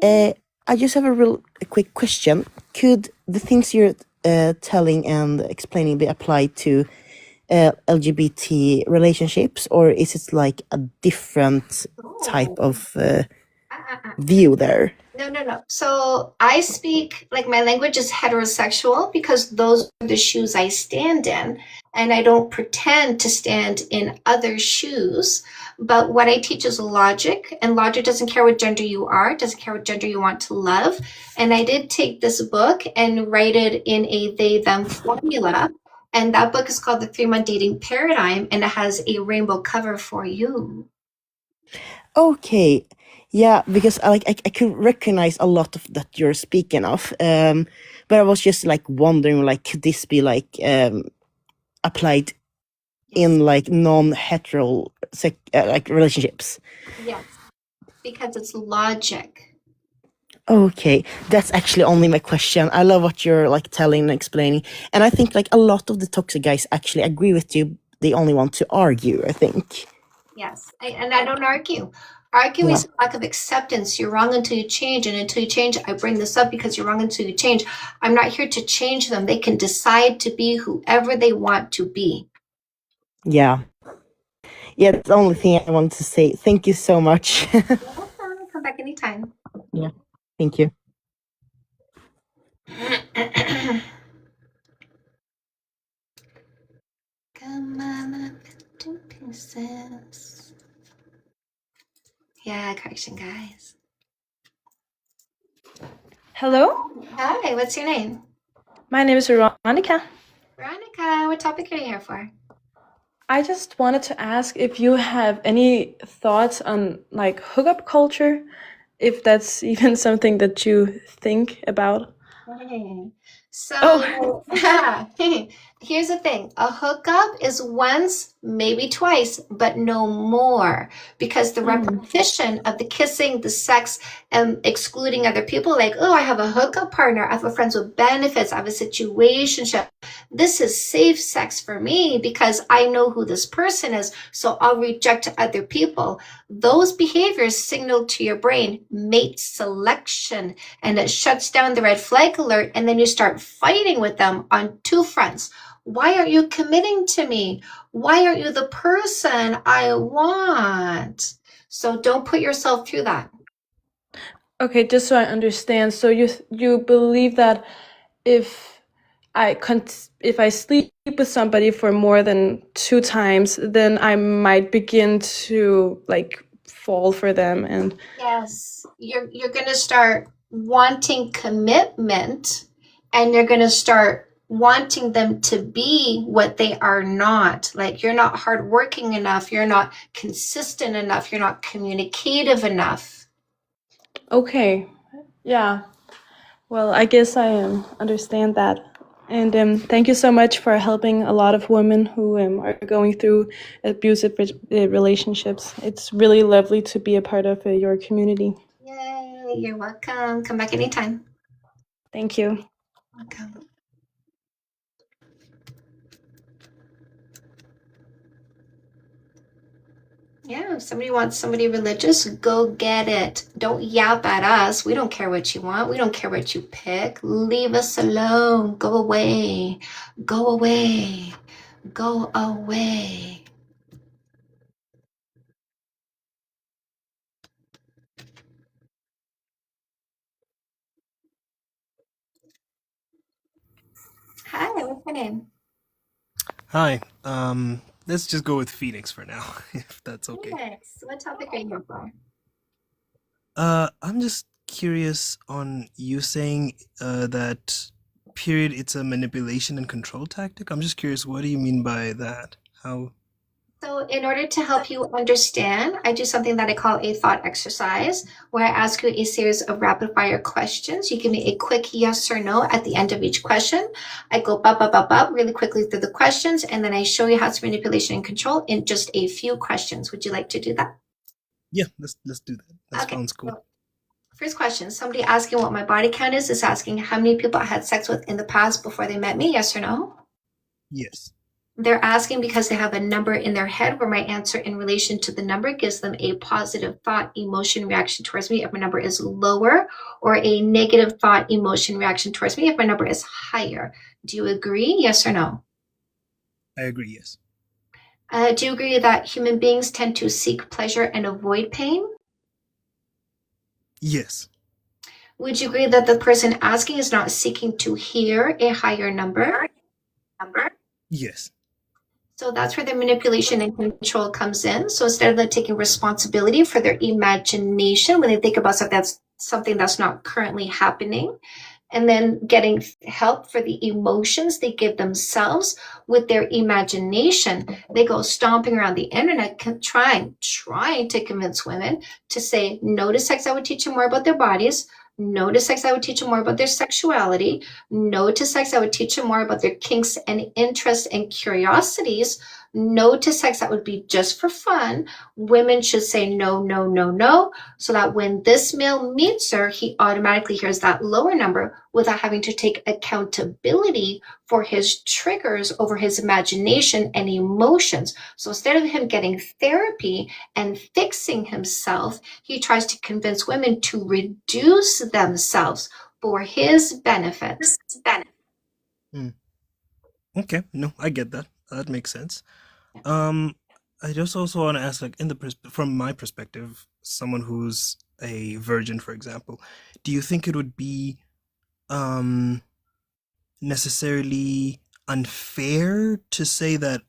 I just have a quick question. Could the things you're telling and explaining be applied to LGBT relationships, or is it like a different type of view there? No. So I speak, like, my language is heterosexual because those are the shoes I stand in, and I don't pretend to stand in other shoes. But what I teach is logic, and logic doesn't care what gender you are, doesn't care what gender you want to love. And I did take this book and write it in a they-them formula. And that book is called The 3-Month Dating Paradigm, and it has a rainbow cover for you. Okay, yeah, because I could recognize a lot of that you're speaking of, but I was just like wondering, like, could this be like applied in like non-hetero like relationships? Yes, because it's logic. Okay, that's actually only my question. I love what you're like telling and explaining, and I think like a lot of the toxic guys actually agree with you. They only want to argue, I think. Yes, and I don't argue. Arguing is a lack of acceptance. You're wrong until you change, and until you change, I bring this up because you're wrong until you change. I'm not here to change them. They can decide to be whoever they want to be. Yeah, that's the only thing I wanted to say. Thank you so much. Come back anytime. Yeah, thank you. Come on, into pieces. Yeah, correction, guys. Hello, Hi, what's your name? my name is Veronica. Veronica, what topic are you here for? I just wanted to ask if you have any thoughts on like hookup culture, if that's even something that you think about. Okay. So, here's the thing. A hookup is once, maybe twice, but no more. Because the repetition of the kissing, the sex, and excluding other people, like, oh, I have a hookup partner, I have a friends with benefits, I have a situationship. This is safe sex for me because I know who this person is, so I'll reject other people. Those behaviors signal to your brain mate selection, and it shuts down the red flag alert, and then you start fighting with them on two fronts. Why aren't you committing to me? Why aren't you the person I want? So don't put yourself through that. Okay, just so I understand. So you believe that if if I sleep with somebody for more than 2 times, then I might begin to like fall for them and Yes, you're going to start wanting commitment, and you're going to start wanting them to be what they are not. Like, you're not hardworking enough, you're not consistent enough, you're not communicative enough. Okay. Yeah. Well, I guess I understand that. And thank you so much for helping a lot of women who are going through abusive relationships. It's really lovely to be a part of your community. Yay, you're welcome. Come back anytime. Thank you. Welcome. Yeah, if somebody wants somebody religious, go get it. Don't yap at us. We don't care what you want. We don't care what you pick. Leave us alone. Go away. Go away. Go away. Hi, what's your name? Hi. Let's just go with Phoenix for now, if that's okay. Yes. What topic are you here for? I'm just curious on you saying that period it's a manipulation and control tactic. I'm just curious, what do you mean by that? How? So in order to help you understand, I do something that I call a thought exercise, where I ask you a series of rapid fire questions. You give me a quick yes or no at the end of each question. I go bop really quickly through the questions, and then I show you how it's manipulation and control in just a few questions. Would you like to do that? Yeah, let's do that. That Okay. sounds cool. So first question, somebody asking what my body count is asking how many people I had sex with in the past before they met me, yes or no? Yes. They're asking because they have a number in their head where my answer in relation to the number gives them a positive thought, emotion, reaction towards me if my number is lower, or a negative thought, emotion, reaction towards me if my number is higher. Do you agree? Yes or no? I agree, yes. Do you agree that human beings tend to seek pleasure and avoid pain? Yes. Would you agree that the person asking is not seeking to hear a higher number? Yes. So that's where the manipulation and control comes in. So instead of them taking responsibility for their imagination when they think about something that's not currently happening, and then getting help for the emotions they give themselves with their imagination, they go stomping around the internet trying to convince women to say no to sex. I would teach them more about their bodies. No to sex, I would teach them more about their sexuality. No to sex, I would teach them more about their kinks and interests and curiosities. No to sex, that would be just for fun. Women should say no, no, no, no, so that when this male meets her, he automatically hears that lower number without having to take accountability for his triggers over his imagination and emotions. So instead of him getting therapy and fixing himself, he tries to convince women to reduce themselves for his benefits. Okay, no, I get that. That makes sense. I just also want to ask, like, from my perspective, someone who's a virgin, for example, do you think it would be necessarily unfair to say that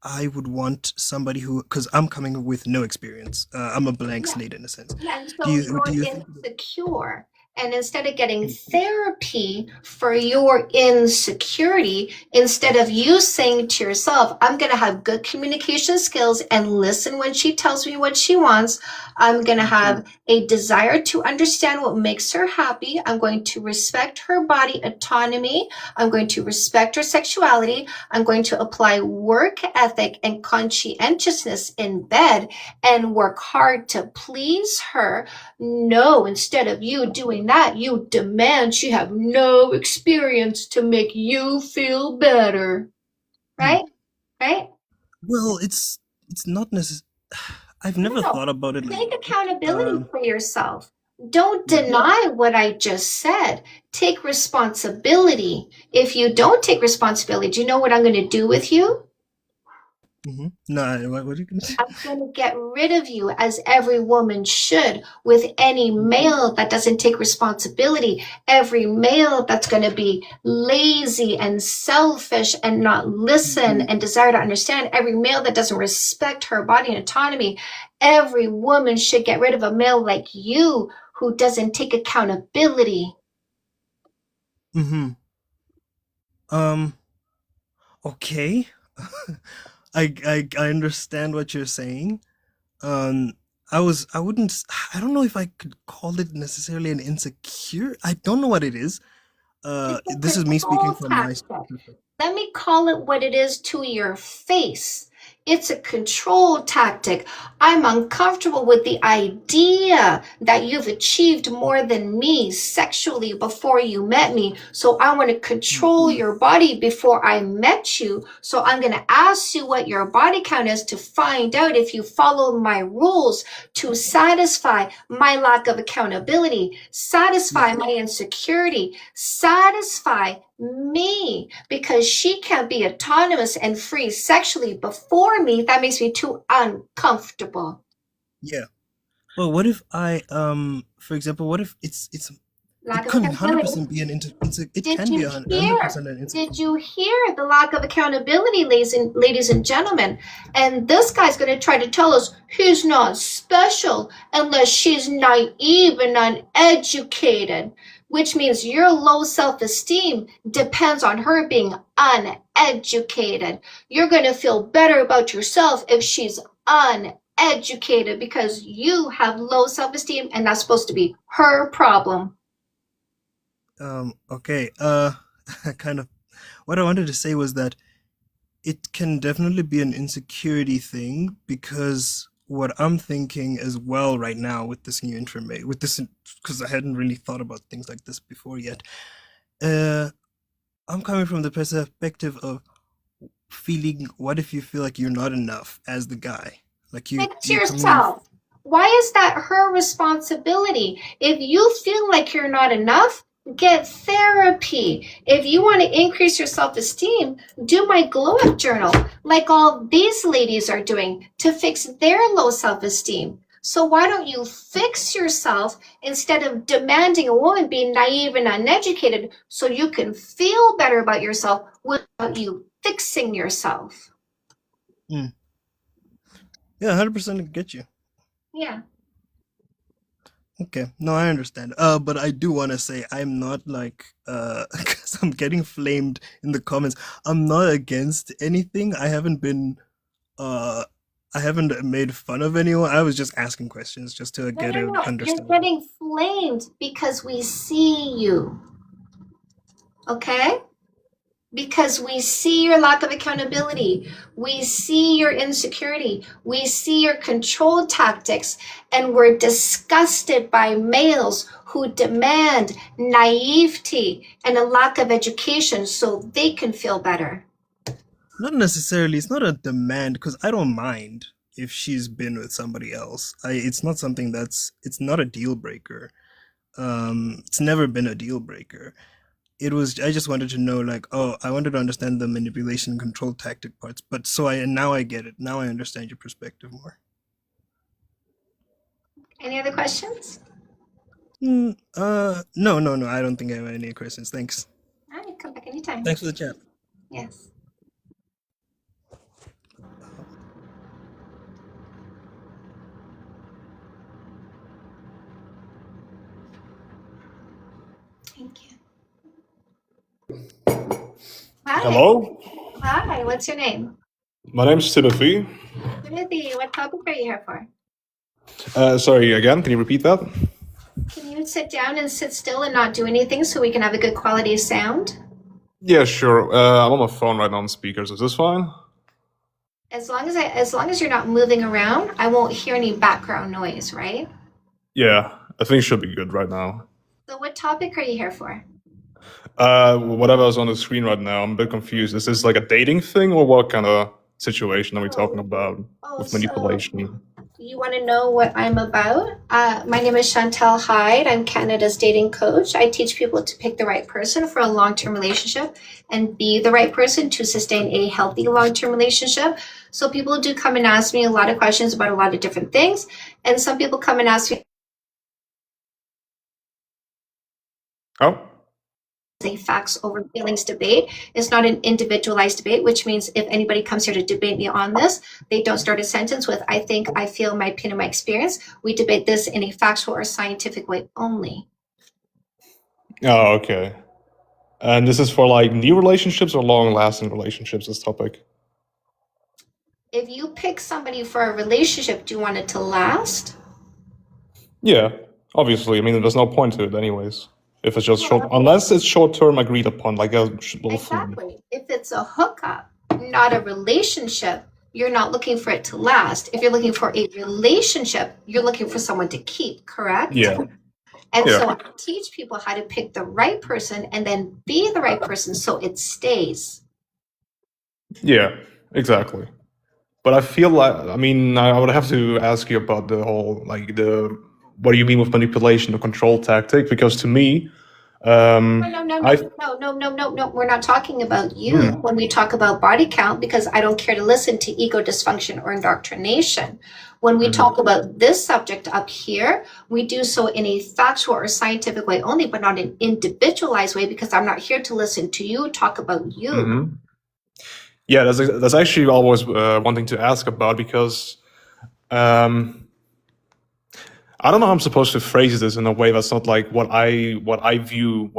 I would want somebody who, because I'm coming with no experience, I'm a blank slate in a sense. Yeah, and so Do you you're think? insecure. And instead of getting therapy for your insecurity, instead of you saying to yourself, I'm going to have good communication skills and listen when she tells me what she wants. I'm going to have a desire to understand what makes her happy. I'm going to respect her body autonomy. I'm going to respect her sexuality. I'm going to apply work ethic and conscientiousness in bed and work hard to please her. No, instead of you doing that, you demand she have no experience to make you feel better. Right? Right? Well, it's not necessary. I've never No. thought about it. Take accountability for yourself. Don't deny what I just said. Take responsibility. If you don't take responsibility, do you know what I'm going to do with you? No, what are you gonna say? I'm going to get rid of you, as every woman should, with any male that doesn't take responsibility, every male that's going to be lazy and selfish and not listen and desire to understand, every male that doesn't respect her body and autonomy. Every woman should get rid of a male like you who doesn't take accountability. Okay. I understand what you're saying. I don't know if I could call it necessarily an insecure. I don't know what it is. This is me speaking from my perspective. Let me call it what it is to your face. It's a control tactic. I'm uncomfortable with the idea that you've achieved more than me sexually before you met me. So I want to control your body before I met you. So I'm going to ask you what your body count is to find out if you follow my rules to satisfy my lack of accountability, satisfy my insecurity, satisfy me, because she can't be autonomous and free sexually before me. That makes me too uncomfortable. Yeah. Well, what if for example, what if it Lack of couldn't accountability. 100% be an it Did can be you 100% hear? an insecurity. Did you hear the lack of accountability, ladies and gentlemen? And this guy's going to try to tell us he's not special unless she's naive and uneducated, which means your low self-esteem depends on her being uneducated. You're going to feel better about yourself if she's uneducated because you have low self-esteem, and that's supposed to be her problem. Okay. Kind of what I wanted to say was that it can definitely be an insecurity thing because what I'm thinking as well right now with this new information, with this, because I hadn't really thought about things like this before yet. I'm coming from the perspective of feeling, what if you feel like you're not enough as the guy? Like Think to you come in. yourself, why is that her responsibility? If you feel like you're not enough, get therapy. If you want to increase your self-esteem, do my glow up journal, like all these ladies are doing to fix their low self-esteem. So why don't you fix yourself instead of demanding a woman be naive and uneducated so you can feel better about yourself without you fixing yourself? Yeah, 100% get you. Yeah. Okay, no, I understand. But I do want to say I'm not like, because I'm getting flamed in the comments. I'm not against anything. I haven't been, I haven't made fun of anyone. I was just asking questions just to No, get no, an no. You're understanding. getting flamed because we see you. Okay? Because we see your lack of accountability. We see your insecurity. We see your control tactics. And we're disgusted by males who demand naivety and a lack of education so they can feel better. Not necessarily. It's not a demand because I don't mind if she's been with somebody else. It's not something that's. It's not a deal breaker. It's never been a deal breaker. It was. I just wanted to know, like, oh, I wanted to understand the manipulation and control tactic parts. But now I get it. Now I understand your perspective more. Any other questions? No. I don't think I have any questions. Thanks. All right, come back anytime. Thanks for the chat. Yes. Thank you. Hi. Hello, Hi, what's your name? my name's Timothy. Timothy, what topic are you here for? Sorry again, can you repeat that? Can you sit down and sit still and not do anything so we can have a good quality of sound? Yeah, sure. I'm on my phone right now on speakers. Is this fine? As long as you're not moving around, I won't hear any background noise, right? Yeah, I think it should be good right now. So what topic are you here for? Whatever's on the screen right now, I'm a bit confused. Is this like a dating thing or what kind of situation are we talking about with manipulation? You want to know what I'm about? My name is Chantel Hyde. I'm Canada's dating coach. I teach people to pick the right person for a long-term relationship and be the right person to sustain a healthy long-term relationship. So people do come and ask me a lot of questions about a lot of different things. And some people come and ask me a facts over feelings debate. It's not an individualized debate, which means if anybody comes here to debate me on this, they don't start a sentence with I think, I feel, my opinion, my experience. We debate this in a factual or scientific way only. Oh, okay. And this is for like new relationships or long-lasting relationships, this topic? If you pick somebody for a relationship, do you want it to last? Yeah, obviously. I mean, there's no point to it anyways. If it's just short, unless it's short-term agreed upon, like a little fling. Exactly. If it's a hookup, not a relationship, you're not looking for it to last. If you're looking for a relationship, you're looking for someone to keep, correct? Yeah. And Yeah. so I teach people how to pick the right person and then be the right person so it stays. Yeah, exactly. But I feel like, I mean, I would have to ask you about the whole, like, what do you mean with manipulation or control tactic? Because to me, No, I, we're not talking about you when we talk about body count because I don't care to listen to ego dysfunction or indoctrination. When we talk about this subject up here, we do so in a factual or scientific way only, but not an individualized way because I'm not here to listen to you talk about you. yeah, that's actually always wanting to ask about because I don't know how I'm supposed to phrase this in a way that's not like what my view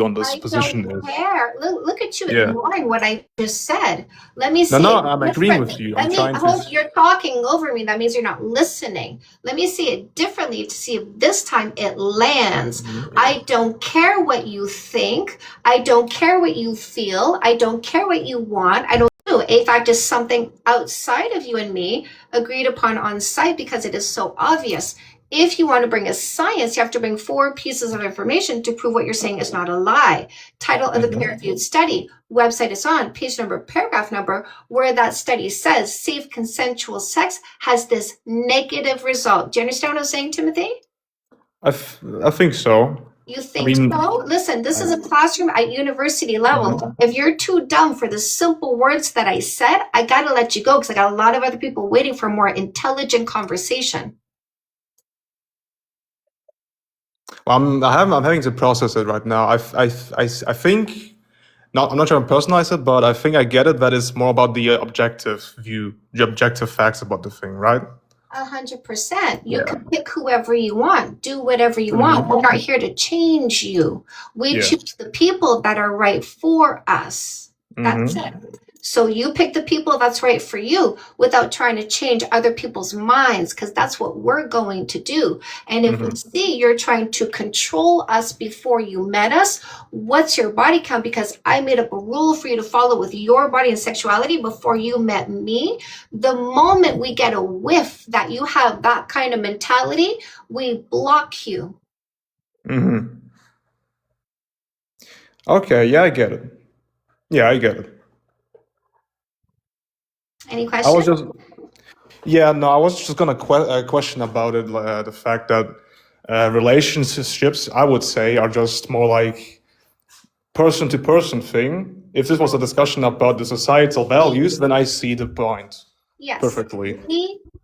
on this position don't is. care. Look at you Yeah. ignoring what I just said. Let me see. No, it I'm agreeing with differently. you. I'm trying to. Hold, you're talking over me. That means you're not listening. Let me see it differently to see if this time it lands. I don't care what you think. I don't care what you feel. I don't care what you want. I don't AFACT is something outside of you and me, agreed upon on site because it is so obvious. If you want to bring a science, you have to bring 4 pieces of information to prove what you're saying is not a lie. Title of the peer-reviewed study, website is on, page number, paragraph number, where that study says safe consensual sex has this negative result. Do you understand what I'm saying, Timothy? I think so. You think so? Listen, this is a classroom at university level. If you're too dumb for the simple words that I said, I gotta let you go because I got a lot of other people waiting for more intelligent conversation. I'm having to process it right now. I think I'm not trying to personalize it, but I think I get it. That is more about the objective view, the objective facts about the thing, right? 100%. You can pick whoever you want, do whatever you want. We're not here to change you. We choose the people that are right for us. That's it. So you pick the people that's right for you without trying to change other people's minds, because that's what we're going to do. And if we see you're trying to control us before you met us, what's your body count? Because I made up a rule for you to follow with your body and sexuality before you met me. The moment we get a whiff that you have that kind of mentality, we block you. Okay, yeah, I get it. Yeah, I get it. Any I was questions? just, I was just gonna question about it, the fact that relationships, I would say, are just more like person-to-person thing. If this was a discussion about the societal values, then I see the point Yes. perfectly.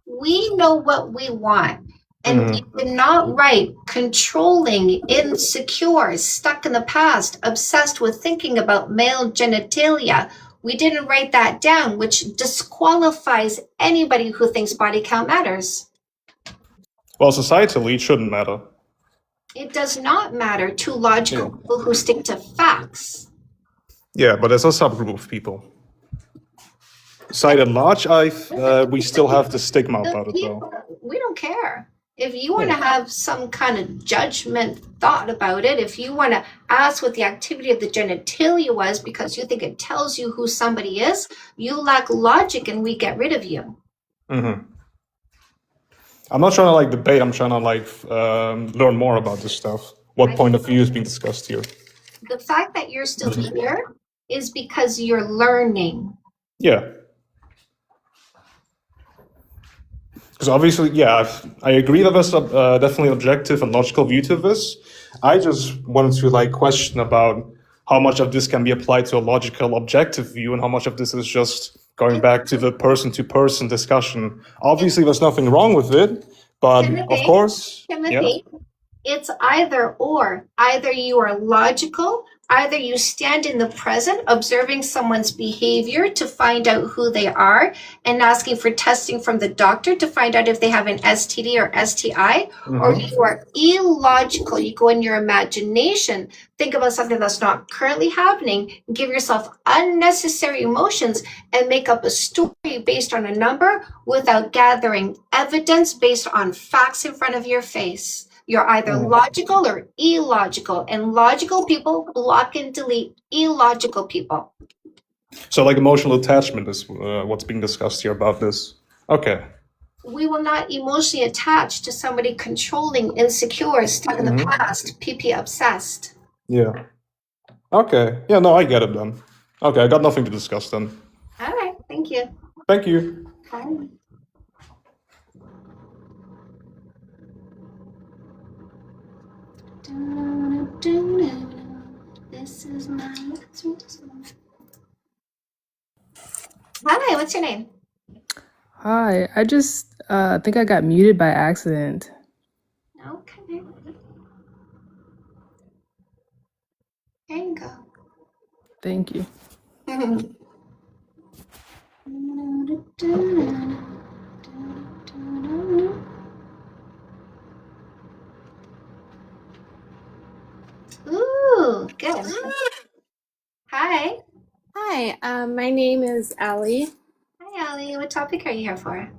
We know what we want. And we did not write controlling, insecure, stuck in the past, obsessed with thinking about male genitalia. We didn't write that down, which disqualifies anybody who thinks body count matters. Well, societally, it shouldn't matter. It does not matter to logical people who stick to facts. Yeah, but there's a subgroup of people. Society at large, we still have the stigma about it, though. We don't care. If you want to have some kind of judgment thought about it, if you want to ask what the activity of the genitalia was because you think it tells you who somebody is, you lack logic and we get rid of you. I'm not trying to debate. I'm trying to learn more about this stuff. What point of view is being discussed here? The fact that you're still here is because you're learning. Yeah. Because obviously, I agree that there's definitely an objective and logical view to this. I just wanted to question about how much of this can be applied to a logical, objective view, and how much of this is just going back to the person-to-person discussion. Obviously, there's nothing wrong with it, but of course, Timothy, it's either or. Either you are logical, either you stand in the present observing someone's behavior to find out who they are and asking for testing from the doctor to find out if they have an STD or STI, or you are illogical. You go in your imagination, think about something that's not currently happening, give yourself unnecessary emotions and make up a story based on a number without gathering evidence based on facts in front of your face. You're either logical or illogical, and logical people block and delete illogical people. So emotional attachment is what's being discussed here about this. Okay. We will not emotionally attach to somebody controlling, insecure, stuck in the past, PP obsessed. Yeah. Okay. Yeah, no, I get it then. Okay, I got nothing to discuss then. All right, thank you. Thank you. Bye. This is my Hi, what's your name? Hi, I just think I got muted by accident. Okay. There you go. Thank you. Ooh, good. Hi. Hi, my name is Allie. Hi, Allie. What topic are you here for?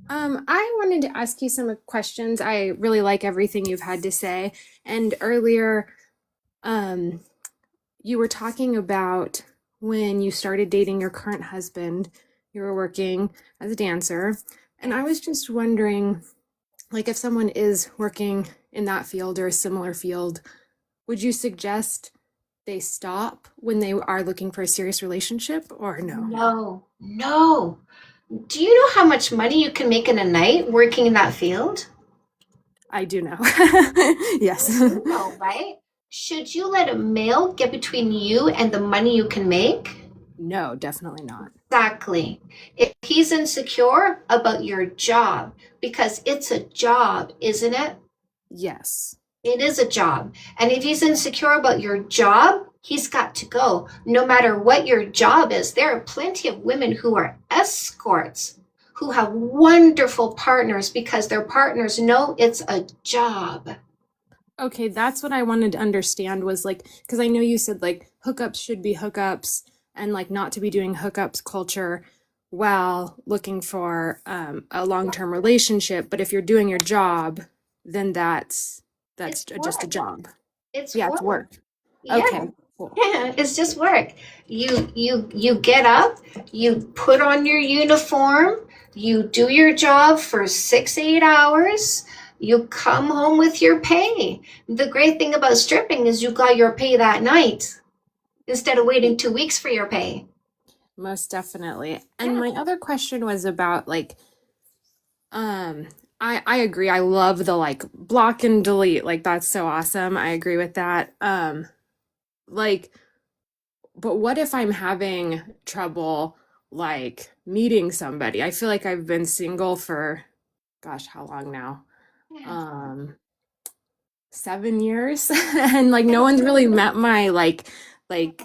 I wanted to ask you some questions. I really like everything you've had to say. And earlier, you were talking about when you started dating your current husband, you were working as a dancer. And I was just wondering, like, if someone is working in that field or a similar field, would you suggest they stop when they are looking for a serious relationship or no? No, no. Do you know how much money you can make in a night working in that field? I do know. Yes. No, right? Should you let a male get between you and the money you can make? No, definitely not. Exactly. If he's insecure about your job, because it's a job, isn't it? Yes. It is a job. And if he's insecure about your job, he's got to go. No matter what your job is, there are plenty of women who are escorts who have wonderful partners because their partners know it's a job. Okay, that's what I wanted to understand was like, because I know you said like hookups should be hookups and like not to be doing hookups culture while looking for a long-term relationship. But if you're doing your job, then that's It's just a work. job. It's Yeah, it's work. work. Yeah. Okay, cool. Yeah, it's just work. You get up, you put on your uniform, you do your job for 6, 8 hours, you come home with your pay. The great thing about stripping is you got your pay that night instead of waiting 2 weeks for your pay. Most definitely. And my other question was about like, I agree. I love the like block and delete. Like that's so awesome. I agree with that. Like, but what if I'm having trouble like meeting somebody? I feel like I've been single for, gosh, how long now? Yeah. 7 years, and like no one's really met my like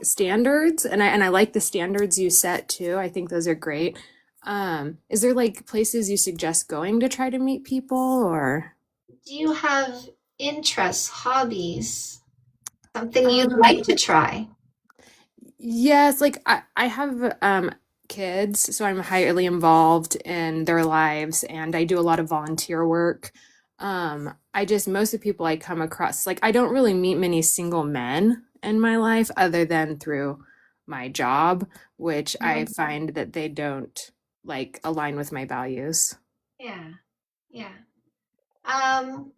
standards, and I like the standards you set too. I think those are great. Is there like places you suggest going to try to meet people or? Do you have interests, hobbies, something you'd like to try? Yes, like I have kids, so I'm highly involved in their lives and I do a lot of volunteer work. I just most of the people I come across, like I don't really meet many single men in my life other than through my job, which I find that they don't like align with my values. Yeah. Yeah. Um,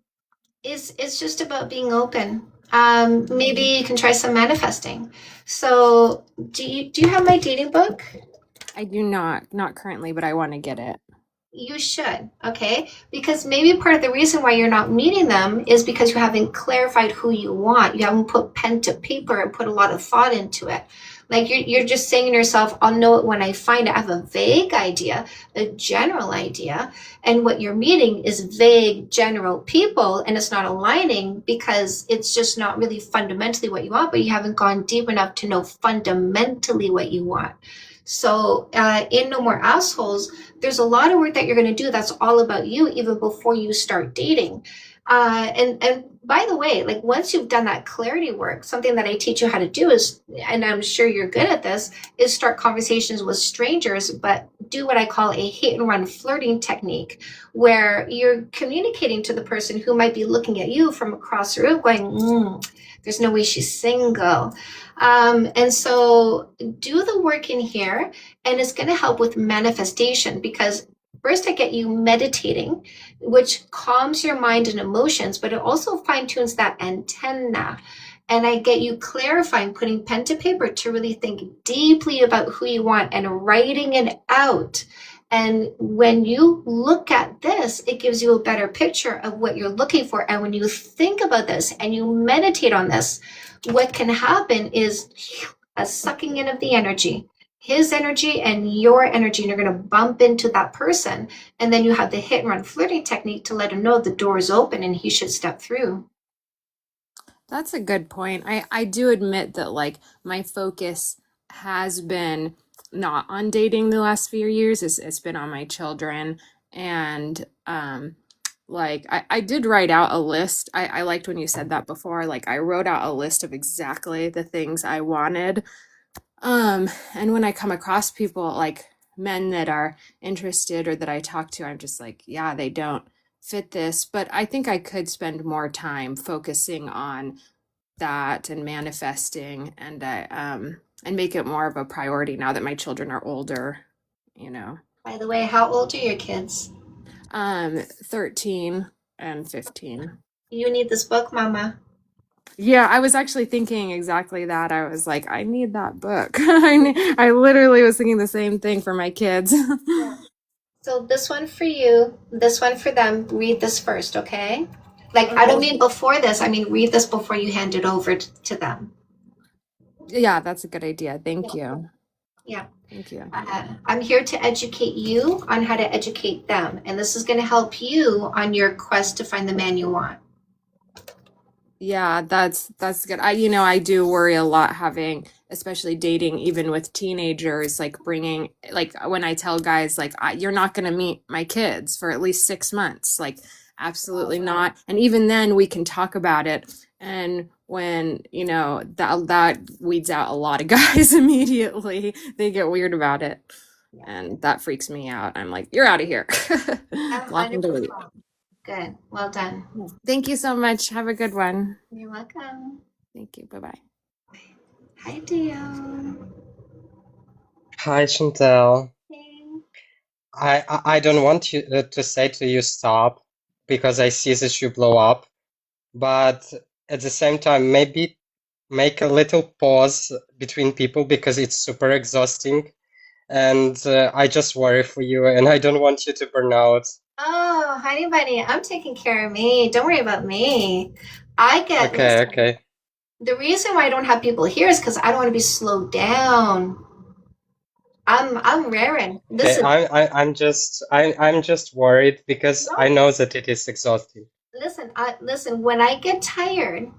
it's just about being open. Maybe you can try some manifesting. So, do you have my dating book? I do not currently, but I want to get it. You should, okay? Because maybe part of the reason why you're not meeting them is because you haven't clarified who you want. You haven't put pen to paper and put a lot of thought into it. Like you're just saying to yourself, I'll know it when I find it. I have a vague idea, a general idea, and what you're meeting is vague, general people, and it's not aligning because it's just not really fundamentally what you want, but you haven't gone deep enough to know fundamentally what you want. So in No More Assholes, there's a lot of work that you're going to do that's all about you even before you start dating. And by the way, like once you've done that clarity work, something that I teach you how to do is, and I'm sure you're good at this, is start conversations with strangers, but do what I call a hit and run flirting technique, where you're communicating to the person who might be looking at you from across the room going, there's no way she's single. And so do the work in here, and it's going to help with manifestation because first I get you meditating, which calms your mind and emotions, but it also fine tunes that antenna. And I get you clarifying, putting pen to paper to really think deeply about who you want and writing it out. And when you look at this, it gives you a better picture of what you're looking for. And when you think about this and you meditate on this, what can happen is a sucking in of the energy, his energy and your energy, and you're going to bump into that person. And then you have the hit and run flirting technique to let him know the door is open and he should step through. That's a good point. I do admit that like my focus has been not on dating the last few years. It's been on my children. And like I did write out a list. I liked when you said that before. Like I wrote out a list of exactly the things I wanted. And when I come across people like men that are interested or that I talk to, I'm just like, yeah, they don't fit this. But I think I could spend more time focusing on that and manifesting, and and make it more of a priority now that my children are older, you know. By the way, how old are your kids? 13 and 15. You need this book, Mama. Yeah, I was actually thinking exactly that. I was like, I need that book. I literally was thinking the same thing for my kids. So this one for you, this one for them. Read this first, okay? Like, I don't mean before this. I mean, read this before you hand it over to them. Yeah, that's a good idea. Thank you. Yeah. Thank you. I'm here to educate you on how to educate them. And this is going to help you on your quest to find the man you want. Yeah, that's good. I do worry a lot having, especially dating even with teenagers, like bringing, like when I tell guys like you're not going to meet my kids for at least 6 months, like absolutely not. And even then we can talk about it. And when, that weeds out a lot of guys immediately. They get weird about it. And that freaks me out. I'm like, you're out of here. Lock and delete. Good. Well done. Thank you so much. Have a good one. You're welcome. Thank you. Bye-bye. Hi, Dio. Hi, Chantel. I don't want you to say to you stop because I see that you blow up, but at the same time, maybe make a little pause between people because it's super exhausting, and I just worry for you, and I don't want you to burn out. Oh, honey bunny, I'm taking care of me. Don't worry about me. Okay. The reason why I don't have people here is because I don't want to be slowed down. I'm raring. Okay, I'm just worried because I know that it is exhausting. Listen. When I get tired,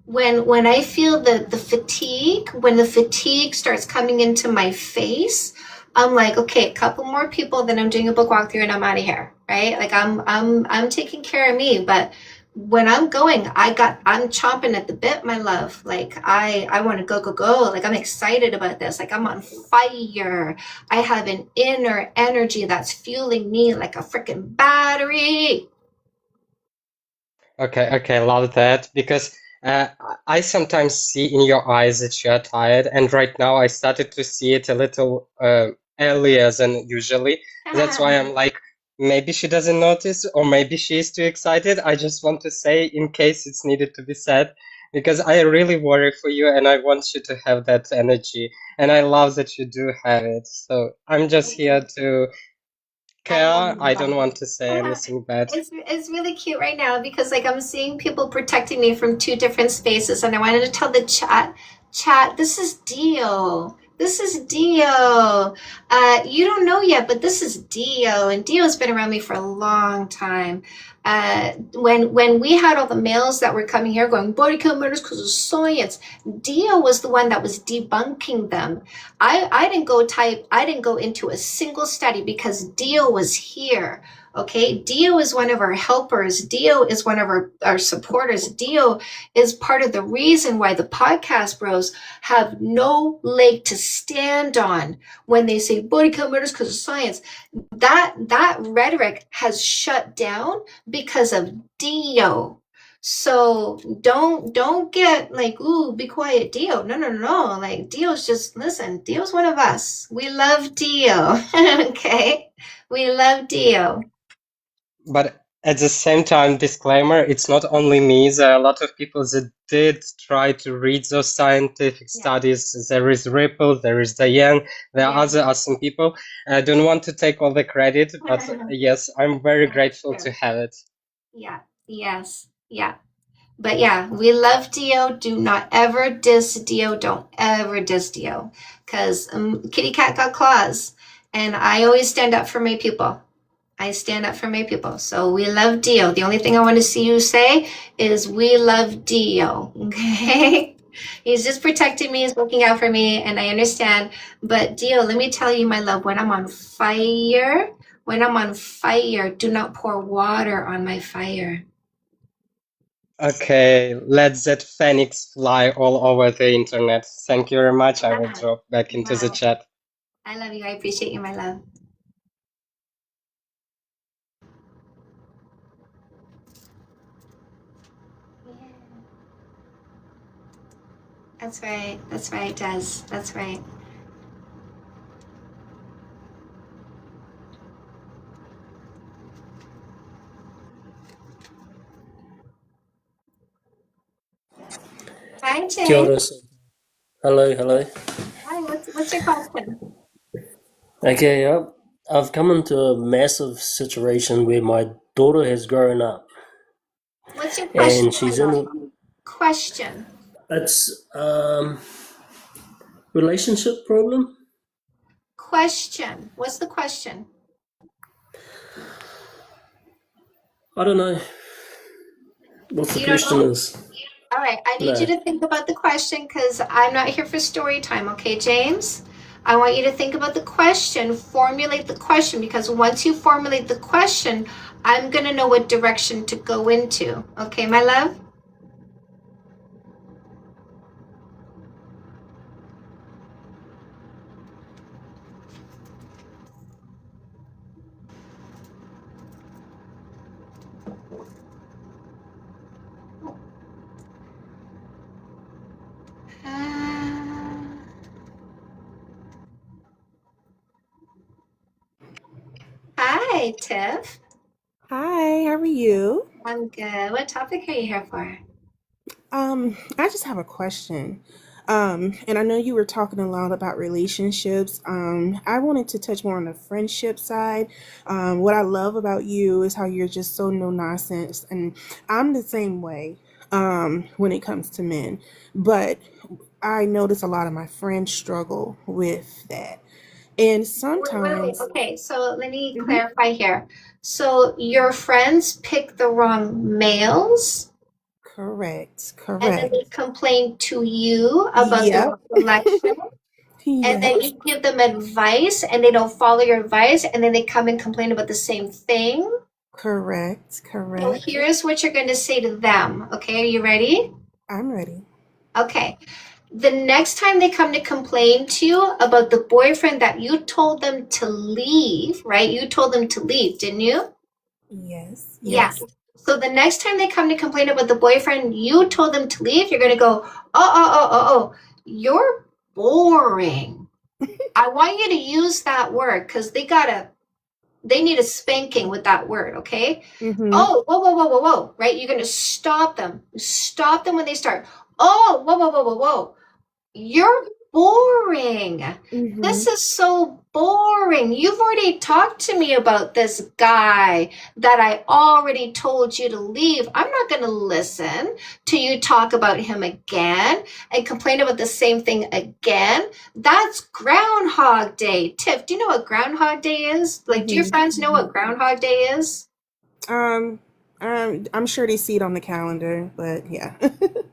when I feel the fatigue, when the fatigue starts coming into my face, I'm like, okay, a couple more people, then I'm doing a book walkthrough and I'm out of here, right? Like I'm taking care of me, but when I'm going, I'm chomping at the bit, my love. Like I want to go. Like I'm excited about this. Like I'm on fire. I have an inner energy that's fueling me like a freaking battery. Okay, love that because I sometimes see in your eyes that you are tired, and right now I started to see it a little earlier than usually. That's why I'm like, maybe she doesn't notice, or maybe she is too excited. I just want to say in case it's needed to be said, because I really worry for you, and I want you to have that energy, and I love that you do have it. So I'm just here to care. I don't want to say anything bad. It's really cute right now because like I'm seeing people protecting me from two different spaces, and I wanted to tell the chat, this is Dio. This is Dio. You don't know yet, but this is Dio, and Dio's been around me for a long time. When we had all the males that were coming here going body count murders because of science, Dio was the one that was debunking them. I didn't go into a single study because Dio was here. Okay, Dio is one of our helpers. Dio is one of our supporters. Dio is part of the reason why the podcast bros have no leg to stand on when they say body count murders because of science. That rhetoric has shut down because of Dio. So don't get like, ooh, be quiet, Dio. No. Like Dio's just, listen, Dio's one of us. We love Dio. Okay? We love Dio. But at the same time, disclaimer, it's not only me. There are a lot of people that did try to read those scientific studies. There is Ripple, there is Diane, there are other awesome people. I don't want to take all the credit, but yes, I'm very grateful to have it. Yeah. Yes. Yeah. But yeah, we love Dio. Do not ever diss Dio. Don't ever diss Dio. Because kitty cat got claws. And I always stand up for my people. I stand up for my people. So we love Dio. The only thing I want to see you say is we love Dio. Okay? He's just protecting me. He's looking out for me. And I understand. But Dio, let me tell you, my love, when I'm on fire, do not pour water on my fire. Okay, let that phoenix fly all over the internet. Thank you very much. I will drop back into the chat. I love you. I appreciate you, my love. That's right. That's right, Des. That's right. Hi, Kia James. ora. Hello, hello. Hi, what's your question? Okay, I've come into a massive situation where my daughter has grown up What's your question? and she's in a, Question. it's relationship problem. Question. What's the question? I don't know what the You don't question know? is. All right, I need you No. to think about the question because I'm not here for story time, okay, James? I want you to think about the question, formulate the question, because once you formulate the question, I'm going to know what direction to go into. Okay, my love? Hi, Tiff. Hi, how are you? I'm good. What topic are you here for? I just have a question. And I know you were talking a lot about relationships. I wanted to touch more on the friendship side. What I love about you is how you're just so no nonsense, and I'm the same way when it comes to men. But I notice a lot of my friends struggle with that. And Wait. sometimes, Okay, so let me clarify here. So your friends pick the wrong males? correct, And then correct. they complain to you about Yep. their selection, and then Yes. you give them advice and they don't follow your advice, and then they come and complain about the same thing. Correct, So correct. here's what you're going to say to them. Okay, are you ready? I'm ready. Okay. The next time they come to complain to you about the boyfriend that you told them to leave, right? You told them to leave, didn't you? Yes, Yeah. yes. So the next time they come to complain about the boyfriend you told them to leave, you're going to go, oh, you're boring. I want you to use that word because they need a spanking with that word, okay? Mm-hmm. Oh, whoa, right? You're going to stop them. Stop them when they start. Oh, whoa. You're boring. Mm-hmm. This is so boring. You've already talked to me about this guy that I already told you to leave. I'm not going to listen to you talk about him again and complain about the same thing again. That's Groundhog Day. Tiff, do you know what Groundhog Day is? Like, do your friends know what Groundhog Day is? I'm sure they see it on the calendar, but yeah.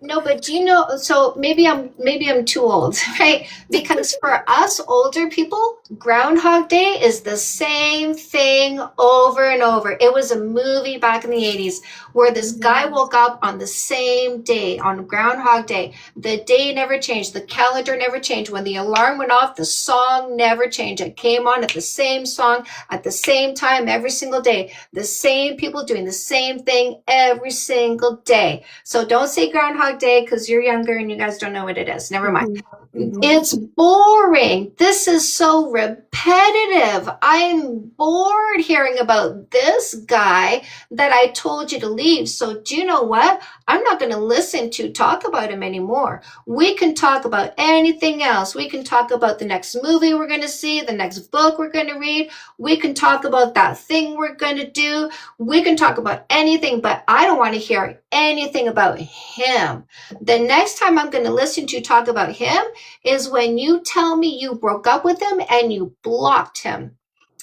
No, but do you know, so maybe I'm too old, right? Because for us older people, Groundhog Day is the same thing over and over. It was a movie back in the 80s where this guy woke up on the same day, on Groundhog Day. The day never changed. The calendar never changed. When the alarm went off, the song never changed. It came on at the same song at the same time every single day. The same people doing the same thing every single day. So don't say Groundhog Day because you're younger and you guys don't know what it is. Never mind. It's boring. This is so repetitive. I'm bored hearing about this guy that I told you to leave. So do you know what? I'm not going to listen to talk about him anymore. We can talk about anything else. We can talk about the next movie we're going to see, the next book we're going to read. We can talk about that thing we're going to do. We can talk about anything, but I don't want to hear anything about him. The next time I'm going to listen to you talk about him is when you tell me you broke up with him and you blocked him.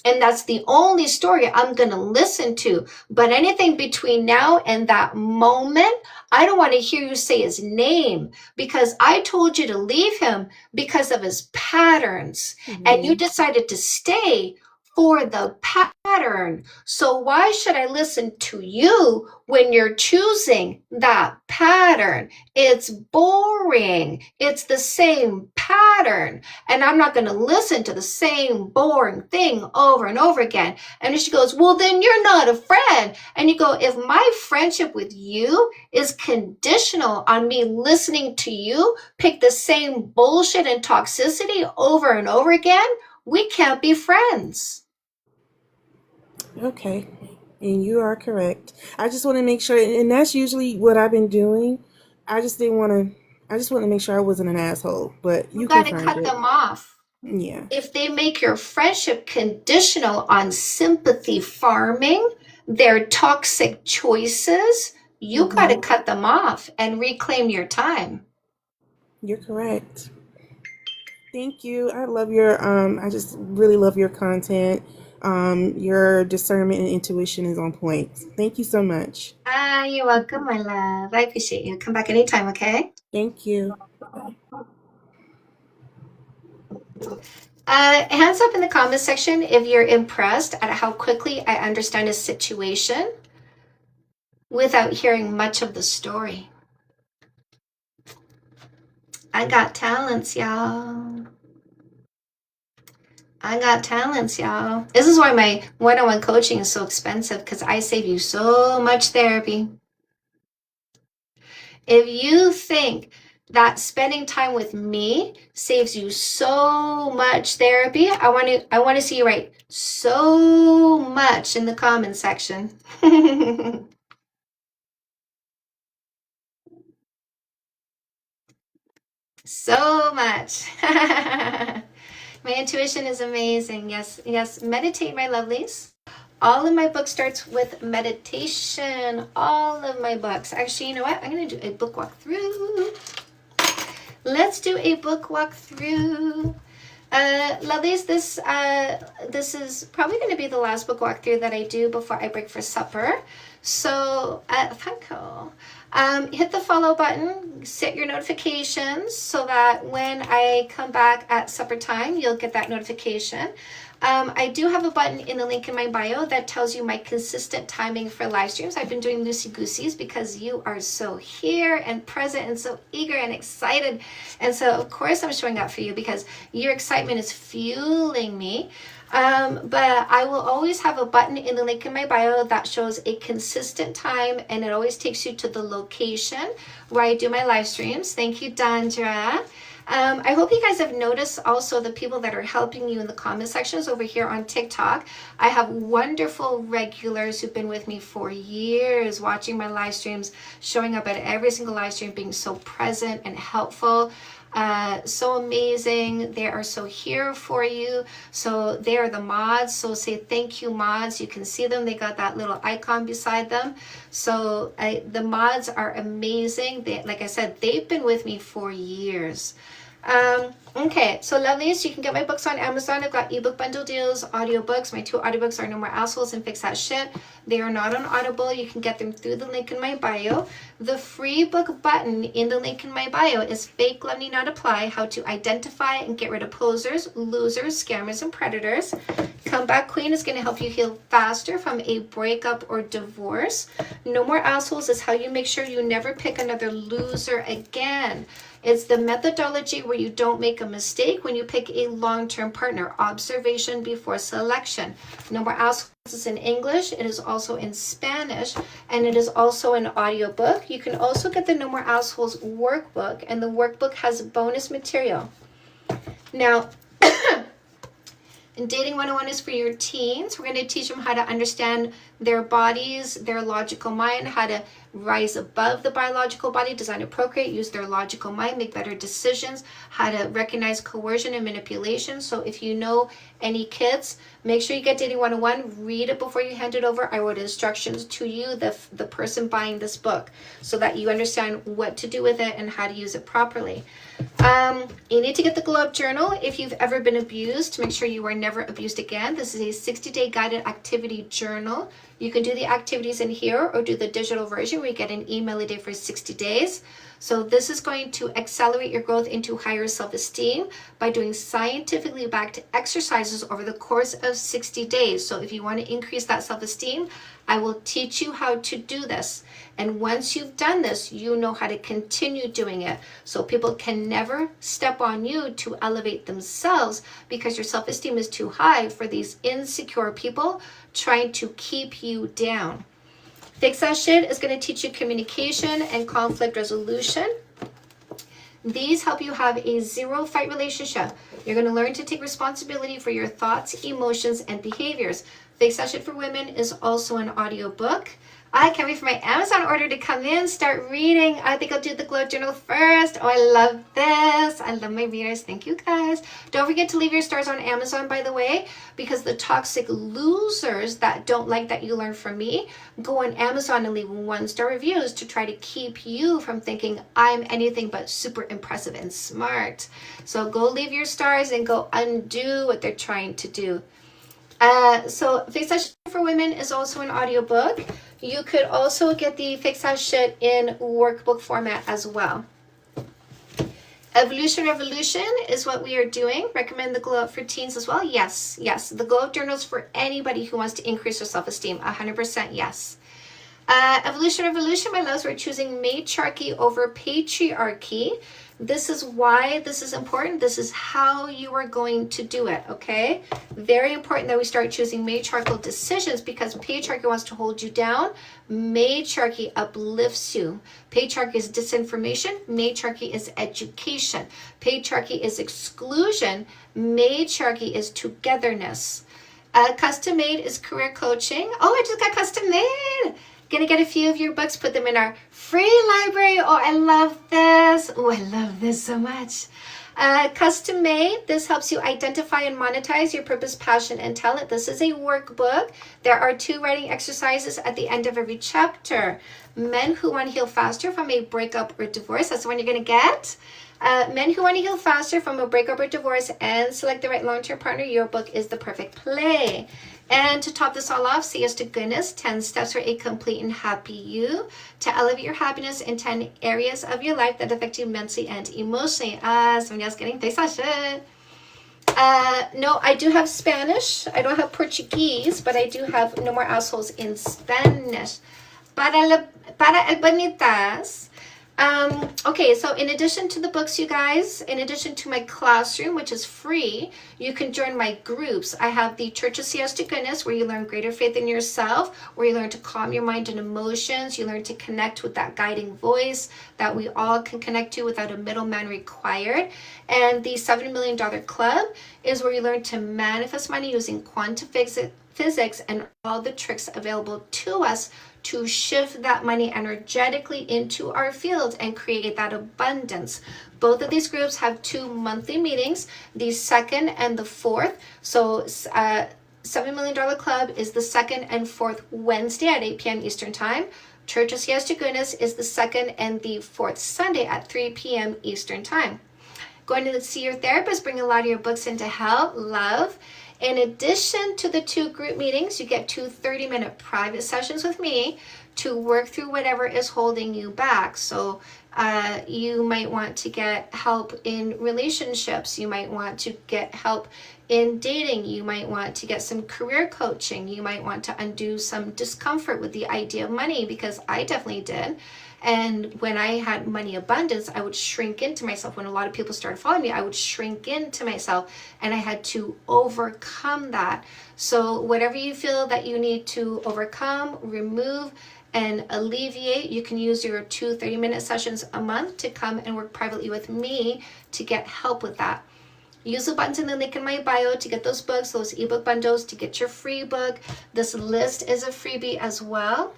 And that's the only story I'm going to listen to. But anything between now and that moment, I don't want to hear you say his name because I told you to leave him because of his patterns. And you decided to stay for the pattern. So why should I listen to you when you're choosing that pattern? It's boring. It's the same pattern. And I'm not going to listen to the same boring thing over and over again. And she goes, well, then you're not a friend. And you go, if my friendship with you is conditional on me listening to you pick the same bullshit and toxicity over and over again, we can't be friends. Okay, and you are correct. I just want to make sure, and that's usually what I've been doing. I just want to make sure I wasn't an asshole, but You you got to confirmed cut it. them off. Yeah. If they make your friendship conditional on sympathy farming, their toxic choices, you got to cut them off and reclaim your time. You're correct. Thank you. I love your I just really love your content. Your discernment and intuition is on point. Thank you so much. You're welcome, my love. I appreciate you. Come back anytime, okay? Thank you. Hands up in the comment section if you're impressed at how quickly I understand a situation without hearing much of the story. I got talents, y'all. I got talents, y'all. This is why my one-on-one coaching is so expensive, because I save you so much therapy. If you think that spending time with me saves you so much therapy, I want to see you write so much in the comment section. So much. My intuition is amazing. Yes, yes. Meditate, my lovelies. All of my books starts with meditation. All of my books. Actually, you know what? I'm going to do a book walkthrough. Let's do a book walkthrough. Lovelies, this is probably going to be the last book walkthrough that I do before I break for supper. So, Funko, hit the follow button, set your notifications so that when I come back at supper time, you'll get that notification. I do have a button in the link in my bio that tells you my consistent timing for live streams. I've been doing loosey-gooseys because you are so here and present and so eager and excited. And so, of course, I'm showing up for you because your excitement is fueling me. But I will always have a button in the link in my bio that shows a consistent time, and it always takes you to the location where I do my live streams. Thank you, Dandra. I hope you guys have noticed also the people that are helping you in the comment sections over here on TikTok. I have wonderful regulars who've been with me for years, watching my live streams, showing up at every single live stream, being so present and helpful. So amazing. They are so here for you. So they are the mods. So say thank you, mods. You can see them. They got that little icon beside them. So the mods are amazing. They, like I said, they've been with me for years. Okay, so lovelies, you can get my books on Amazon. I've got ebook bundle deals, audiobooks. My 2 audiobooks are No More Assholes and Fix That Shit. They are not on Audible. You can get them through the link in my bio. The free book button in the link in my bio is Fake Love Need Not Apply, How to Identify and Get Rid of Posers, Losers, Scammers, and Predators. Comeback Queen is going to help you heal faster from a breakup or divorce. No More Assholes is how you make sure you never pick another loser again. It's the methodology where you don't make a mistake when you pick a long-term partner. Observation before selection. No More Assholes is in English. It is also in Spanish, and it is also an audiobook. You can also get the No More Assholes workbook, and the workbook has bonus material. Now, Dating 101 is for your teens. We're going to teach them how to understand their bodies, their logical mind, how to rise above the biological body, design and procreate, use their logical mind, make better decisions, how to recognize coercion and manipulation. So if you know any kids, make sure you get Dating 101, read it before you hand it over. I wrote instructions to you, the person buying this book, so that you understand what to do with it and how to use it properly. You need to get the Glow Up Journal if you've ever been abused, to make sure you are never abused again. This is a 60-day guided activity journal. You can do the activities in here or do the digital version where you get an email a day for 60 days. So this is going to accelerate your growth into higher self-esteem by doing scientifically backed exercises over the course of 60 days. So if you want to increase that self-esteem, I will teach you how to do this. And once you've done this, you know how to continue doing it. So people can never step on you to elevate themselves because your self-esteem is too high for these insecure people trying to keep you down. Fix That Shit is going to teach you communication and conflict resolution. These help you have a zero fight relationship. You're going to learn to take responsibility for your thoughts, emotions, and behaviors. Fix That Shit for Women is also an audio book. I can't wait for my Amazon order to come in, start reading. I think I'll do the Glow Journal first. Oh, I love this. I love my readers. Thank you guys. Don't forget to leave your stars on Amazon, by the way, because the toxic losers that don't like that you learn from me go on Amazon and leave 1-star reviews to try to keep you from thinking I'm anything but super impressive and smart. So go leave your stars and go undo what they're trying to do. So Fix That Shit for Women is also an audiobook. You could also get the Fix That Shit in workbook format as well. Evolution Revolution is what we are doing. Recommend the Glow Up for teens as well. Yes. The Glow Up Journals for anybody who wants to increase their self-esteem. 100% yes. Evolution Revolution, my loves, we're choosing matriarchy over patriarchy. This is why this is important. This is how you are going to do it, okay? Very important that we start choosing matriarchal decisions because patriarchy wants to hold you down. Matriarchy uplifts you. Patriarchy is disinformation. Matriarchy is education. Patriarchy is exclusion. Matriarchy is togetherness. Custom Made is career coaching. Oh, I just got Custom Made. Gonna get a few of your books, put them in our free library. Oh, I love this. Oh, I love this so much. Custom Made, this helps you identify and monetize your purpose, passion, and talent. This is a workbook. There are 2 writing exercises at the end of every chapter. Men who want to heal faster from a breakup or divorce, that's the one you're gonna get. Men who want to heal faster from a breakup or divorce and select the right long-term partner, your book is the perfect play. And to top this all off, Say Yes to Goodness, 10 steps for a complete and happy you, to elevate your happiness in 10 areas of your life that affect you mentally and emotionally. Somebody else getting Fix That Shit. No, I do have Spanish. I don't have Portuguese, but I do have No More Assholes in Spanish. Para el bonitas. Okay, so in addition to the books, you guys, in addition to my classroom, which is free, you can join my groups. I have the Church of Say Yes to Goodness, where you learn greater faith in yourself, where you learn to calm your mind and emotions. You learn to connect with that guiding voice that we all can connect to without a middleman required. And the $7 Million Club is where you learn to manifest money using quantum physics and all the tricks available to us to shift that money energetically into our field and create that abundance. Both of these groups have 2 monthly meetings, the 2nd and the 4th. So $7 Million Club is the 2nd and 4th Wednesday at 8 p.m. Eastern Time. Church of Yes to Goodness is the 2nd and the 4th Sunday at 3 p.m. Eastern Time. Going to see your therapist, bring a lot of your books into help, love. In addition to the 2 group meetings, you get 2 30-minute private sessions with me to work through whatever is holding you back. So you might want to get help in relationships. You might want to get help in dating. You might want to get some career coaching. You might want to undo some discomfort with the idea of money, because I definitely did. And when I had money abundance, I would shrink into myself. When a lot of people started following me, I would shrink into myself, and I had to overcome that. So whatever you feel that you need to overcome, remove, and alleviate, you can use your 2 30-minute sessions a month to come and work privately with me to get help with that. Use the buttons in the link in my bio to get those books, those ebook bundles, to get your free book. This list is a freebie as well.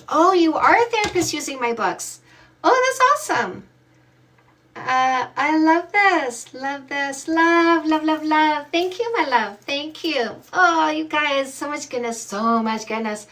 Oh, you are a therapist using my books. Oh, that's awesome. I love this. Love this. Love, love, love, love. Thank you, my love. Thank you. Oh, you guys, so much goodness, so much goodness.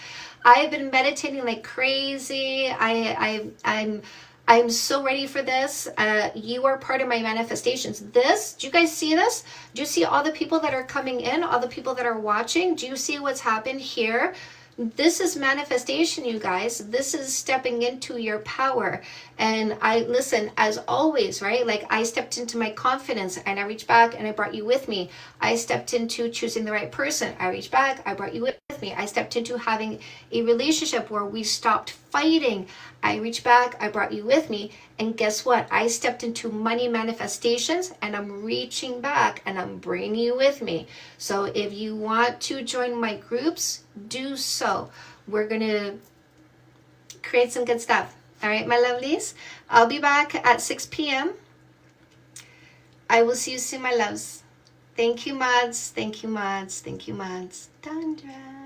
I've been meditating like crazy. I'm so ready for this. You are part of my manifestations. This, do you guys see this? Do you see all the people that are coming in, all the people that are watching? Do you see what's happened here? This is manifestation, you guys. This is stepping into your power. And I listen, as always, right? Like I stepped into my confidence and I reached back and I brought you with me. I stepped into choosing the right person. I reached back, I brought you with me. I stepped into having a relationship where we stopped fighting. I reached back, I brought you with me. And guess what? I stepped into money manifestations and I'm reaching back and I'm bringing you with me. So if you want to join my groups, do so. We're going to create some good stuff. All right, my lovelies. I'll be back at 6 p.m. I will see you soon, my loves. Thank you, mods. Thank you, mods. Thank you, mods. Tundra.